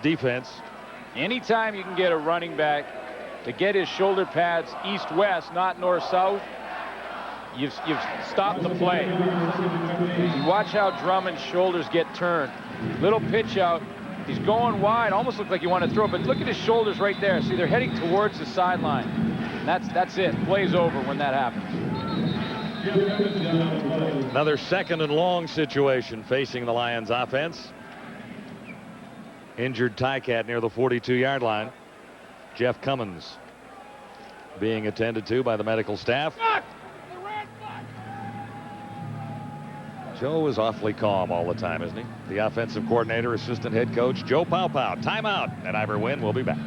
Speaker 2: defense.
Speaker 3: Anytime you can get a running back to get his shoulder pads east-west, not north-south, you've stopped the play. You watch how Drummond's shoulders get turned. Little pitch out. He's going wide. Almost looks like you want to throw, but look at his shoulders right there. See, they're heading towards the sideline. That's it. Play's over when that happens.
Speaker 2: Another second and long situation facing the Lions offense. Injured Ticat near the 42-yard line. Jeff Cummins being attended to by the medical staff. Joe is awfully calm all the time, isn't he? The offensive coordinator, assistant head coach, Joe Paupow. Timeout at Ivor Wynn. We'll be back.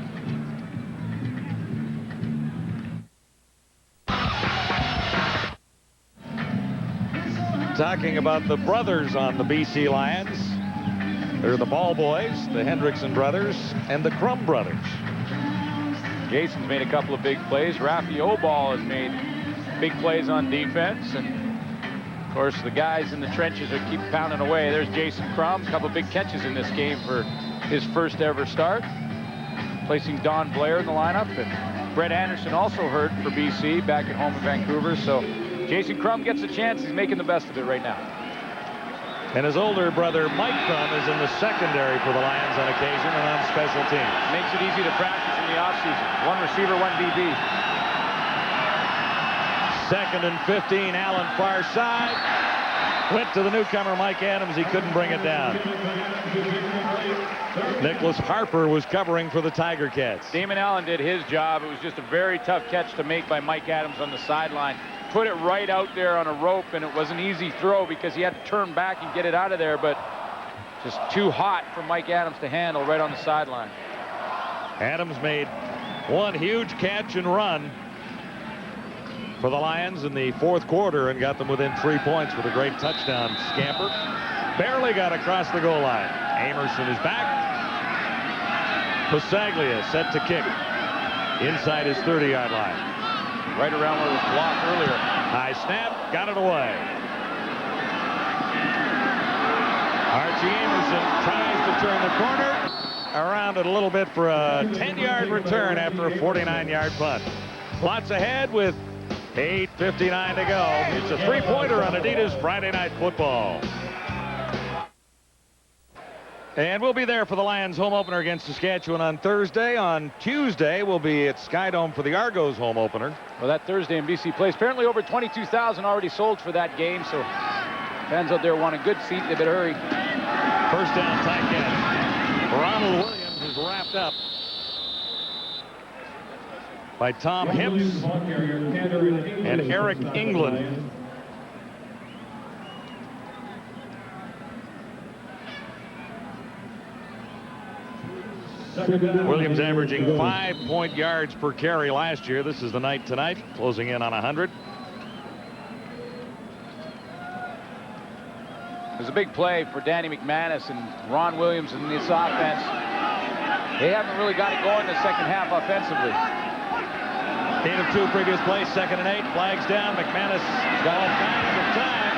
Speaker 2: Talking about the brothers on the BC Lions. They're the Ball Boys, the Hendrickson brothers, and the Crum brothers.
Speaker 3: Jason's made a couple of big plays. Raphael Ball has made big plays on defense. And, of course, the guys in the trenches are keep pounding away. There's Jason Crum. A couple of big catches in this game for his first ever start. Placing Don Blair in the lineup. And Brett Anderson also hurt for BC back at home in Vancouver. So Jason Crum gets a chance. He's making the best of it right now.
Speaker 2: And his older brother, Mike Crum, is in the secondary for the Lions on occasion and on special teams.
Speaker 3: Makes it easy to practice in the offseason. 1 receiver, 1 DB.
Speaker 2: Second and 15, Allen far side. Went to the newcomer, Mike Adams. He couldn't bring it down. Nicholas Harper was covering for the Tiger Cats.
Speaker 3: Damon Allen did his job. It was just a very tough catch to make by Mike Adams on the sideline. Put it right out there on a rope, and it was an easy throw because he had to turn back and get it out of there, but just too hot for Mike Adams to handle right on the sideline.
Speaker 2: Adams made one huge catch and run for the Lions in the fourth quarter and got them within 3 points with a great touchdown scamper. Barely got across the goal line. Amerson is back. Pasaglia set to kick inside his 30-yard line.
Speaker 3: Right around where it was blocked earlier.
Speaker 2: High snap, got it away. Archie Amerson tries to turn the corner. Around it a little bit for a 10-yard return after a 49-yard punt. Lots ahead with 8:59 to go. It's a three-pointer on Adidas Friday Night Football. And we'll be there for the Lions home opener against Saskatchewan on Thursday. On Tuesday, we'll be at Skydome for the Argos home opener.
Speaker 3: Well, that Thursday in BC Place. Apparently over 22,000 already sold for that game, so fans out there want a good seat. They better hurry.
Speaker 2: First down, Ticat. Ronald Williams is wrapped up by Tom Hips and Eric England. Williams averaging 5 yards per carry last year. This is the night tonight, closing in on 100.
Speaker 3: It was a big play for Danny McManus and Ron Williams in this offense. They haven't really got it going in the second half offensively.
Speaker 2: Gain of 2 previous plays, 2nd and 8. Flags down. McManus has got all kinds of time.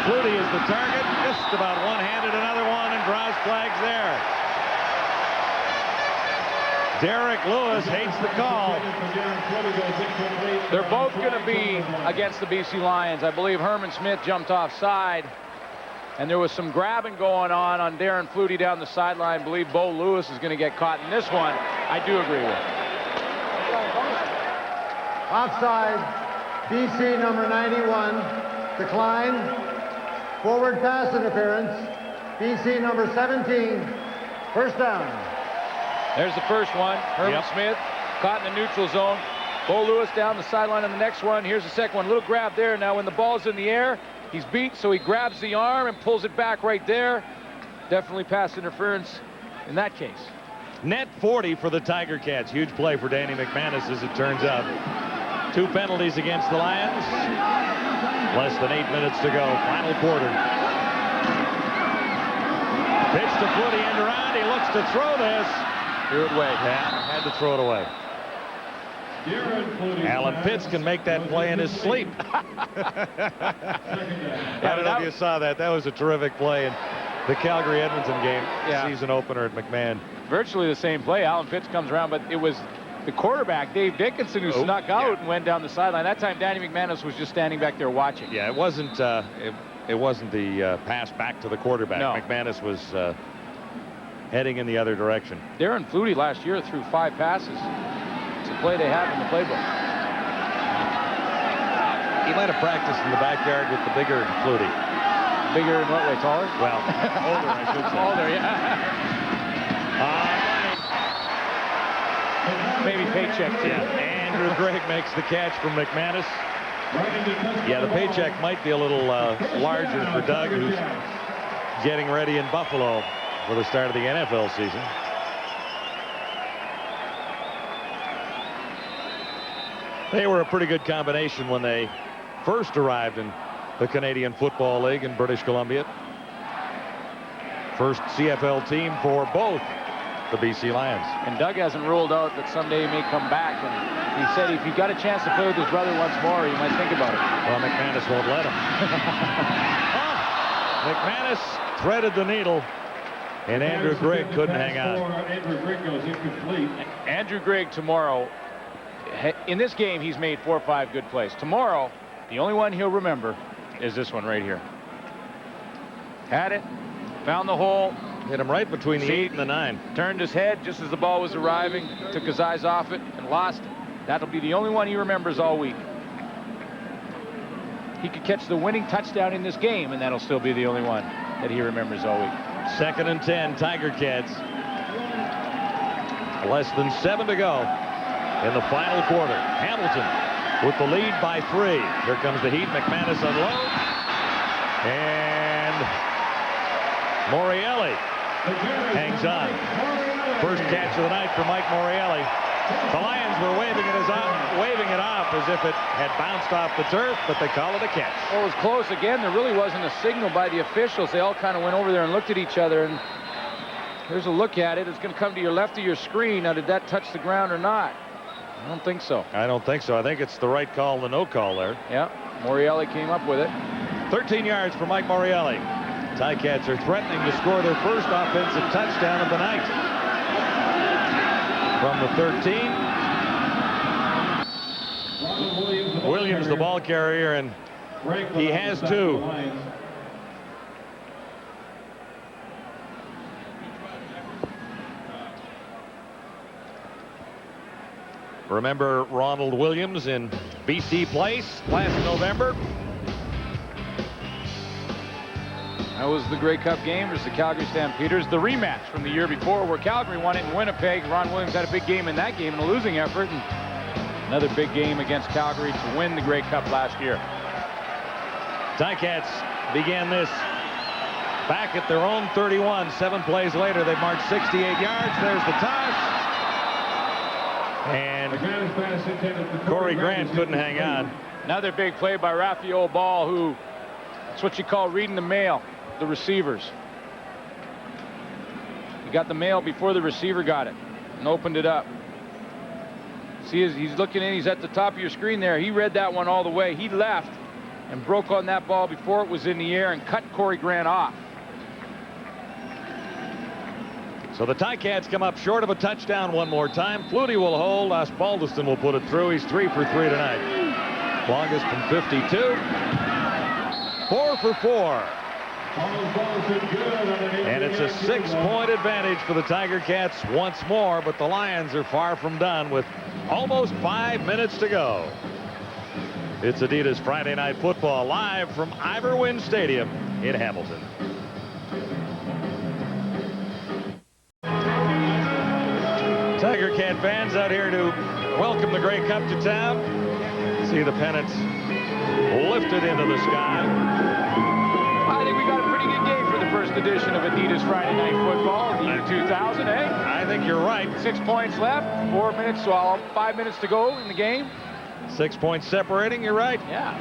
Speaker 2: Flutie is the target. Just about one-handed another one and draws flags there. Derek Lewis hates the call.
Speaker 3: They're both going to be against the BC Lions. I believe Herman Smith jumped offside. And there was some grabbing going on Darren Flutie down the sideline. I believe Bo Lewis is going to get caught in this one. I do agree with.
Speaker 11: Offside, BC number 91, decline. Forward pass interference, BC number 17, first down.
Speaker 3: There's the first one. Herman Smith caught in the neutral zone. Bo Lewis down the sideline on the next one. Here's the second one. Little grab there. Now when the ball's in the air, he's beat, so he grabs the arm and pulls it back right there. Definitely pass interference in that case.
Speaker 2: Net 40 for the Tiger Cats. Huge play for Danny McManus, as it turns out. 2 penalties against the Lions. Less than 8 minutes to go. Final quarter. Pitch to Flutie, end around. He looks to throw this.
Speaker 3: Threw it away.
Speaker 2: Yeah, had to throw it away. Alan Pitts can make that play in his sleep. I don't know if you saw that. That was a terrific play in the Calgary-Edmonton game, season opener at McMahon.
Speaker 3: Virtually the same play. Alan Pitts comes around, but it was the quarterback, Dave Dickinson, who snuck out and went down the sideline. That time, Danny McManus was just standing back there watching.
Speaker 2: Yeah, it wasn't the pass back to the quarterback.
Speaker 3: No.
Speaker 2: McManus was heading in the other direction.
Speaker 3: Darren Flutie last year threw 5 passes. It's a play they have in the playbook.
Speaker 2: He might have practiced in the backyard with the bigger Flutie.
Speaker 3: Bigger in what way? Taller?
Speaker 2: Well, older, I should say.
Speaker 3: Older, yeah. Maybe paycheck, too.
Speaker 2: Yeah. Andrew Gregg makes the catch from McManus. Yeah, the paycheck might be a little larger for Doug, who's getting ready in Buffalo for the start of the NFL season. They were a pretty good combination when they first arrived in the Canadian Football League in British Columbia. First CFL team for both the BC Lions.
Speaker 3: And Doug hasn't ruled out that someday he may come back. And he said if he got a chance to play with his brother once more, he might think about it.
Speaker 2: Well, McManus won't let him. McManus threaded the needle, and Andrew Grigg couldn't hang on.
Speaker 6: Andrew Grigg goes incomplete.
Speaker 3: Andrew Grigg tomorrow, in this game, he's made 4 or 5 good plays. Tomorrow, the only one he'll remember is this one right here. Had it, found the hole.
Speaker 2: Hit him right between the 8 and the 9.
Speaker 3: Turned his head just as the ball was arriving, took his eyes off it, and lost it. That'll be the only one he remembers all week. He could catch the winning touchdown in this game, and that'll still be the only one that he remembers all week.
Speaker 2: 2nd and 10, Tiger Cats. Less than 7 to go in the final quarter. Hamilton with the lead by 3. Here comes the heat. McManus unloads. And Morreale hangs on. First catch of the night for Mike Morreale. The Lions were waving it off as if it had bounced off the turf, but they call it a catch.
Speaker 3: Well, it was close again. There really wasn't a signal by the officials. They all kind of went over there and looked at each other. And here's a look at it. It's going to come to your left of your screen. Now, did that touch the ground or not? I don't think so.
Speaker 2: I don't think so. I think it's the right call, the no call there.
Speaker 3: Yeah, Morreale came up with it.
Speaker 2: 13 yards for Mike Morreale. Ticats are threatening to score their first offensive touchdown of the night. From the 13. Williams, the ball carrier, and he has 2. Remember Ronald Williams in BC Place last November?
Speaker 3: That was the Grey Cup game versus the Calgary Stampeders. The rematch from the year before where Calgary won it in Winnipeg. Ron Williams had a big game in that game in a losing effort. And another big game against Calgary to win the Grey Cup last year.
Speaker 2: Ticats began this back at their own 31. 7 plays later, they've marched 68 yards. There's the toss. And Corey Grant couldn't hang on.
Speaker 3: Another big play by Raphael Ball, who, that's what you call reading the mail, the receivers. He got the mail before the receiver got it and opened it up. See, he's looking in, he's at the top of your screen there. He read that one all the way. He left and broke on that ball before it was in the air and cut Corey Grant off.
Speaker 2: So the Ticats come up short of a touchdown one more time. Flutie will hold. Osbaldiston will put it through. He's 3 for 3 tonight. Longest from 52. 4 for 4. And it's a 6-point advantage for the Tiger Cats once more, but the Lions are far from done with almost 5 minutes to go. It's Adidas Friday Night Football live from Ivor Wynne Stadium in Hamilton. Tiger Cat fans out here to welcome the Grey Cup to town. See the pennants lifted into the sky.
Speaker 3: I think we got a pretty good game for the first edition of Adidas Friday Night Football, the year 2000, eh?
Speaker 2: I think you're right.
Speaker 3: 6 points left, 4 minutes, so 5 minutes to go in the game.
Speaker 2: 6 points separating, you're right.
Speaker 3: Yeah.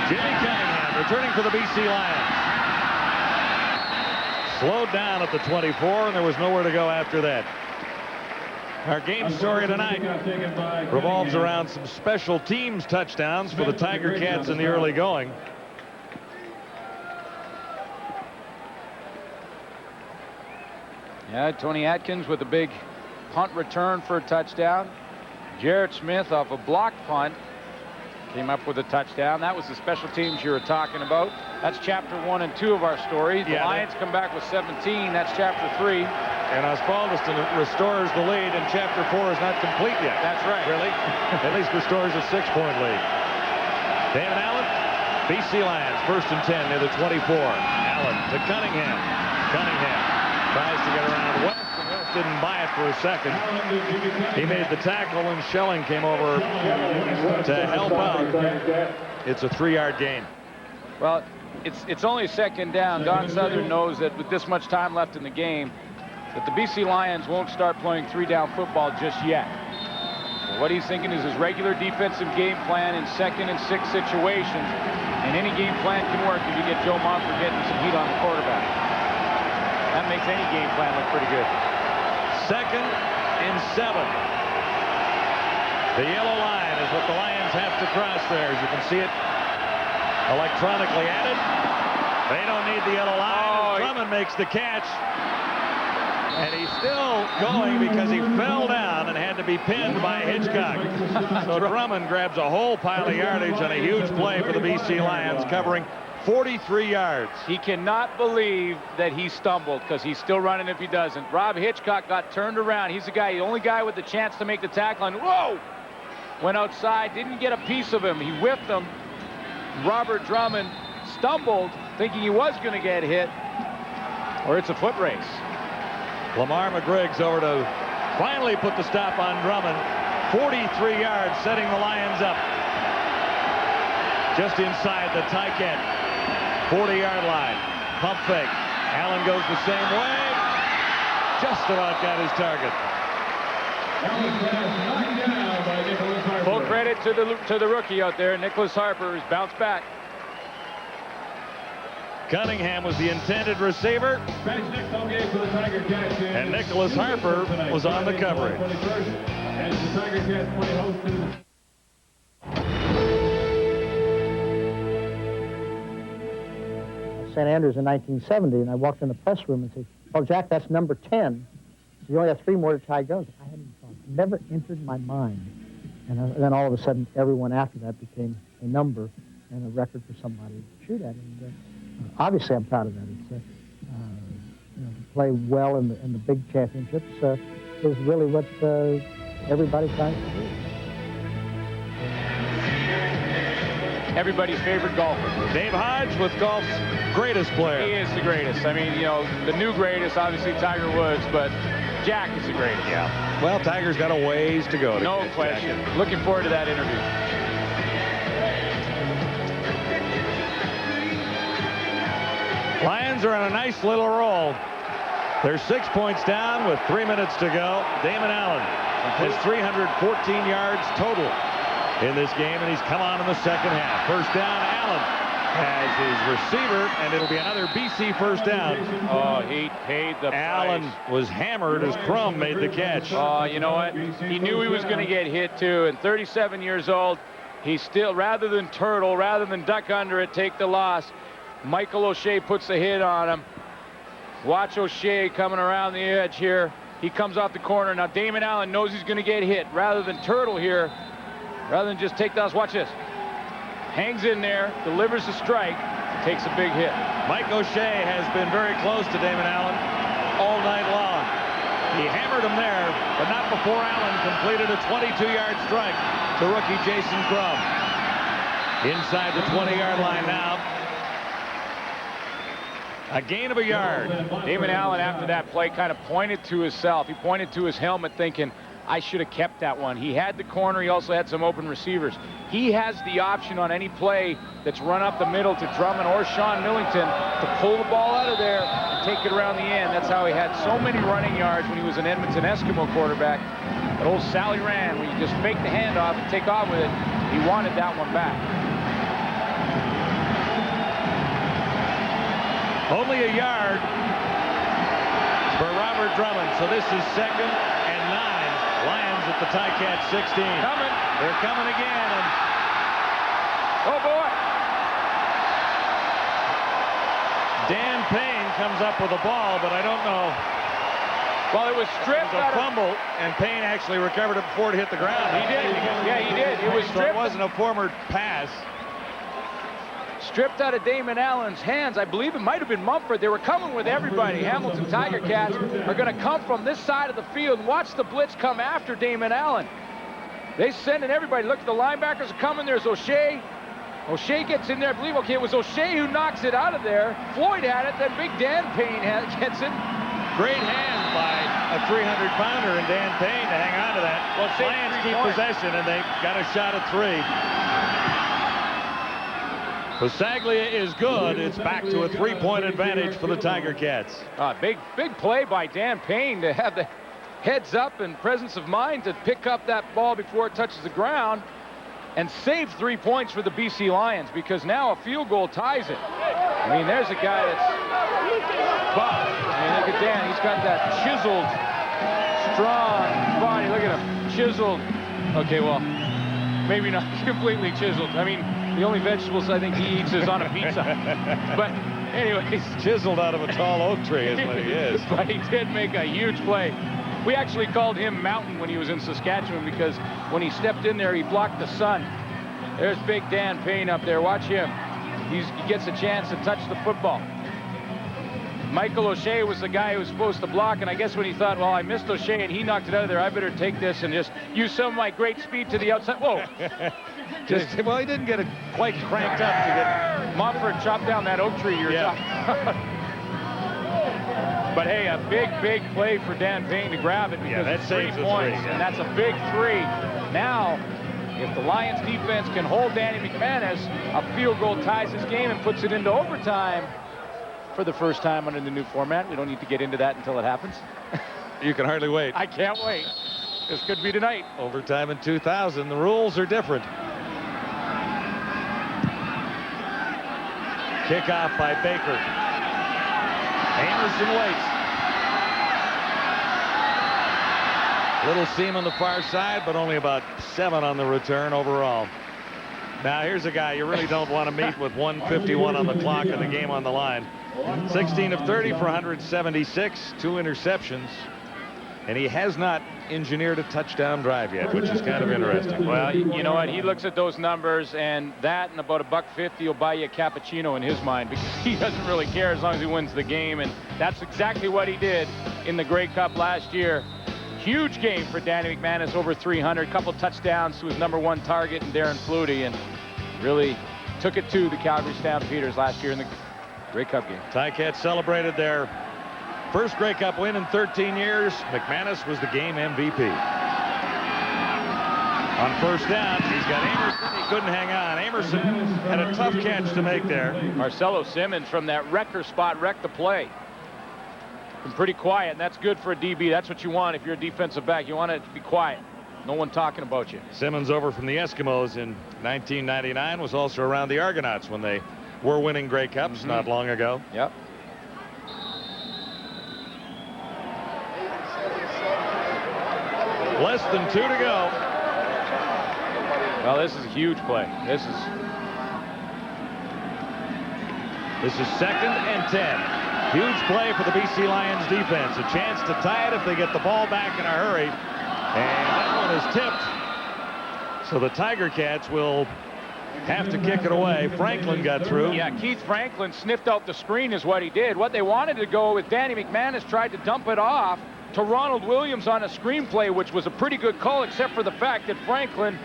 Speaker 2: Jimmy Cunningham returning for the BC Lions. Slowed down at the 24, and there was nowhere to go after that. Our game story tonight revolves around some special teams touchdowns for the Tiger Cats in the early going.
Speaker 3: Yeah, Tony Atkins with a big punt return for a touchdown. Jarrett Smith off a blocked punt came up with a touchdown. That was the special teams you were talking about. That's chapter 1 and 2 of our story. The Lions come back with 17. That's chapter 3.
Speaker 2: And Osbaldiston restores the lead, and chapter 4 is not complete yet.
Speaker 3: That's right.
Speaker 2: Really? At least restores a 6-point lead. David Allen, BC Lions, 1st and 10 near the 24. Allen to Cunningham. Cunningham tries to get around West. The West didn't buy it for a second. He made the tackle, and Schelling came over to help out. It's a 3-yard gain.
Speaker 3: Well, it's only 2nd down. Don Southern knows that with this much time left in the game, that the BC Lions won't start playing 3-down football just yet. So what he's thinking is his regular defensive game plan in 2nd and 6 situations. And any game plan can work if you get Joe Montfort getting some heat on the quarterback. That makes any game plan look pretty good.
Speaker 2: 2nd and 7. The yellow line is what the Lions have to cross there. As you can see it electronically added. They don't need the yellow line. Drummond makes the catch. And he's still going because he fell down and had to be pinned by Hitchcock. So Drummond grabs a whole pile of yardage on a huge play for the BC Lions, covering 43 yards.
Speaker 3: He cannot believe that he stumbled because he's still running if he doesn't. Rob Hitchcock got turned around. He's the only guy with the chance to make the tackle. And whoa! Went outside, didn't get a piece of him. He whipped him. Robert Drummond stumbled, thinking he was going to get hit. Or it's a foot race.
Speaker 2: Lamar McGriggs over to finally put the stop on Drummond. 43 yards, setting the Lions up. Just inside the Ticat 40-yard line. Pump fake. Allen goes the same way. Just about got his target.
Speaker 3: Full credit to the rookie out there. Nicholas Harper has bounced back.
Speaker 2: Cunningham was the intended receiver. And Nicholas Harper was on the coverage.
Speaker 16: St. Andrews in 1970, and I walked in the press room and said, "Oh, Jack, that's number 10. You only have 3 more to Ty Jones." I hadn't thought, never entered my mind. And then all of a sudden, everyone after that became a number and a record for somebody to shoot at. And obviously, I'm proud of that. It's to play well in the big championships is really what everybody tries to do.
Speaker 3: Everybody's favorite golfer.
Speaker 2: Dave Hodge with golf's greatest player.
Speaker 3: He is the greatest. I mean, the new greatest, obviously Tiger Woods, but Jack is the greatest.
Speaker 2: Yeah. Well, Tiger's got a ways to go.
Speaker 3: No question. Looking forward to that interview.
Speaker 2: Lions are on a nice little roll. They're 6 points down with 3 minutes to go. Damon Allen has 314 yards total in this game, and he's come on in the second half. First down, Allen has his receiver, and it'll be another BC first down.
Speaker 3: Oh, he paid the
Speaker 2: Allen
Speaker 3: price.
Speaker 2: was hammered as Crum made the catch.
Speaker 3: Oh, you know what? He knew he was going to get hit, too. And 37 years old, he still, rather than turtle, rather than duck under it, take the loss, Michael O'Shea puts the hit on him. Watch O'Shea coming around the edge here. He comes off the corner. Now Damon Allen knows he's going to get hit. Rather than turtle here, rather than just take those, watch this. Hangs in there, delivers the strike, takes a big hit.
Speaker 2: Mike O'Shea has been very close to Damon Allen all night long. He hammered him there, but not before Allen completed a 22-yard strike to rookie Jason Crum. Inside the 20-yard line now. A gain of a yard.
Speaker 3: Damon Allen, after that play, kind of pointed to himself. He pointed to his helmet thinking, I should have kept that one. He had the corner. He also had some open receivers. He has the option on any play that's run up the middle to Drummond or Sean Millington to pull the ball out of there and take it around the end. That's how he had so many running yards when he was an Edmonton Eskimo quarterback. That old Sally Rand, where you just fake the handoff and take off with it. He wanted that one back.
Speaker 2: Only a yard for Robert Drummond. So this is 2nd and 9. Lions at the Ticats 16.
Speaker 3: Coming.
Speaker 2: They're coming again. And
Speaker 3: oh, boy.
Speaker 2: Dan Payne comes up with a ball, but I don't know.
Speaker 3: Well, it was stripped
Speaker 2: It was a
Speaker 3: out
Speaker 2: fumble, and Payne actually recovered it before it hit the ground.
Speaker 3: He did. Yeah, he did. It was
Speaker 2: So
Speaker 3: stripped.
Speaker 2: it wasn't a forward pass.
Speaker 3: Stripped out of Damon Allen's hands. I believe it might have been Mumford. They were coming with everybody. Hamilton Tiger Cats are going to come from this side of the field and watch the blitz come after Damon Allen. They send in everybody. Look, the linebackers are coming. There's O'Shea. O'Shea gets in there. I believe, okay, it was O'Shea who knocks it out of there. Floyd had it. Then Big Dan Payne gets it.
Speaker 2: Great hands by a 300-pounder and Dan Payne to hang on to that.
Speaker 3: Well,
Speaker 2: Lions keep possession, and they got a shot at 3. Pasaglia is good. It's back to a 3-point advantage for the Tiger Cats.
Speaker 3: Big play by Dan Payne to have the heads up and presence of mind to pick up that ball before it touches the ground and save 3 points for the BC Lions, because now a field goal ties it. I mean, there's a guy that's buff. I mean, look at Dan. He's got that chiseled, strong body. Look at him. Chiseled. Okay, well, maybe not completely chiseled. I mean, the only vegetables I think he eats is on a pizza. But anyways.
Speaker 2: Chiseled out of a tall oak tree is what he is.
Speaker 3: But he did make a huge play. We actually called him Mountain when he was in Saskatchewan, because when he stepped in there, he blocked the sun. There's Big Dan Payne up there. Watch him. He gets a chance to touch the football. Michael O'Shea was the guy who was supposed to block, and I guess when he thought, well, I missed O'Shea and he knocked it out of there, I better take this and just use some of my great speed to the outside. Whoa.
Speaker 2: Well, he didn't get it quite cranked up to get...
Speaker 3: Mumford chopped down that oak tree you're talking. But hey, a big play for Dan Payne to grab it, because
Speaker 2: that
Speaker 3: it's
Speaker 2: saves
Speaker 3: 3
Speaker 2: the
Speaker 3: points,
Speaker 2: 3, yeah.
Speaker 3: and that's a big 3. Now, if the Lions defense can hold Danny McManus, a field goal ties this game and puts it into overtime for the first time under the new format. We don't need to get into that until it happens.
Speaker 2: You can hardly wait.
Speaker 3: I can't wait. This could be tonight.
Speaker 2: Overtime in 2000. The rules are different. Kickoff by Baker. Amerson waits. Little seam on the far side, but only about 7 on the return overall. Now here's a guy you really don't want to meet with 1:51 on the clock and the game on the line. 16 of 30 for 176, 2 interceptions. And he has not engineered a touchdown drive yet, which is kind of interesting.
Speaker 3: Well, you know what? He looks at those numbers, and that and about $1.50 will buy you a cappuccino in his mind, because he doesn't really care as long as he wins the game. And that's exactly what he did in the Grey Cup last year. Huge game for Danny McManus, over 300, couple touchdowns to his #1 target and Darren Flutie, and really took it to the Calgary Stampeders last year in the Grey Cup game.
Speaker 2: Ticats celebrated their First Grey Cup win in 13 years. McManus was the game MVP. On first down, he's got Amerson. He couldn't hang on. Amerson had a tough catch to make there.
Speaker 3: Marcelo Simmons from that wrecker spot wrecked the play. Been pretty quiet, and that's good for a DB. That's what you want if you're a defensive back. You want it to be quiet. No one talking about you.
Speaker 2: Simmons over from the Eskimos in 1999 was also around the Argonauts when they were winning Grey Cups not long ago.
Speaker 3: Yep.
Speaker 2: Less than 2 to go.
Speaker 3: Well, this is a huge play. This is
Speaker 2: second and 10. Huge play for the BC Lions defense. A chance to tie it if they get the ball back in a hurry. And that one is tipped. So the Tiger Cats will have to kick it away. Franklin got through.
Speaker 3: Yeah, Keith Franklin sniffed out the screen is what he did. What they wanted to go with Danny McManus tried to dump it off to Ronald Williams on a screenplay, which was a pretty good call, except for the fact that Franklin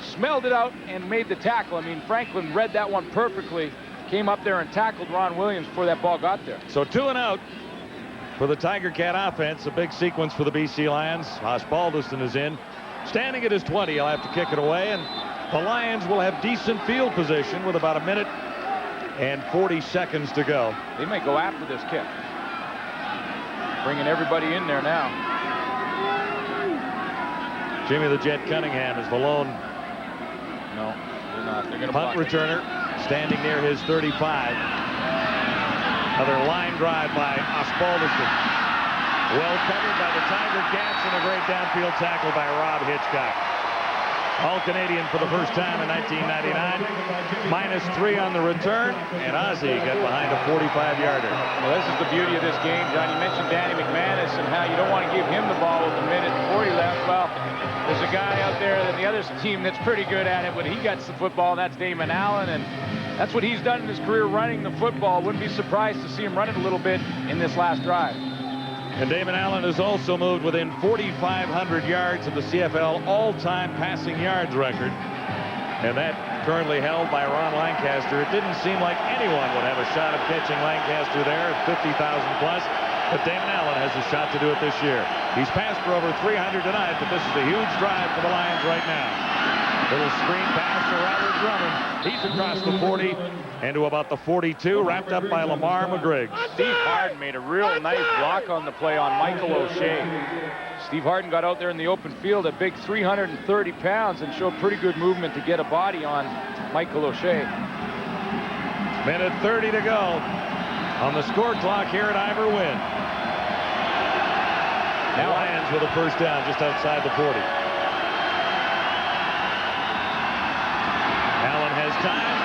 Speaker 3: smelled it out and made the tackle. I mean, Franklin read that one perfectly, came up there and tackled Ron Williams before that ball got there.
Speaker 2: So 2 and out for the Tiger Cat offense. A big sequence for the BC Lions. Osbaldiston is in. Standing at his 20, he'll have to kick it away, and the Lions will have decent field position with about 1 minute and 40 seconds to go.
Speaker 3: They may go after this kick. Bringing everybody in there now.
Speaker 2: Jimmy the Jet Cunningham is the lone
Speaker 3: No, they're not. They're going to
Speaker 2: punt returner, standing near his 35. Another line drive by Osbaldiston. Well covered by the Tiger Cats, and a great downfield tackle by Rob Hitchcock. All-Canadian for the first time in 1999. -3 on the return, and Ozzie got behind a 45-yarder.
Speaker 3: Well, this is the beauty of this game, John. You mentioned Danny McManus and how you don't want to give him the ball with 1 minute and 40 left. Well, there's a guy out there in the other team that's pretty good at it when he gets the football, and that's Damon Allen, and that's what he's done in his career, running the football. Wouldn't be surprised to see him run it a little bit in this last drive.
Speaker 2: And Damon Allen has also moved within 4,500 yards of the CFL all-time passing yards record. And that currently held by Ron Lancaster. It didn't seem like anyone would have a shot of catching Lancaster there at 50,000 plus. But Damon Allen has a shot to do it this year. He's passed for over 300 tonight, but this is a huge drive for the Lions right now. Little screen pass to Robert Drummond. He's across the 40 and to about the 42, wrapped up by Lamar McGriggs.
Speaker 3: Steve Harden made a real nice block on the play on Michael O'Shea. Steve Harden got out there in the open field, a big 330 pounds, and showed pretty good movement to get a body on Michael O'Shea.
Speaker 2: Minute 30 to go on the score clock here at Ivor Wynn. Now Lions with a first down just outside the 40. Allen has time,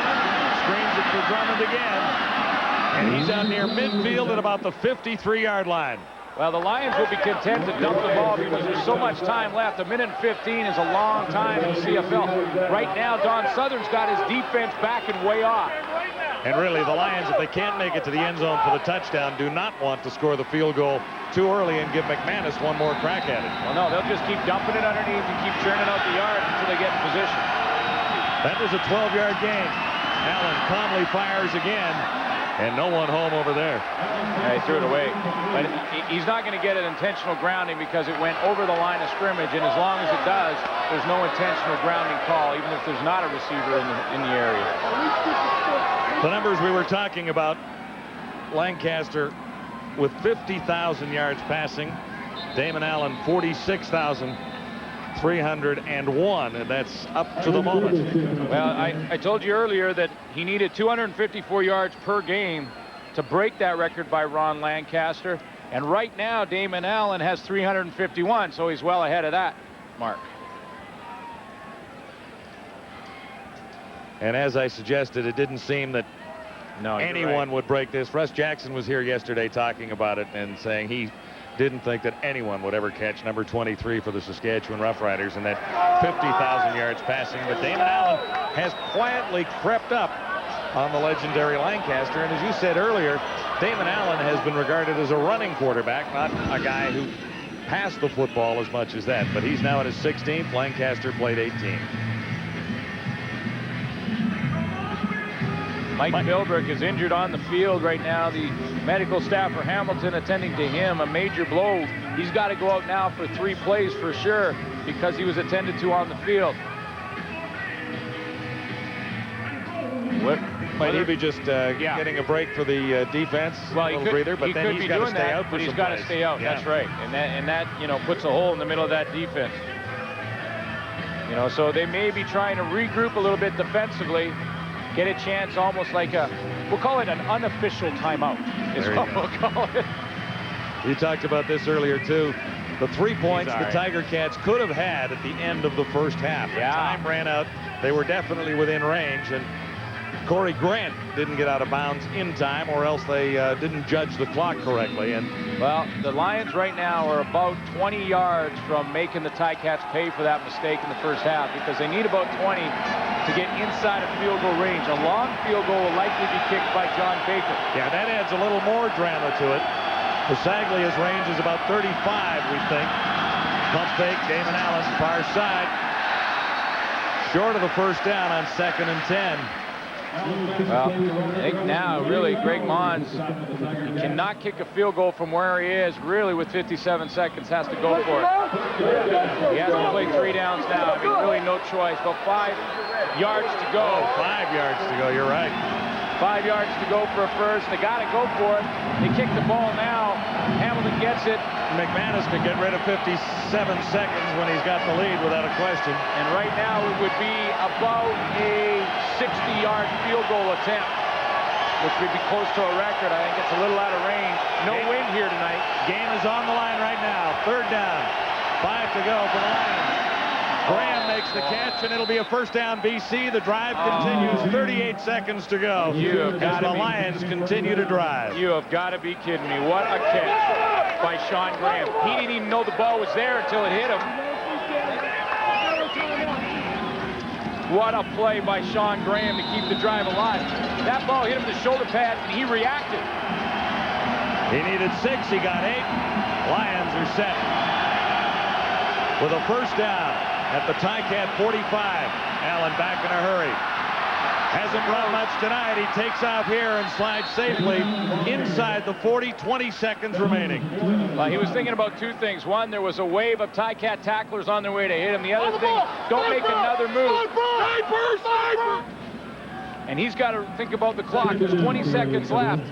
Speaker 2: screens it for Drummond again, and he's out near midfield at about the 53-yard line.
Speaker 3: Well, the Lions will be content to dump the ball because there's so much time left. 1 minute and 15 is a long time in the CFL. Right now, Don Southern's got his defense backing way off.
Speaker 2: And really, the Lions, if they can't make it to the end zone for the touchdown, do not want to score the field goal too early and give McManus one more crack at it.
Speaker 3: Well, no, they'll just keep dumping it underneath and keep churning out the yards until they get in position.
Speaker 2: That was a 12-yard gain. Allen calmly fires again, and no one home over there.
Speaker 3: Yeah, he threw it away. But he's not going to get an intentional grounding because it went over the line of scrimmage, and as long as it does, there's no intentional grounding call, even if there's not a receiver in the area.
Speaker 2: The numbers we were talking about, Lancaster with 50,000 yards passing, Damon Allen 46,301, and that's up to the moment.
Speaker 3: Well, I told you earlier that he needed 254 yards per game to break that record by Ron Lancaster, and right now Damon Allen has 351, so he's well ahead of that mark.
Speaker 2: And as I suggested, it didn't seem that anyone would break this. Russ Jackson was here yesterday talking about it and saying he didn't think that anyone would ever catch number 23 for the Saskatchewan Roughriders and that 50,000 yards passing. But Damon Allen has quietly crept up on the legendary Lancaster. And as you said earlier, Damon Allen has been regarded as a running quarterback, not a guy who passed the football as much as that. But he's now at his 16th. Lancaster played 18.
Speaker 3: Mike Philbrick is injured on the field right now. The medical staff for Hamilton attending to him. A major blow. He's got to go out now for 3 plays for sure because he was attended to on the field.
Speaker 2: Might he be just getting a break for the defense?
Speaker 3: Well,
Speaker 2: a little breather, but then he's got to stay out for
Speaker 3: but he's
Speaker 2: some
Speaker 3: got to
Speaker 2: plays.
Speaker 3: stay out.
Speaker 2: Yeah.
Speaker 3: That's right, and that puts a hole in the middle of that defense. So they may be trying to regroup a little bit defensively, get a chance, almost like we'll call it an unofficial timeout. Is
Speaker 2: There
Speaker 3: what
Speaker 2: you go.
Speaker 3: we'll call it.
Speaker 2: You talked about this earlier too. The 3 points
Speaker 3: all
Speaker 2: the
Speaker 3: right.
Speaker 2: Tiger Cats could have had at the end of the first half.
Speaker 3: Yeah.
Speaker 2: Time ran out. They were definitely within range, and Corey Grant didn't get out of bounds in time, or else they didn't judge the clock correctly. And
Speaker 3: Well, the Lions right now are about 20 yards from making the Ticats pay for that mistake in the first half because they need about 20 to get inside of field goal range. A long field goal will likely be kicked by John Baker.
Speaker 2: yeah, that adds a little more drama to it. Pasaglia's range is about 35, we think. Pump fake, Damon Allen, far side. Short of the first down on 2nd and 10.
Speaker 3: Well, I think now, really, Greg Mons cannot kick a field goal from where he is, really, with 57 seconds, has to go for it. He has to play 3 downs now. I mean, really no choice. About 5 yards to go.
Speaker 2: 5 yards to go, you're right.
Speaker 3: 5 yards to go for a first. They got to go for it. They kick the ball now. Hamilton gets it.
Speaker 2: McManus could get rid of 57 seconds when he's got the lead without a question.
Speaker 3: And right now it would be about a 60-yard field goal attempt, which would be close to a record. I think it's a little out of range. No wind here tonight.
Speaker 2: Game is on the line right now. 3rd down. 5 to go for the Lions. Graham makes the catch, and it'll be a first down BC. The drive continues. 38 seconds to go.
Speaker 3: You have
Speaker 2: as
Speaker 3: gotta
Speaker 2: the
Speaker 3: be-
Speaker 2: Lions continue to drive.
Speaker 3: You have got to be kidding me. What a catch by Sean Graham. He didn't even know the ball was there until it hit him. What a play by Sean Graham to keep the drive alive. That ball hit him in the shoulder pad, and he reacted.
Speaker 2: He needed 6. He got 8. Lions are set with a first down at the Ticat 45. Allen back in a hurry. Hasn't run much tonight. He takes off here and slides safely inside the 40, 20 seconds remaining.
Speaker 3: He was thinking about 2 things. One, there was a wave of Ticat tacklers on their way to hit him. The other thing, don't make another move. And he's got to think about the clock. There's 20 seconds left.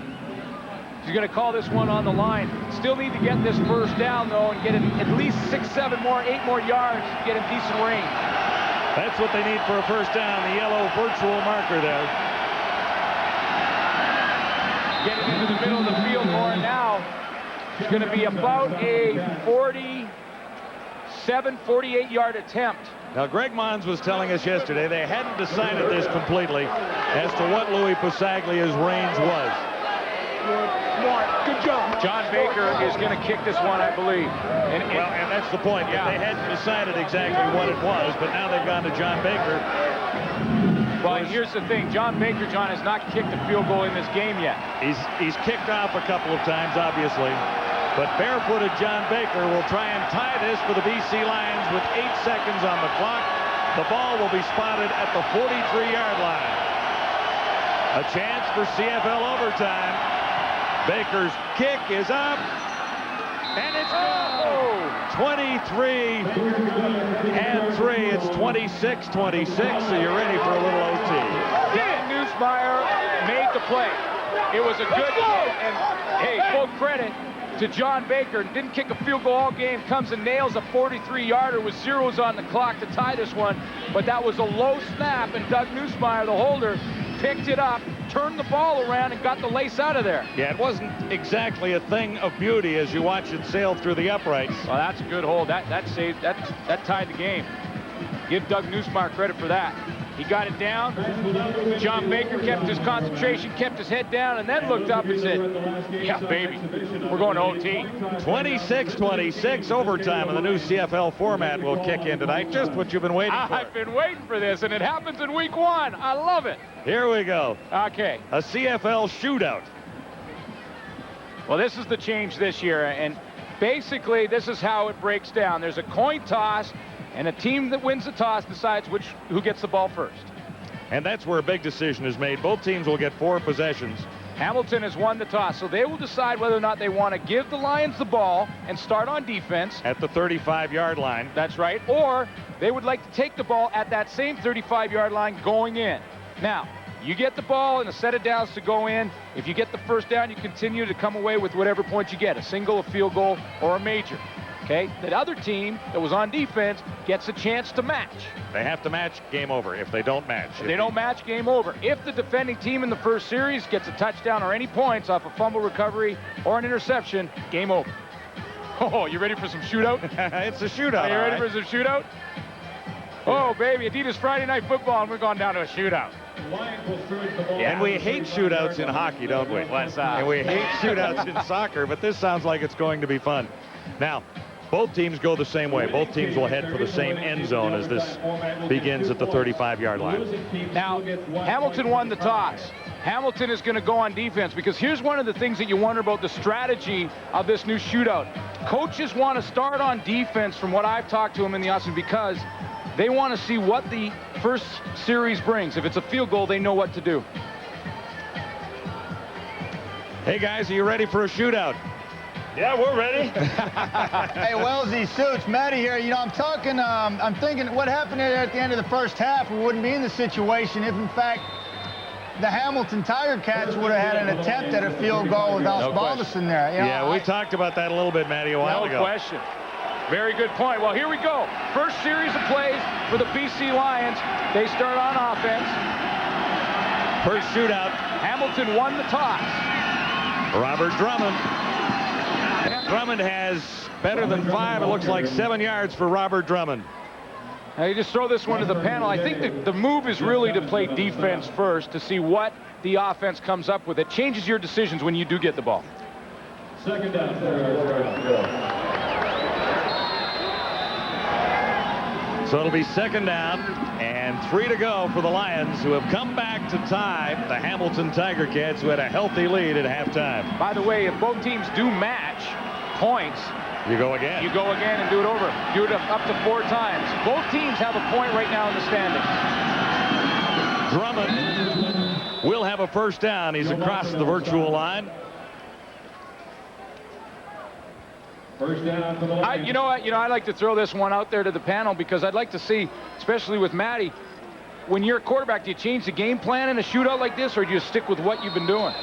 Speaker 3: He's going to call this one on the line. Still need to get this first down, though, and get it at least 6, 7 more, 8 more yards to get in decent range.
Speaker 2: That's what they need for a first down, the yellow virtual marker there.
Speaker 3: Getting into the middle of the field more now. It's going to be about a 47, 48-yard attempt.
Speaker 2: Now, Greg Mons was telling us yesterday they hadn't decided this completely as to what Louis Pasaglia's range was.
Speaker 3: Good job. John Baker is going to kick this one, I believe.
Speaker 2: And that's the point.
Speaker 3: Yeah.
Speaker 2: They hadn't decided exactly what it was, but now they've gone to John Baker.
Speaker 3: Well, here's the thing. John Baker, John, has not kicked a field goal in this game yet.
Speaker 2: He's kicked off a couple of times, obviously. But barefooted John Baker will try and tie this for the BC Lions with 8 seconds on the clock. The ball will be spotted at the 43-yard line. A chance for CFL overtime. Baker's kick is up, and it's good. 23 and 3. It's 26-26, so you're ready for a little OT.
Speaker 3: Dan Nussmeier made the play. It was a good kick, and hey, full credit to John Baker. Didn't kick a field goal all game. Comes and nails a 43-yarder with zeros on the clock to tie this one. But that was a low snap, and Doug Nussmeier, the holder, picked it up, turned the ball around, and got the lace out of there.
Speaker 2: Yeah, it wasn't exactly a thing of beauty as you watch it sail through the uprights.
Speaker 3: Well, that's a good hold. That saved. That tied the game. Give Doug Nussmeier credit for that. He got it down. John Baker kept his concentration, kept his head down, and then looked up and said, yeah, baby, we're going to OT.
Speaker 2: 26-26 overtime, and the new CFL format will kick in tonight. Just what you've been waiting for.
Speaker 3: I've been waiting for this, and it happens in week 1. I love it.
Speaker 2: Here we go.
Speaker 3: Okay.
Speaker 2: A CFL shootout.
Speaker 3: Well, this is the change this year, and basically this is how it breaks down. There's a coin toss, and a team that wins the toss decides who gets the ball first.
Speaker 2: And that's where a big decision is made. Both teams will get 4 possessions.
Speaker 3: Hamilton has won the toss, so they will decide whether or not they want to give the Lions the ball and start on defense.
Speaker 2: At the 35-yard line.
Speaker 3: That's right. Or they would like to take the ball at that same 35-yard line going in. Now, you get the ball and a set of downs to go in. If you get the first down, you continue to come away with whatever points you get, a single, a field goal, or a major. Okay? The other team that was on defense gets a chance to match.
Speaker 2: They have to match, game over. If they don't match.
Speaker 3: If they don't match, game over. If the defending team in the first series gets a touchdown or any points off a fumble recovery or an interception, game over. Oh, you ready for some shootout?
Speaker 2: It's a shootout.
Speaker 3: Are you ready
Speaker 2: right.
Speaker 3: for some shootout? Oh, baby, Adidas Friday Night Football, and we're going down to a shootout.
Speaker 2: Yeah. And we hate shootouts in hockey, don't we?
Speaker 3: What's up?
Speaker 2: And we hate shootouts in soccer, but this sounds like it's going to be fun. Now, both teams go the same way. Both teams will head for the same end zone as this begins at the 35-yard line.
Speaker 3: Now, Hamilton won the toss. Hamilton is going to go on defense because here's one of the things that you wonder about the strategy of this new shootout. Coaches want to start on defense from what I've talked to them in the offseason because they want to see what the first series brings. If it's a field goal, they know what to do.
Speaker 2: Hey, guys, are you ready for a shootout?
Speaker 7: Yeah, we're ready.
Speaker 4: Hey, Wellesley, Suits, Matty here. You know, I'm thinking what happened there at the end of the first half, we wouldn't be in this situation if, in fact, the Hamilton Tiger Cats would have had an attempt at a field goal without Balderson there. You know,
Speaker 2: yeah, we talked about that a little bit, Matty, a while ago.
Speaker 3: No question. Very good point. Well, here we go. First series of plays for the BC Lions. They start on offense.
Speaker 2: First shootout.
Speaker 3: Hamilton won the toss.
Speaker 2: Robert Drummond. Drummond has better than 5. It looks like 7 yards for Robert Drummond.
Speaker 3: Now you just throw this one to the panel. I think the move is really to play defense first to see what the offense comes up with. It changes your decisions when you do get the ball.
Speaker 6: Second down.
Speaker 2: So it'll be second down and 3 to go for the Lions, who have come back to tie the Hamilton Tiger Cats, who had a healthy lead at halftime.
Speaker 3: By the way, if both teams do match points,
Speaker 2: you go again.
Speaker 3: You go again and do it over. Do it up to 4 times. Both teams have a point right now in the standings.
Speaker 2: Drummond will have a first down. He's across the virtual line.
Speaker 6: First down for the Lions.
Speaker 3: You know what? I'd like to throw this one out there to the panel because I'd like to see, especially with Matty, when you're a quarterback, do you change the game plan in a shootout like this, or do you stick with what you've been doing?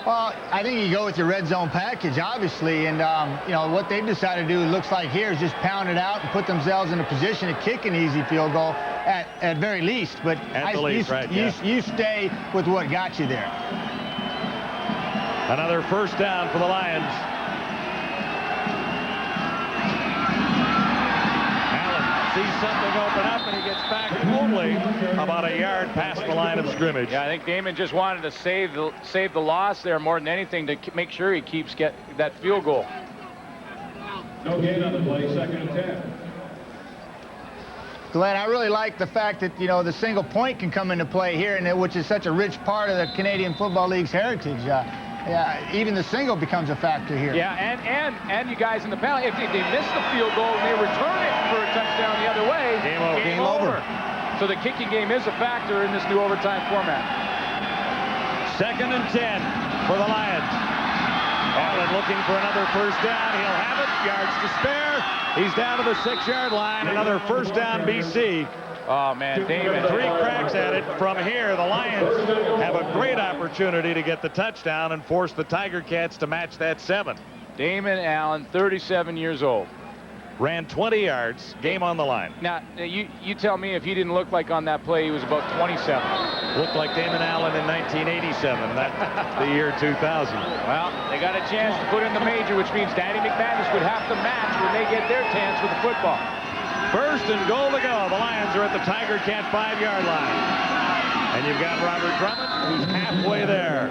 Speaker 4: Well, I think you go with your red zone package, obviously, and you know what they've decided to do. It looks like here is just pound it out and put themselves in a position to kick an easy field goal at very least. But you stay with what got you there.
Speaker 2: Another first down for the Lions. Sees something open up, and he gets back only about a yard past the line of scrimmage.
Speaker 3: Yeah, I think Damon just wanted to save the loss there more than anything to make sure he keeps that field goal.
Speaker 6: No gain on the play, second and 10.
Speaker 4: Glenn, I really like the fact that, you know, the single point can come into play here, and which is such a rich part of the Canadian Football League's heritage. Even the single becomes a factor here.
Speaker 3: Yeah, and you guys in the panel, if they miss the field goal and they return it for a touchdown the other way, game over. So the kicking game is a factor in this new overtime format.
Speaker 2: Second and 10 for the Lions. Allen looking for another first down. He'll have it. Yards to spare. He's down to the 6-yard line. Another first down, BC.
Speaker 3: Oh, man, Damon.
Speaker 2: 3 cracks at it from here. The Lions have a great opportunity to get the touchdown and force the Tiger Cats to match that 7.
Speaker 3: Damon Allen, 37 years old.
Speaker 2: Ran 20 yards. Game on the line.
Speaker 3: Now, you tell me if he didn't look like on that play he was about 27.
Speaker 2: Looked like Damon Allen in 1987, the year 2000.
Speaker 3: Well, they got a chance to put in the major, which means Danny McManus would have to match when they get their chance with the football.
Speaker 2: First and goal to go. The Lions are at the Tiger Cat 5-yard line. And you've got Robert Drummond, who's halfway there.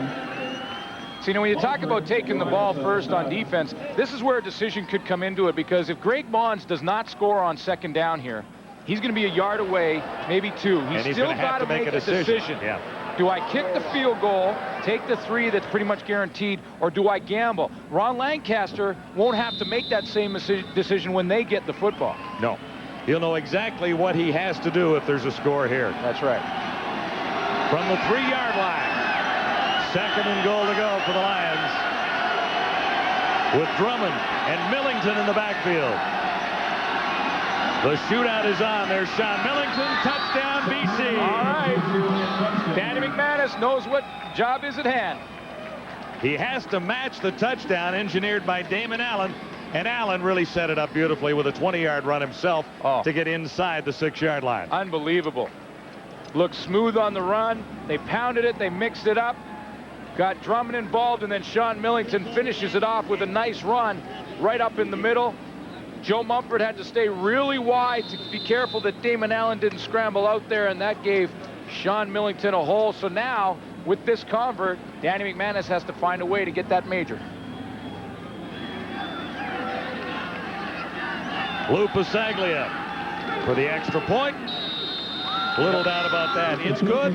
Speaker 3: So, you know, when you talk about taking the ball first on defense, this is where a decision could come into it, because if Greg Bonds does not score on second down here, he's going to be a yard away, maybe 2. He's still got to make a decision.
Speaker 2: Yeah.
Speaker 3: Do I kick the field goal, take the 3 that's pretty much guaranteed, or do I gamble? Ron Lancaster won't have to make that same decision when they get the football.
Speaker 2: No. He'll know exactly what he has to do if there's a score here.
Speaker 3: That's right.
Speaker 2: from the 3-yard line. 2nd and goal to go for the Lions, with Drummond and Millington in the backfield. The shootout is on. There's Sean Millington. Touchdown, BC.
Speaker 3: All right. Danny McManus knows what job is at hand.
Speaker 2: He has to match the touchdown engineered by Damon Allen. And Allen really set it up beautifully with a 20-yard run himself to get inside the 6-yard line.
Speaker 3: Unbelievable. Looked smooth on the run. They pounded it. They mixed it up. Got Drummond involved, and then Sean Millington finishes it off with a nice run right up in the middle. Joe Mumford had to stay really wide to be careful that Damon Allen didn't scramble out there, and that gave Sean Millington a hole. So now, with this convert, Danny McManus has to find a way to get that major.
Speaker 2: Lou Pasaglia for the extra point. Little doubt about that. It's good.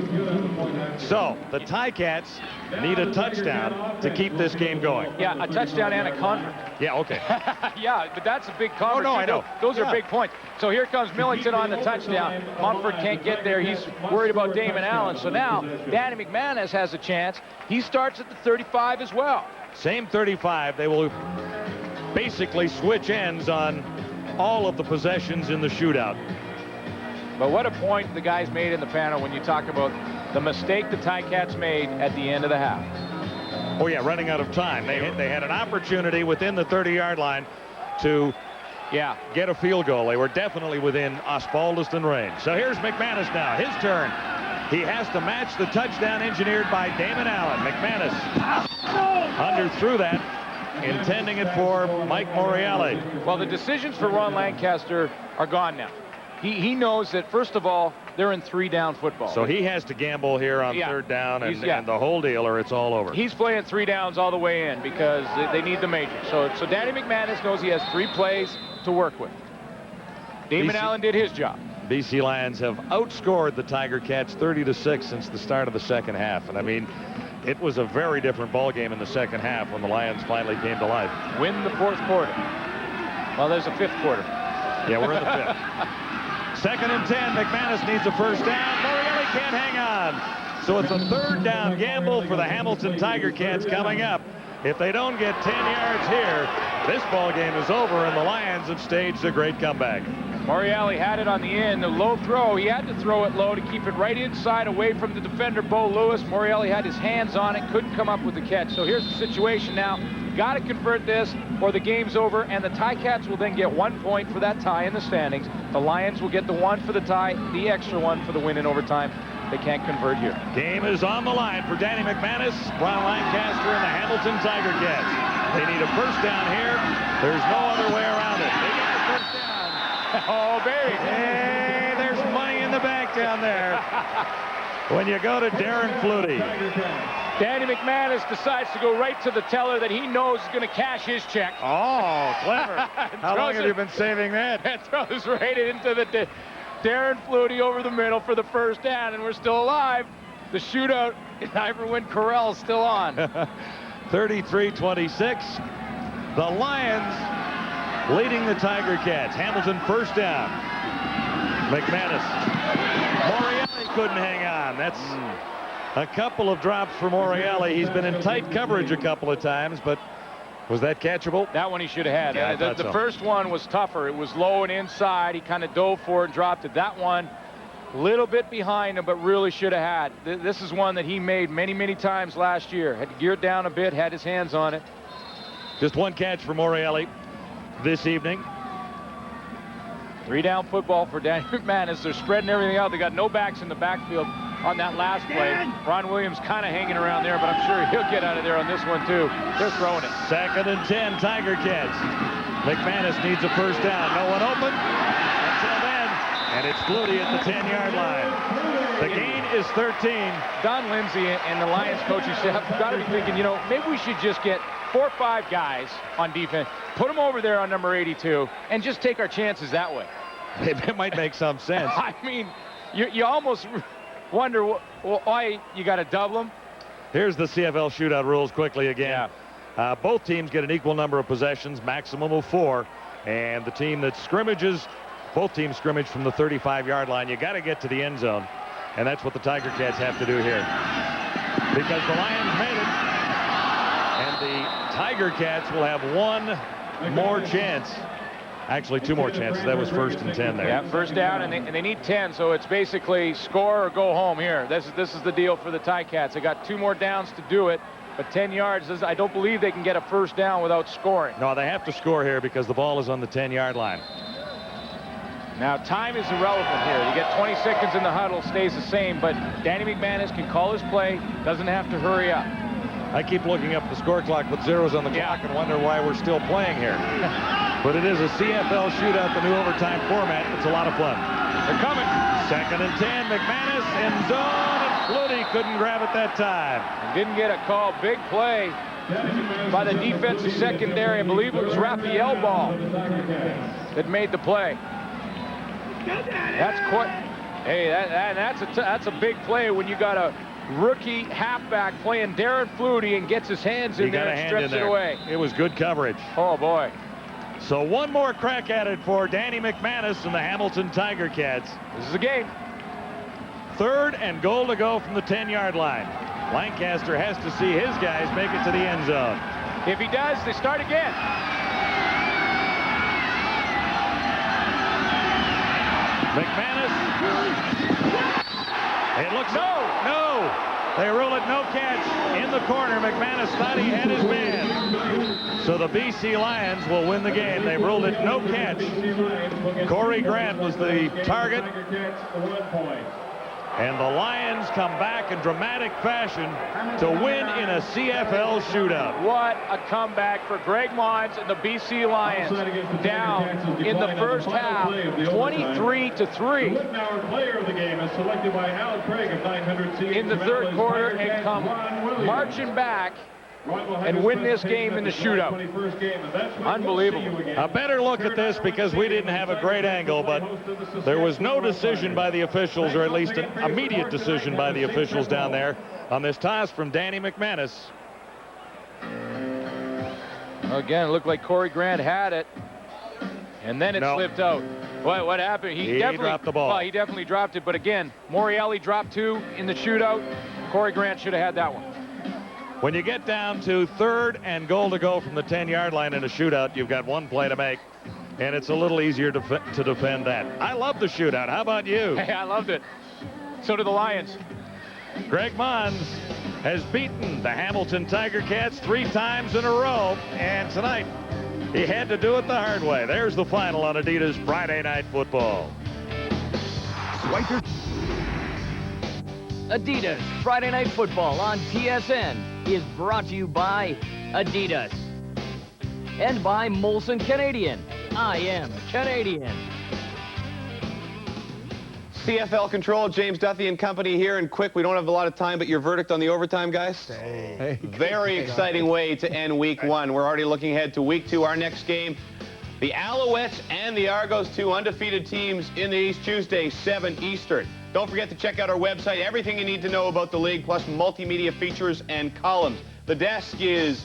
Speaker 2: So the Ticats need a touchdown to keep this game going.
Speaker 3: Yeah, a touchdown and a convert.
Speaker 2: Yeah, okay.
Speaker 3: Yeah, but that's a big convert.
Speaker 2: Oh, no, I know.
Speaker 3: Those are big points. So here comes Millington on the touchdown. Mumford can't get there. He's worried about Damon Allen. So now Danny McManus has a chance. He starts at the 35 as well.
Speaker 2: Same 35. They will basically switch ends on all of the possessions in the shootout.
Speaker 3: But what a point the guys made in the panel when you talk about the mistake the Ticats made at the end of the half.
Speaker 2: Oh, yeah, running out of time. They had an opportunity within the 30-yard line to get a field goal. They were definitely within Osbaldiston range. So here's McManus now. His turn. He has to match the touchdown engineered by Damon Allen. McManus underthrew that, intending it for Mike Morreale.
Speaker 3: Well, the decisions for Ron Lancaster are gone now. He knows that, first of all, they're in 3-down football.
Speaker 2: So he has to gamble here on 3rd down and the whole deal, or it's all over.
Speaker 3: He's playing 3 downs all the way in because they need the major. So Danny McManus knows he has 3 plays to work with. Damon Allen did his job.
Speaker 2: BC Lions have outscored the Tiger Cats 30-6 since the start of the second half. And I mean, it was a very different ball game in the second half when the Lions finally came to life.
Speaker 3: Win the 4th quarter. Well, there's a 5th quarter.
Speaker 2: Yeah, we're in the 5th. 2nd and 10. McManus needs a first down. Morreale can't hang on. So it's a 3rd down gamble for the Hamilton Tiger Cats coming up. If they don't get 10 yards here, this ball game is over, and the Lions have staged a great comeback.
Speaker 3: Morreale had it on the end, the low throw. He had to throw it low to keep it right inside away from the defender, Bo Lewis. Morreale had his hands on it, couldn't come up with the catch. So here's the situation now. Got to convert this or the game's over, and the Ticats will then get 1 point for that tie in the standings. The Lions will get the 1 for the tie, the extra 1 for the win in overtime. They can't convert here.
Speaker 2: Game is on the line for Danny McManus, Ron Lancaster, and the Hamilton Tiger Cats. They need a first down here. There's no other way around it. They get the first down.
Speaker 3: Oh, baby.
Speaker 2: Hey, there's money in the bank down there. When you go to Darren Flutie.
Speaker 3: Danny McManus decides to go right to the teller that he knows is going to cash his check.
Speaker 2: Oh, clever. How long have you been saving that?
Speaker 3: And throws right into the Darren Flutie over the middle for the first down, and we're still alive. The shootout in Iverwin Corral is still on.
Speaker 2: 33-26. The Lions leading the Tiger Cats. Hamilton first down. McManus. Morreale couldn't hang on. That's a couple of drops for Morreale. He's been in tight coverage a couple of times, but was that catchable?
Speaker 3: That one he should have had.
Speaker 2: Yeah,
Speaker 3: the first one was tougher. It was low and inside. He kind of dove for it and dropped it. That one, a little bit behind him, but really should have had. This is one that he made many, many times last year. Had to gear it down a bit, had his hands on it.
Speaker 2: Just one catch for Morreale this evening.
Speaker 3: 3-down football for Danny McManus. They're spreading everything out. They got no backs in the backfield on that last play. Ron Williams kind of hanging around there, but I'm sure he'll get out of there on this one too. They're throwing it.
Speaker 2: 2nd and 10, Tiger Cats. McManus needs a first down. No one open until then, and it's Flutie at the 10-yard line. The gain is 13.
Speaker 3: Don Lindsay and the Lions coaching staff have got to be thinking, you know, maybe we should just get 4 or 5 guys on defense, put them over there on number 82, and just take our chances that way.
Speaker 2: It might make some sense.
Speaker 3: I mean, you almost wonder why you got to double them.
Speaker 2: Here's the CFL shootout rules quickly again. Yeah. Both teams get an equal number of possessions, maximum of 4. And the team that scrimmages, both teams scrimmage from the 35-yard line. You got to get to the end zone. And that's what the Tiger Cats have to do here. Because the Lions made it. And the Tiger Cats will have one more chance. Actually, two more chances. That was 1st and 10 there.
Speaker 3: Yeah, first down, and they need 10, so it's basically score or go home here. This is the deal for the Ticats. They got 2 more downs to do it, but 10 yards, I don't believe they can get a first down without scoring.
Speaker 2: No, they have to score here because the ball is on the 10-yard line.
Speaker 3: Now, time is irrelevant here. You get 20 seconds in the huddle, stays the same, but Danny McManus can call his play, doesn't have to hurry up.
Speaker 2: I keep looking up the score clock with zeros on the clock and wonder why we're still playing here. But it is a CFL shootout, the new overtime format. It's a lot of fun.
Speaker 3: They're coming.
Speaker 2: 2nd and 10, McManus in zone, and Flutie couldn't grab it that time.
Speaker 3: Didn't get a call. Big play by the defensive secondary. I believe it was Raphael Ball that made the play. That's quite. Hey, that's a big play when you got a rookie halfback playing Darren Flutie and gets his hands in there and strips it away.
Speaker 2: It was good coverage.
Speaker 3: Oh, boy.
Speaker 2: So one more crack at it for Danny McManus and the Hamilton Tiger Cats.
Speaker 3: This is a game.
Speaker 2: 3rd and goal to go from the 10-yard line. Lancaster has to see his guys make it to the end zone.
Speaker 3: If he does, they start again.
Speaker 2: McManus. It looks no. They rule it no catch in the corner. McManus thought he had his man. So the BC Lions will win the game. They ruled it no catch. Corey Grant was the target. And the Lions come back in dramatic fashion to win in a CFL shootout.
Speaker 3: What a comeback for Greg Mons and the BC Lions. Down in the first half, 23-3.
Speaker 6: Player of the game is selected by Hal Craig of 900 CFL.
Speaker 3: In the 3rd quarter, and come marching back and win this game in the shootout. Unbelievable.
Speaker 2: A better look at this because we didn't have a great angle, but there was no decision by the officials, or at least an immediate decision by the officials down there on this toss from Danny McManus.
Speaker 3: Again, it looked like Corey Grant had it, and then it slipped out. What happened?
Speaker 2: He dropped the ball.
Speaker 3: Well, he definitely dropped it, but again, Morielli dropped 2 in the shootout. Corey Grant should have had that one.
Speaker 2: When you get down to 3rd and goal to go from the 10-yard line in a shootout, you've got one play to make, and it's a little easier to defend that. I love the shootout. How about you?
Speaker 3: Hey, I loved it. So did the Lions.
Speaker 2: Greg Mons has beaten the Hamilton Tiger Cats 3 times in a row, and tonight he had to do it the hard way. There's the final on Adidas Friday Night Football.
Speaker 5: Adidas Friday Night Football on TSN is brought to you by Adidas and by Molson Canadian. I am Canadian.
Speaker 1: CFL Control, James Duthie and company here. And quick, we don't have a lot of time, but your verdict on the overtime, guys?
Speaker 4: Hey.
Speaker 1: Very exciting way to end week 1. We're already looking ahead to week 2. Our next game, the Alouettes and the Argos, 2 undefeated teams in the East, Tuesday, 7 Eastern. Don't forget to check out our website. Everything you need to know about the league, plus multimedia features and columns. The desk is,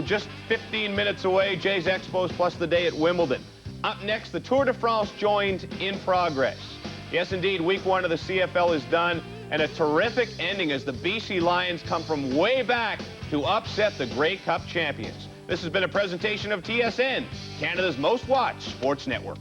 Speaker 1: just 15 minutes away. Jay's Expos plus the day at Wimbledon. Up next, the Tour de France joined in progress. Yes, indeed, week 1 of the CFL is done, and a terrific ending as the BC Lions come from way back to upset the Grey Cup champions. This has been a presentation of TSN, Canada's most watched sports network.